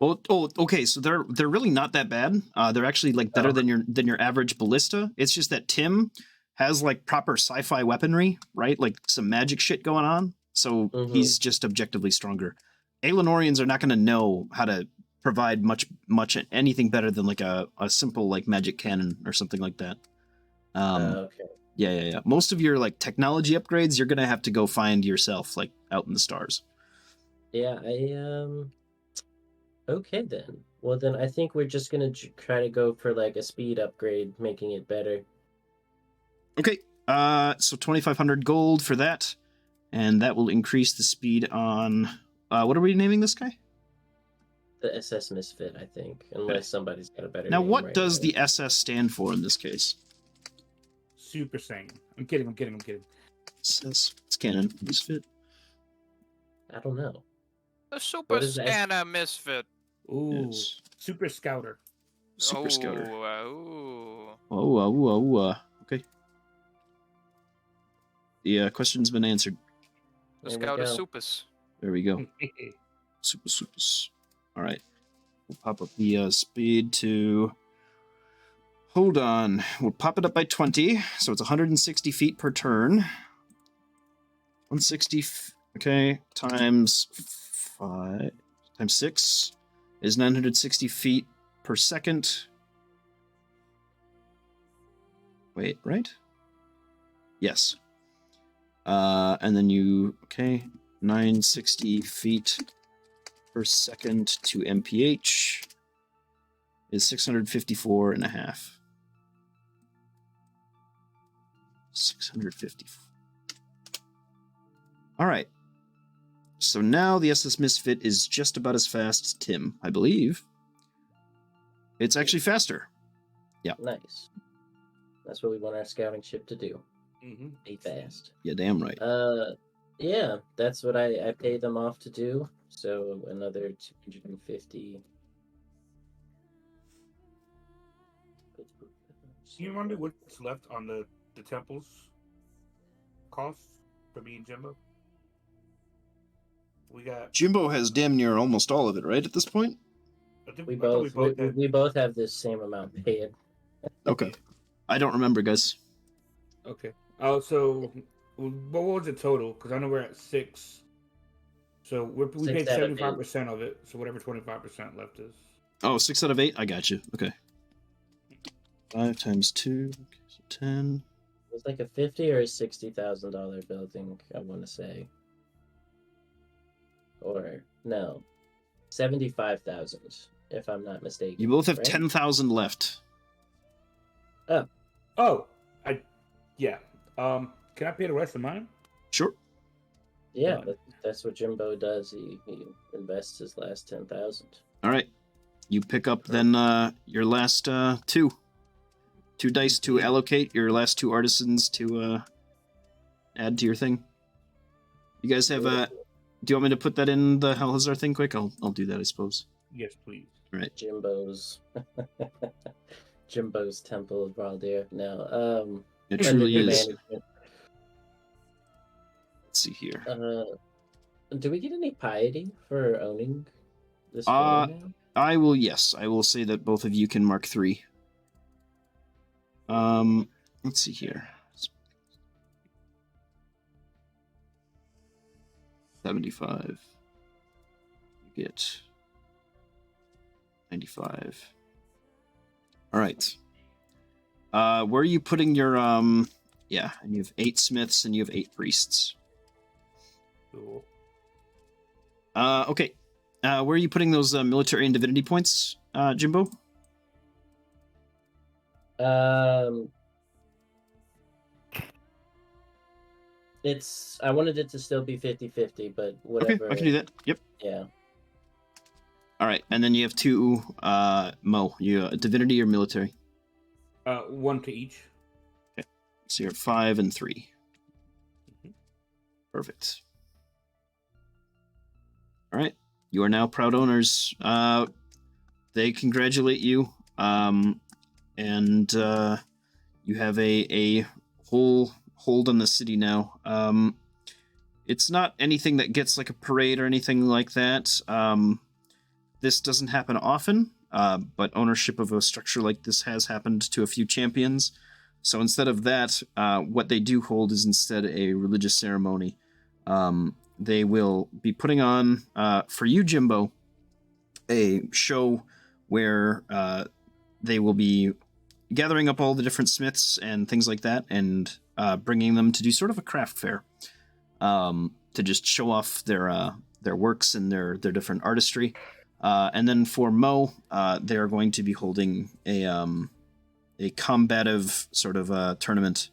Okay. So they're really not that bad. They're actually like better than your average ballista. It's just that Tim has like proper sci-fi weaponry, right? Like some magic shit going on. So he's just objectively stronger. Aelinorians are not going to know how to provide much anything better than like a simple like magic cannon or something like that. Okay. Yeah. Most of your like technology upgrades, you're gonna have to go find yourself, like out in the stars. Yeah, okay then. Well then I think we're just gonna try to go for like a speed upgrade, making it better. Okay. So 2,500 gold for that, and that will increase the speed on. What are we naming this guy? The SS Misfit, I think, unless somebody's got a better Now, name what right does now. the SS stand for in this case? Super Saiyan. I'm kidding. SS. It's canon. Misfit. I don't know. The Super What is that? Scanner Misfit. Ooh, Yes. Super Scouter. Super Scouter. Ooh. Okay. The question's been answered. The There we Scouter go. Supus. There we go. Super. All right. We'll pop up the speed to. Hold on. We'll pop it up by 20, so it's 160 feet per turn. 160. Okay, times 5 times 6 is 960 feet per second. Wait, right? Yes. And then 960 feet per second to MPH is 654 and a half. 650. All right. So now the SS Misfit is just about as fast as Tim, I believe. It's actually faster. Nice. That's what we want our scouting ship to do. Mm-hmm. Be fast. Yeah, damn right. Yeah, that's what I paid them off to do. So another 250. Do you remember what's left on the temple's costs for me and Jimbo? We got. Jimbo has damn near almost all of it, right, at this point? I think We I thought both had- we both have this same amount paid. Okay. I don't remember, guys. Okay. Oh, so what was the total? Because I know we're at 6. So we 6 paid out of 75% of it. So whatever 25% left is. Oh, 6 out of 8? I got you. Okay. 5 times 2, okay, so 10. It was like a $50,000 or a $60,000 building, I want to say. Or no, 75,000, if I'm not mistaken. You both have right? 10,000 left. Oh, yeah. Can I pay the rest of mine? Sure. Yeah, that's what Jimbo does. He invests his last 10,000. All right. You pick up then your last 2 dice to allocate, your last 2 artisans to add to your thing. You guys have do you want me to put that in the Hellhazar thing quick? I'll do that, I suppose. Yes, please. All right. Jimbo's Temple of Valdir. No, It under truly new is. management. Let's see here. Do we get any piety for owning this building I will say that both of you can mark 3. Let's see here. 75. You get 95. All right. Where are you putting your yeah, and you have 8 smiths and you have 8 priests. Cool. Okay. Where are you putting those military and divinity points, Jimbo? I wanted it to still be 50-50, but whatever. Okay, I can do that. Yep. Yeah. All right, and then you have 2 Mo. You divinity or military? 1 to each. Okay. So you're 5 and 3. Perfect. All right. You are now proud owners. They congratulate you. And you have a whole hold on the city now. It's not anything that gets like a parade or anything like that. This doesn't happen often, but ownership of a structure like this has happened to a few champions. So instead of that, what they do hold is instead a religious ceremony. They will be putting on, for you, Jimbo, a show where they will be gathering up all the different smiths and things like that and bringing them to do sort of a craft fair to just show off their works and their different artistry. And then for Mo, they're going to be holding a combative sort of tournament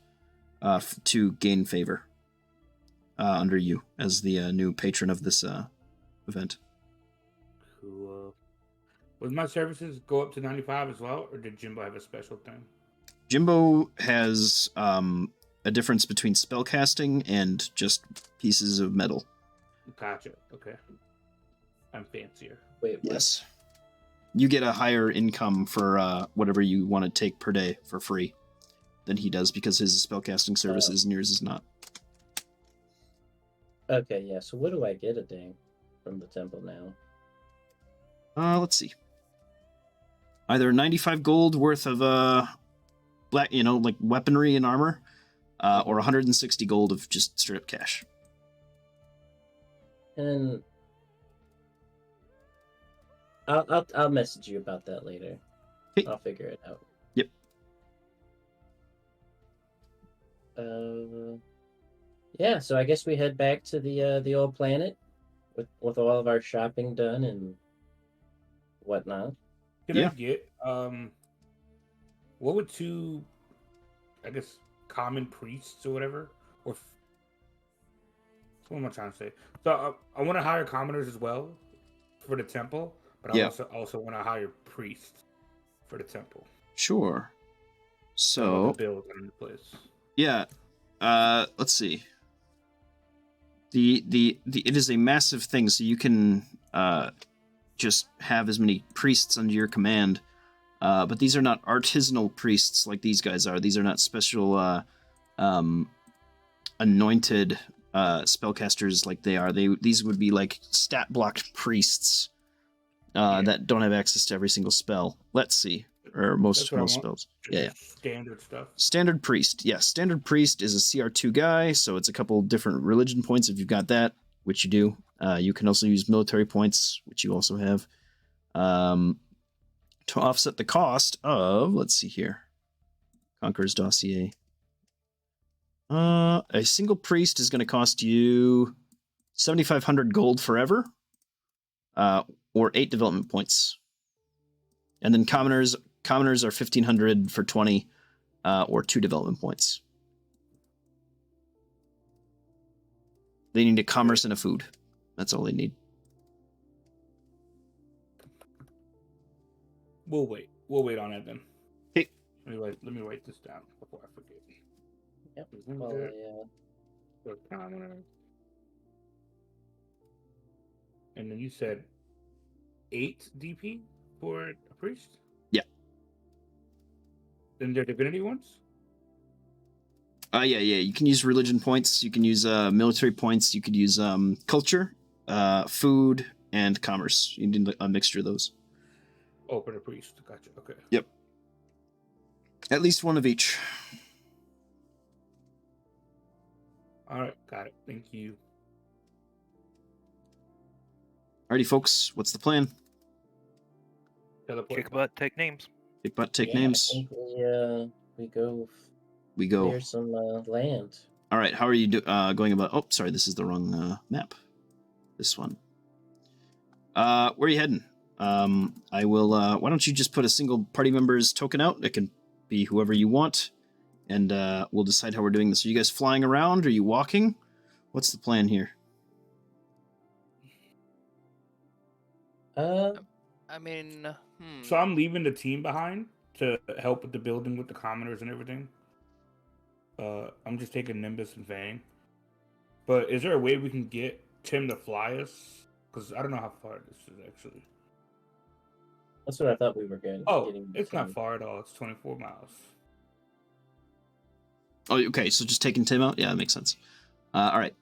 to gain favor under you as the new patron of this event. Cool. Would my services go up to 95 as well, or did Jimbo have a special thing? Jimbo has a difference between spellcasting and just pieces of metal. Gotcha. Okay. I'm fancier. Wait, what? Yes. You get a higher income for whatever you want to take per day for free than he does because his spellcasting services and yours is not. Okay, yeah. So what do I get a day from the temple now? Let's see. Either 95 gold worth of black, like weaponry and armor, or 160 gold of just straight up cash. And I'll message you about that later. Hey. I'll figure it out. Yep. Yeah. So I guess we head back to the old planet with all of our shopping done and whatnot. Can Yeah. I get what would 2, I guess, common priests or whatever, or what am I trying to say? So I want to hire commoners as well for the temple, but I also want to hire priests for the temple. Sure. So the build in the place. yeah, let's see. The it is a massive thing, so you can just have as many priests under your command. But these are not artisanal priests like these guys are. These are not special anointed spellcasters like they are. These would be like stat blocked priests that don't have access to every single spell. Let's see, or most spells. Yeah. Standard stuff. Standard priest. Yeah, standard priest is a CR2 guy, so it's a couple different religion points if you've got that, which you do. You can also use military points, which you also have. To offset the cost of, let's see here, Conqueror's Dossier. A single priest is going to cost you 7,500 gold forever, or 8 development points. And then commoners are 1,500 for 20, or 2 development points. They need a commerce and a food. That's all they need. We'll wait. We'll wait on it then. Hey. Let me write this down before I forget. Yep. Mhm. Well, For commoners. And then you said 8 DP for a priest? Yeah. Then they're divinity ones? Yeah. You can use religion points. You can use military points. You could use culture, food, and commerce. You need a mixture of those. Oh, for the priest. Gotcha. Okay. Yep. At least one of each. All right. Got it. Thank you. Alrighty, folks. What's the plan? Teleport. Kick butt, take names. Kick butt, take yeah, names. I think we go We go. clear some land. All right. How are you going about? Oh, sorry. This is the wrong map. This one. Where are you heading? I will. Why don't you just put a single party member's token out? It can be whoever you want, and we'll decide how we're doing this. Are you guys flying around? Are you walking? What's the plan here? I mean, So I'm leaving the team behind to help with the building with the commoners and everything. I'm just taking Nimbus and Fang. But is there a way we can get Tim to fly us? Because I don't know how far this is actually. That's what I thought we were getting. Oh, it's not far at all. It's 24 miles. Oh, okay. So just taking Tim out? Yeah, that makes sense. All right. And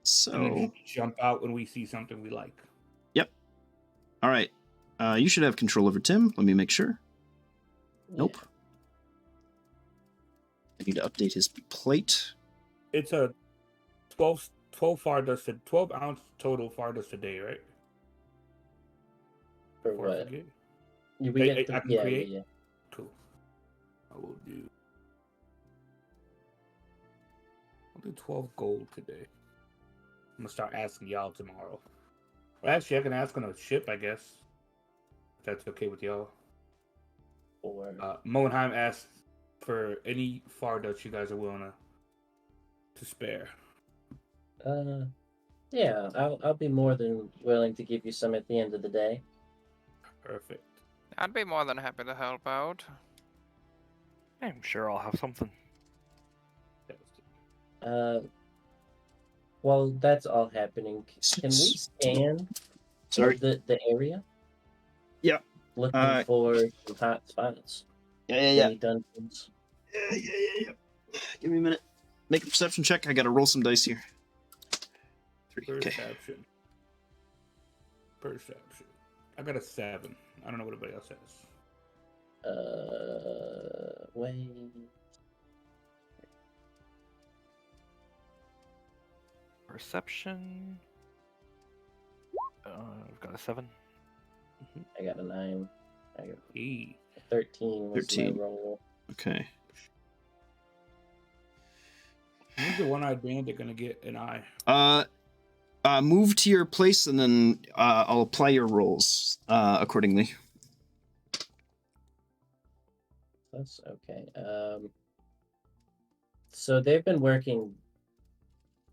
So, then just jump out when we see something we like. yep. All right. You should have control over Tim. Let me make sure. Nope. I need to update his plate. It's a 12 Fardos, 12 ounce total Fardos a day, right? For Before I what? forget. We I get can yeah, create? yeah. Cool. I will do. I'll do 12 gold today. I'm gonna start asking y'all tomorrow. Well, actually, I can ask on a ship, I guess. If that's okay with y'all. Or Moenheim asked for any Fardos you guys are willing to spare. yeah, I'll be more than willing to give you some at the end of the day. Perfect. I'd be more than happy to help out. I'm sure I'll have something. While that's all happening, can we scan Sorry. the area? Yeah. Looking for some hot spots. Yeah. Any dungeons. Yeah. Give me a minute. Make a perception check. I gotta roll some dice here. 3. Okay. Perception. I got a 7. I don't know what anybody else has. Wait. Perception. I've got a 7. I got a 9. I got E. 13 was 13. my roll. Okay. When's the one-eyed bandit gonna get an eye? Move to your place, and then I'll apply your rolls accordingly. That's okay. So they've been working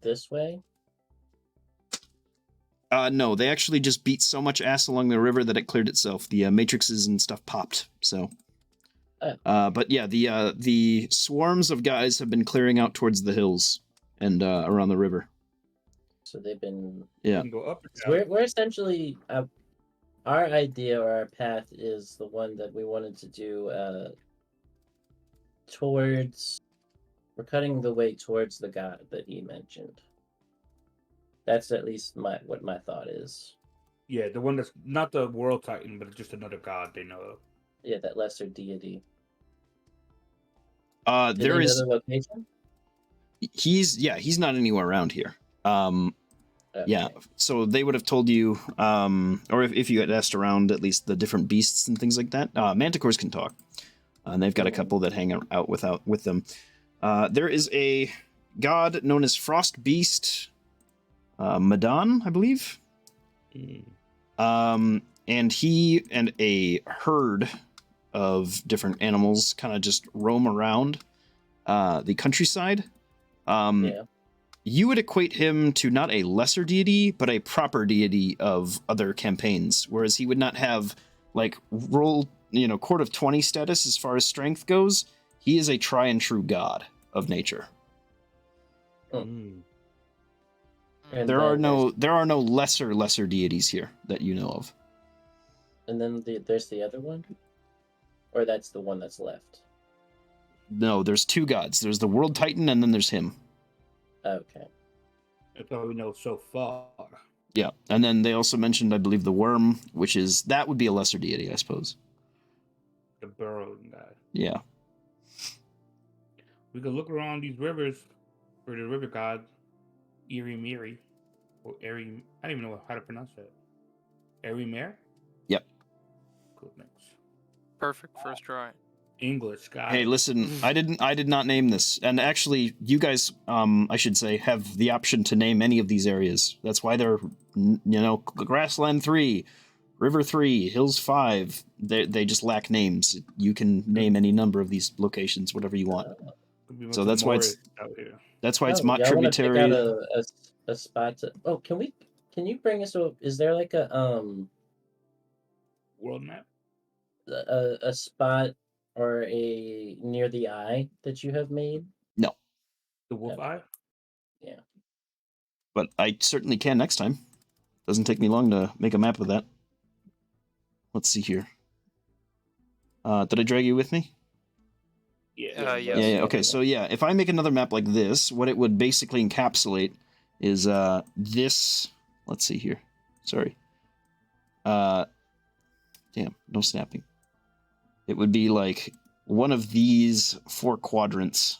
this way. No, they actually just beat so much ass along the river that it cleared itself. The matrices and stuff popped. So But yeah, the swarms of guys have been clearing out towards the hills and around the river. So they've been. You Yeah. can go up or down. We're essentially our idea or our path is the one that we wanted to do towards. We're cutting the way towards the god that he mentioned. That's at least what my thought is. Yeah, the one that's not the World Titan, but just another god they know of. Yeah, that lesser deity. There Do they know is. the location? He's not anywhere around here. Yeah, Okay. so they would have told you, or if you had asked around at least the different beasts and things like that. Manticores can talk, and they've got a couple that hang out with them. There is a god known as Frost Beast, Madan, I believe. And he and a herd of different animals kind of just roam around the countryside. Yeah. You would equate him to not a lesser deity, but a proper deity of other campaigns, whereas he would not have like court of 20 status as far as strength goes. He is a try and true god of nature. Mm. And There are then no lesser deities here that you know of. And then there's the other one? Or that's the one that's left? No, there's two gods. There's the World Titan, and then there's him. Okay. That's all we know so far. Yeah, and then they also mentioned, I believe, the worm, that would be a lesser deity, I suppose. The burrowing guy. Yeah. We could look around these rivers for the river god, Erimiri. Or Eri. I don't even know how to pronounce that. Erimir? Yep. Cool, thanks. Perfect first try. English guy. Hey, listen, I did not name this, and actually, you guys, I should say, have the option to name any of these areas. That's why they're, Grassland 3, River 3, Hills 5. They just lack names. You can name any number of these locations, whatever you want. So that's why it's Mott y'all wanna pick Tributary. out a spot to. Oh, can you bring us? Is there like a world map. a spot or a near the eye that you have made? No, The wolf Okay. eye. Yeah. but I certainly can next time. Doesn't take me long to make a map of that. Let's see here. Did I drag you with me? Yeah. Yes. Yeah. Okay. So yeah, if I make another map like this, what it would basically encapsulate is this. Let's see here. Sorry. Damn, no snapping. It would be like one of these 4 quadrants.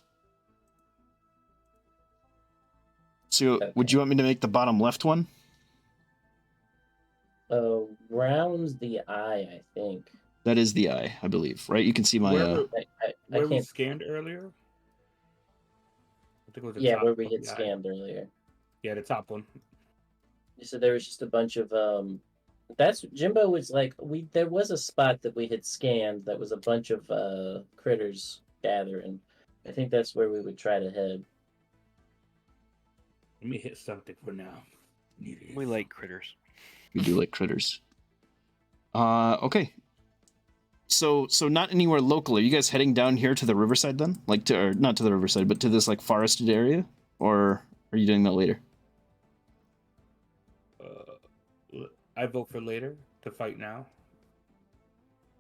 So would you want me to make the bottom left one? Rounds the eye, I think. That is the eye, I believe, right? You can see my Where we can't. scanned earlier. I think it was the Yeah, top where we of had the eye. scanned earlier. Yeah, the top one. You said there was just a bunch of That's Jimbo was like there was a spot that we had scanned that was a bunch of critters gathering. I think that's where we would try to head. Let me hit something for now. We like critters. We do like critters. Okay. So not anywhere local. Are you guys heading down here to the riverside then? Or not to the riverside, but to this like forested area? Or are you doing that later? I vote for later to fight now.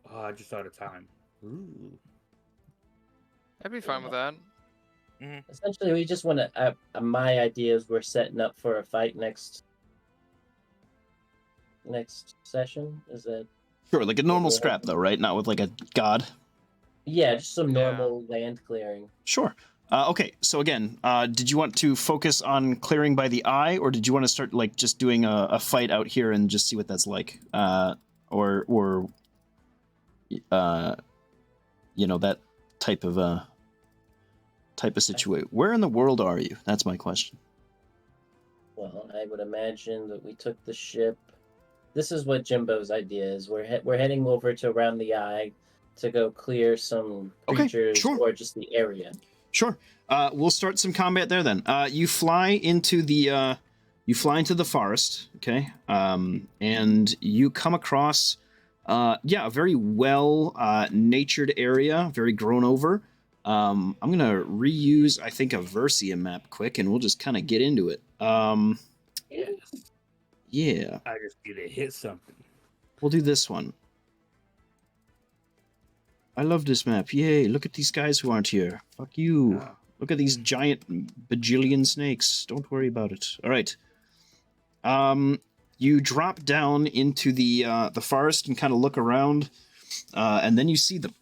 Oh, I just thought of time. Ooh. I'd be fine with that. Essentially, we just want to. My idea is we're setting up for a fight next session. Is that? Sure, like a normal scrap though, right? Not with like a god. Yeah, just some normal land clearing. Sure. Okay, so again, did you want to focus on clearing by the eye, or did you want to start like just doing a fight out here and just see what that's like, or that type of situation? Where in the world are you? That's my question. Well, I would imagine that we took the ship. This is what Jimbo's idea is. We're heading over to around the eye to go clear some creatures or just the area. Sure. We'll start some combat there then. You fly into the forest, okay? And you come across Yeah, a very well natured area, very grown over. I'm gonna reuse, I think, a Versia map quick, and we'll just kind of get into it. Yes. Yeah, I just need to hit something. we'll do this one. I love this map. Yay! Look at these guys who aren't here. Fuck you. Ah. Look at these giant bajillion snakes. Don't worry about it. All right. You drop down into the forest and kind of look around, and then you see them.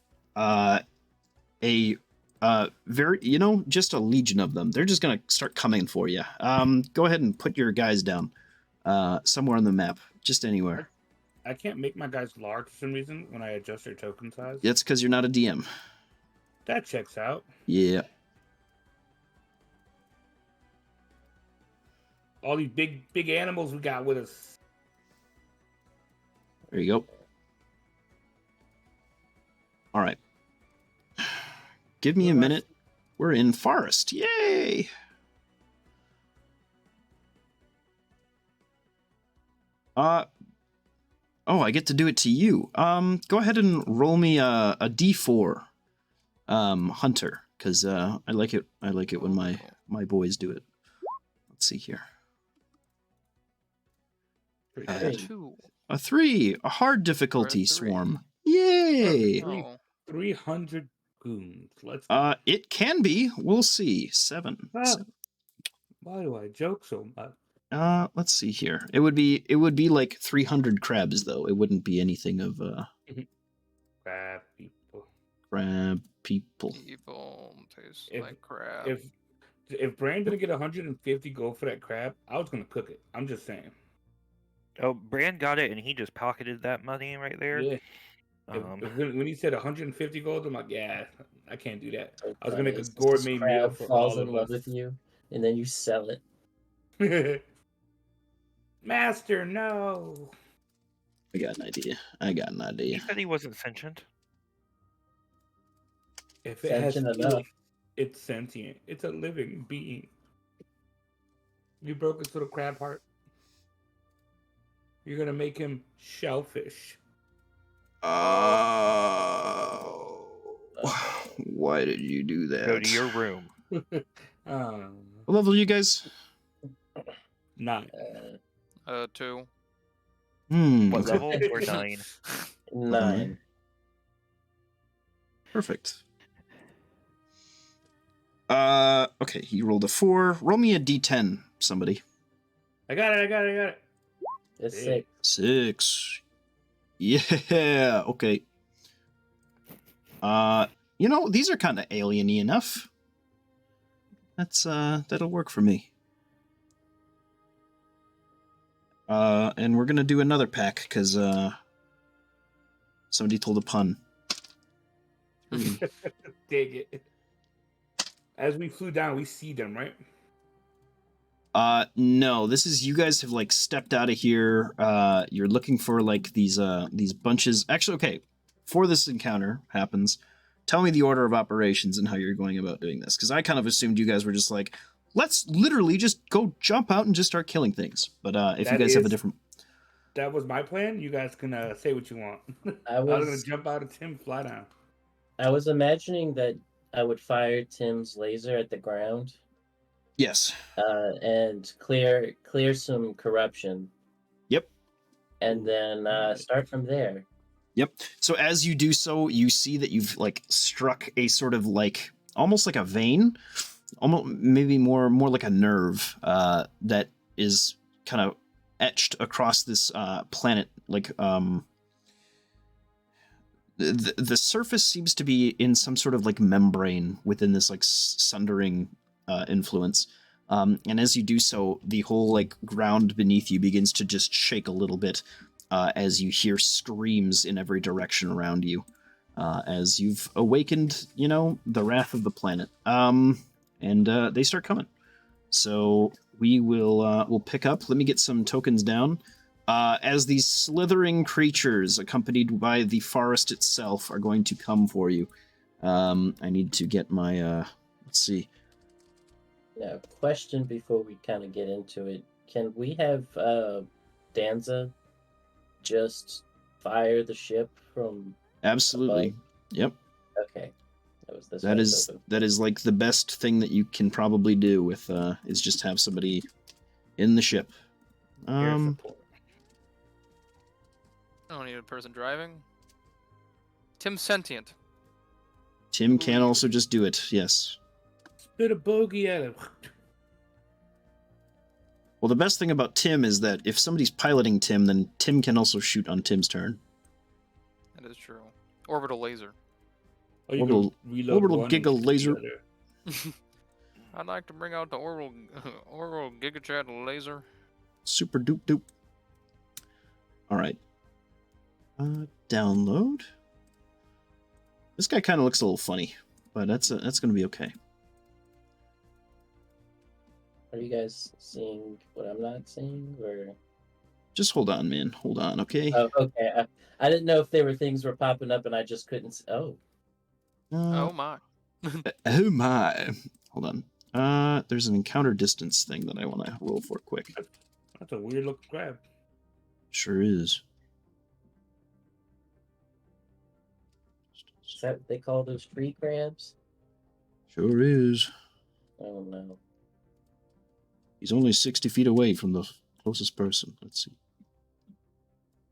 Very, just a legion of them. They're just gonna start coming for you. Go ahead and put your guys down, somewhere on the map, just anywhere. I can't make my guys large for some reason when I adjust their token size. That's because you're not a DM. That checks out. Yeah. All these big animals we got with us. There you go. All right. Give me a minute. We're in forest. Yay! Oh, I get to do it to you. Go ahead and roll me a D4, hunter, because I like it. I like it when my boys do it. Let's see here. Two. A 3, a hard difficulty Or a 3. swarm. Yay! Oh. 300 goons. Let's go. It can be. We'll see. 7. Ah. Why do I joke so much? Let's see here. It would be like 300 crabs though. It wouldn't be anything of Crab people. crab people. People taste If- like crab. If Brandon didn't get 150 gold for that crab, I was gonna cook it. I'm just saying. Oh, Brand got it, and he just pocketed that money right there. Yeah. Um, When he said 150 gold, I'm like, yeah, I can't do that. So I was gonna make a funny. This gourmet meal crab for falls all in of love us. with you, and then you sell it. Master, no. I got an idea. he said he wasn't sentient. If it has Sentient feelings, enough. it's sentient. It's a living being. You broke its little crab heart. You're gonna make him shellfish. Why did you do that? Go to your room. um, What level are you guys? 9. 2. What Okay. level? Or 9. 9. Perfect. Okay, he rolled a 4. Roll me a D10, somebody. I got it. It's Hey. 6. 6. Yeah, okay. These are kind of alien-y enough. That'll work for me. And we're gonna do another pack, because, somebody told a pun. Dig it. As we flew down, we see them, right? No, this is, you guys have, like, stepped out of here. You're looking for, like, these bunches. Actually, okay, before this encounter happens, tell me the order of operations and how you're going about doing this, because I kind of assumed you guys were just like, let's literally just go jump out and just start killing things. But if you That guys have a is- different... That was my plan. You guys can say what you want. I I was gonna was jump out of Tim, fly down. I was imagining that I would fire Tim's laser at the ground, Yes. and clear some corruption. Yep. And then start from there. Yep. So as you do so, you see that you've, like, struck a sort of, like, almost like a vein, almost maybe more like a nerve, that is kind of etched across this planet. Like, the surface seems to be in some sort of, like, membrane within this, like, sundering influence. And as you do so, the whole, like, ground beneath you begins to just shake a little bit, as you hear screams in every direction around you, as you've awakened, the wrath of the planet. And they start coming. So we'll pick up. Let me get some tokens down. As these slithering creatures, accompanied by the forest itself, are going to come for you. I need to get my, let's see. Now, question before we kind of get into it: can we have Danza just fire the ship from? Absolutely. Above? Yep. Okay, that was this. That is like the best thing that you can probably do with is just have somebody in the ship. Air support. I don't need a person driving. Tim's sentient. Tim can also just do it. Yes. Spit a bogey at him. Well, the best thing about Tim is that if somebody's piloting Tim, then Tim can also shoot on Tim's turn. That is true. Orbital laser. Or you Orbital- can reload orbital one and giga shoot the laser. other. I'd like to bring out the orbital gigachat laser. Super doop doop. All right. Download. This guy kind of looks a little funny, but that's going to be okay. Are you guys seeing what I'm not seeing, or? Just hold on, man. Hold on, okay? Oh, okay. I didn't know if there were things were popping up and I just couldn't. Oh, Oh my. Oh my. Hold on. There's an encounter distance thing that I want to roll for quick. That's a weird looking crab. Sure is. is that what they call those tree crabs? Sure is. Oh no. He's only 60 feet away from the closest person. Let's see.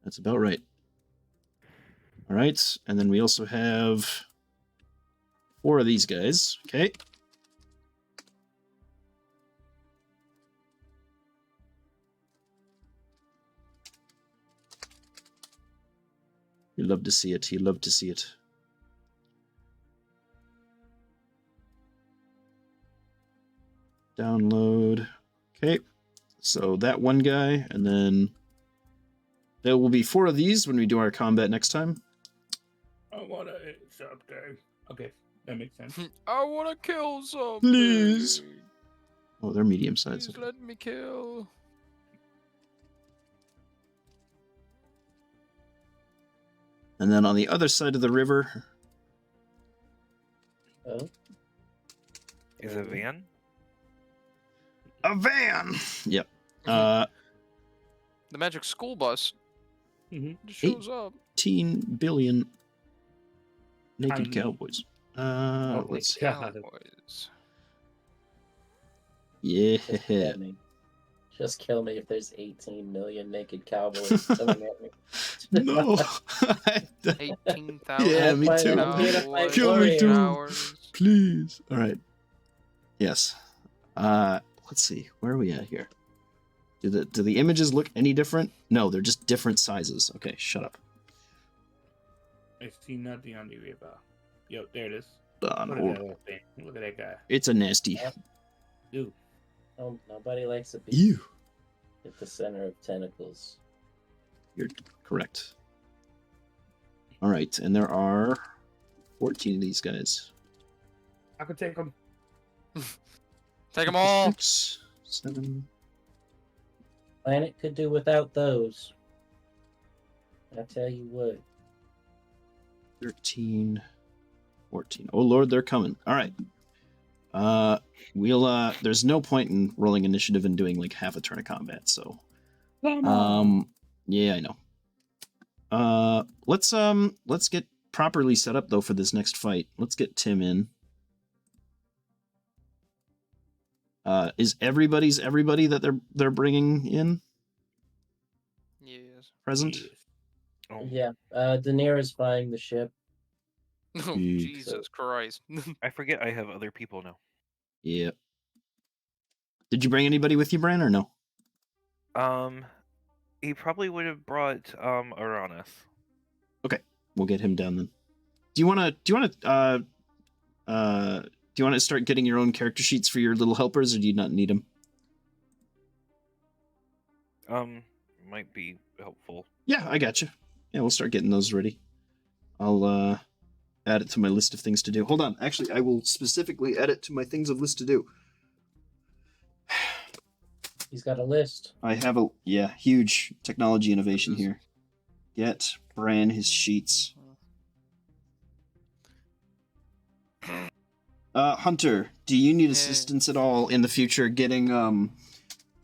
That's about right. All right. And then we also have 4 of these guys. Okay. You love to see it. You love to see it. Download. Okay. So that one guy, and then there will be 4 of these when we do our combat next time. I want to eat something. Okay, that makes sense. I want to kill something. Please. Oh, they're medium sized. Please let me kill. And then on the other side of the river, Oh, Is a van? a van. Yep. The magic school bus Mm-hmm. just shows up. 18 billion naked Tiny. cowboys. Oh, Let's see. God. Cowboys. Yeah. just kill me. Just kill me if there's 18 million naked cowboys coming at me. No. 18,000 Yeah, me too. cowboys, Kill me too. showers. Please. All right. Yes. Let's see. Where are we at here? Do the images look any different? No, they're just different sizes. Okay, shut up. I see nothing on the river. Yo, there it is. An Look at that orb. little thing. Look at that guy. It's a nasty. Dude. Oh, nobody likes to be Ew. at the center of tentacles. You're correct. All right, and there are 14 of these guys. I could take him. Take them all. 6, 7. Planet could do without those. I tell you what. 13, 14. Oh lord, they're coming. All right. There's no point in rolling initiative and doing like half a turn of combat, so yeah, I know. Let's get properly set up though for this next fight. Let's get Tim in. Is everybody that they're bringing in Yes. present? Yes. Oh, Yeah, Daenerys buying the ship. Oh, Eek. Jesus Christ. I forget I have other people now. Yeah. Did you bring anybody with you, Bran, or no? He probably would have brought Uranus. We'll get him down then. Do you want to start getting your own character sheets for your little helpers, or do you not need them? Might be helpful. Yeah, I got you. Yeah, we'll start getting those ready. I'll add it to my list of things to do. Hold on. Actually, I will specifically add it to my things of list to do. He's got a list. I have a huge technology innovation here. Get Bran his sheets. Hunter, do you need assistance at all in the future getting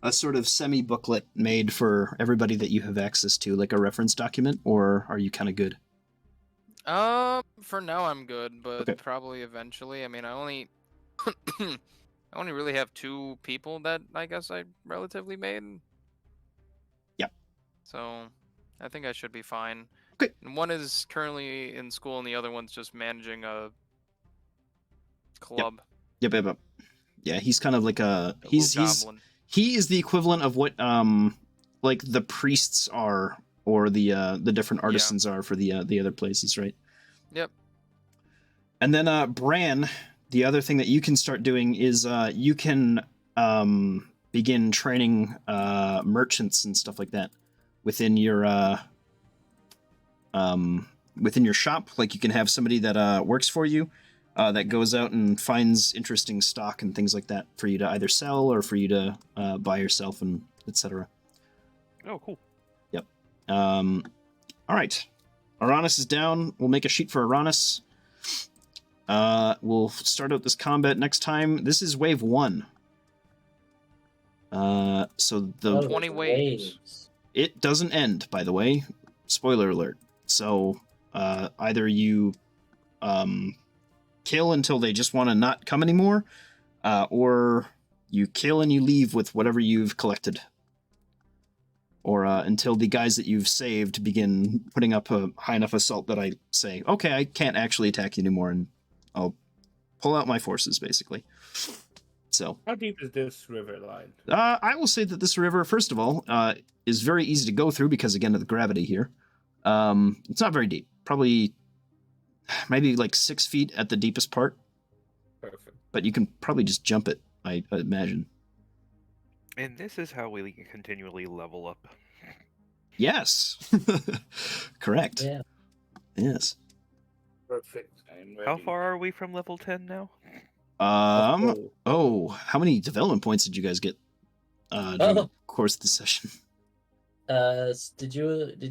a sort of semi-booklet made for everybody that you have access to, like a reference document, or are you kind of good? For now I'm good, but Okay. probably eventually. I mean, I only I only really have 2 people that I guess I relatively made. Yeah. So, I think I should be fine. Okay. And one is currently in school, and the other one's just managing a club. Yep. Yeah, he's kind of like A little goblin. he is the equivalent of what like the priests are, or the different artisans are for the other places, right? Yep. And then Bran, the other thing that you can start doing is you can begin training merchants and stuff like that within your shop. Like you can have somebody that works for you that goes out and finds interesting stock and things like that for you to either sell or for you to buy yourself, and etc. Oh, cool. Yep. All right. Aranis is down. We'll make a sheet for Aranis. We'll start out this combat next time. This is wave 1. So the 20 waves. It doesn't end, by the way. Spoiler alert. So either you kill until they just want to not come anymore, or you kill and you leave with whatever you've collected. Or until the guys that you've saved begin putting up a high enough assault that I say, okay, I can't actually attack you anymore, and I'll pull out my forces, basically. So, how deep is this river line? I will say that this river, first of all, is very easy to go through because, again, of the gravity here. It's not very deep. Probably, maybe like 6 feet at the deepest part. Perfect. But you can probably just jump it, I imagine. And this is how we continually level up. Yes. Correct. Yeah. Yes. Perfect. I'm ready. How far are we from level 10 now? Oh, how many development points did you guys get during the course of the session? Did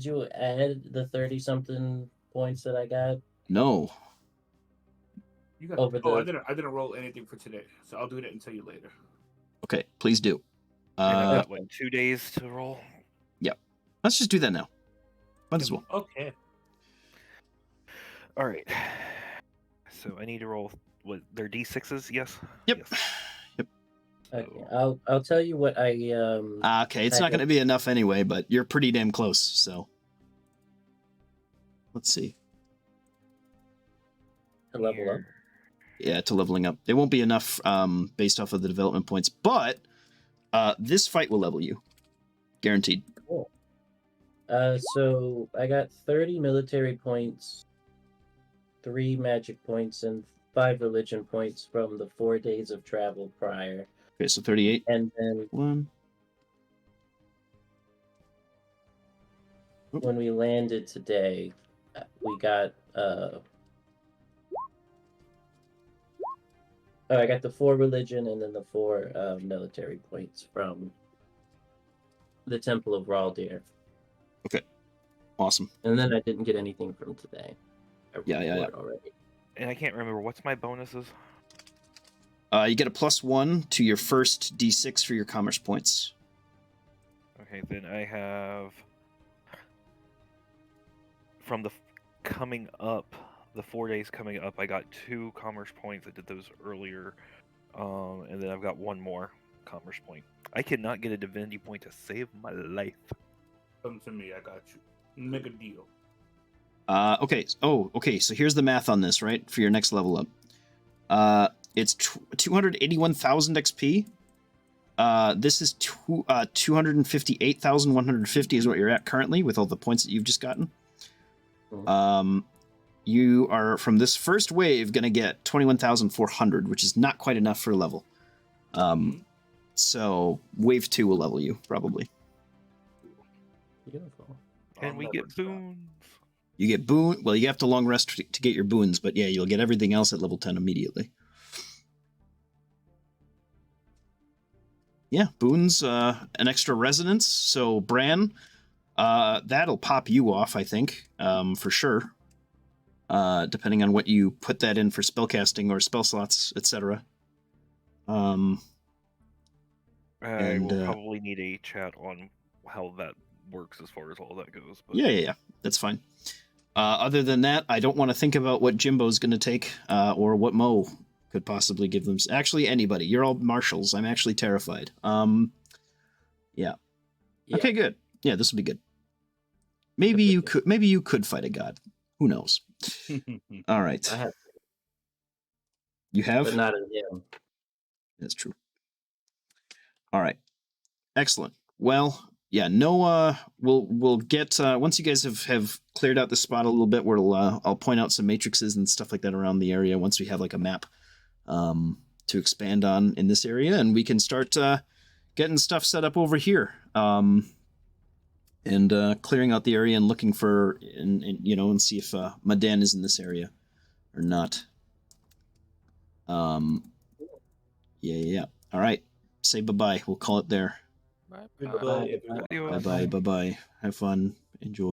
you add the 30 something points that I got? No. You got, Over I the- didn't roll anything for today, so I'll do it and tell you later. Okay, please do. And I've got, what, 2 days to roll? Yep. Let's just do that now. Might as well. Okay. All right. So I need to roll, what, they're D6s? Yes? Yep. Yes. Yep. Okay, I'll tell you what I Okay, it's not going to be enough anyway, but you're pretty damn close, so. Let's see. to level up. Yeah, to leveling up. It won't be enough based off of the development points, but this fight will level you. Guaranteed. Cool. So I got 30 military points, 3 magic points, and 5 religion points from the 4 days of travel prior. Okay, so 38. And then 1. when we landed today, we got I got the 4 religion and then the 4 military points from the Temple of Raldir. Okay. Awesome. And then I didn't get anything from today. Yeah. Already. And I can't remember, what's my bonuses? You get a +1 to your first D6 for your commerce points. Okay, then I have... From the coming up, the 4 days coming up, I got 2 commerce points. I did those earlier. And then I've got 1 more commerce point. I cannot get a divinity point to save my life. Come to me, I got you. Make a deal. Okay. Oh, okay. So here's the math on this, right? For your next level up. It's 281,000 XP. This is 258,150 is what you're at currently with all the points that you've just gotten. You are, from this first wave, going to get 21,400, which is not quite enough for a level. So wave 2 will level you, probably. Beautiful. And we get boons. You get boon. Well, you have to long rest to get your boons, but yeah, you'll get everything else at level 10 immediately. Yeah, boons, an extra resonance. So Bran, that'll pop you off, I think, for sure. Depending on what you put that in for spellcasting or spell slots, etc. I And, will probably need a chat on how that works as far as all that goes. But yeah, that's fine. Other than that, I don't want to think about what Jimbo's going to take, or what Mo could possibly give them. Actually, anybody. You're all marshals. I'm actually terrified. Yeah. Okay, good. Yeah, this will be good. Maybe you could fight a god. Who knows? All right. I have, You have? but not in him. That's true. All right. Excellent. Well, yeah, no, we'll get, once you guys have cleared out the spot a little bit, I'll point out some matrices and stuff like that around the area once we have like a map, to expand on in this area, and we can start, getting stuff set up over here. And clearing out the area and looking for, and see if Madan is in this area or not. Yeah. All right. Say bye-bye. We'll call it there. Bye. Goodbye, everyone. Adios. Bye-bye. Have fun. Enjoy.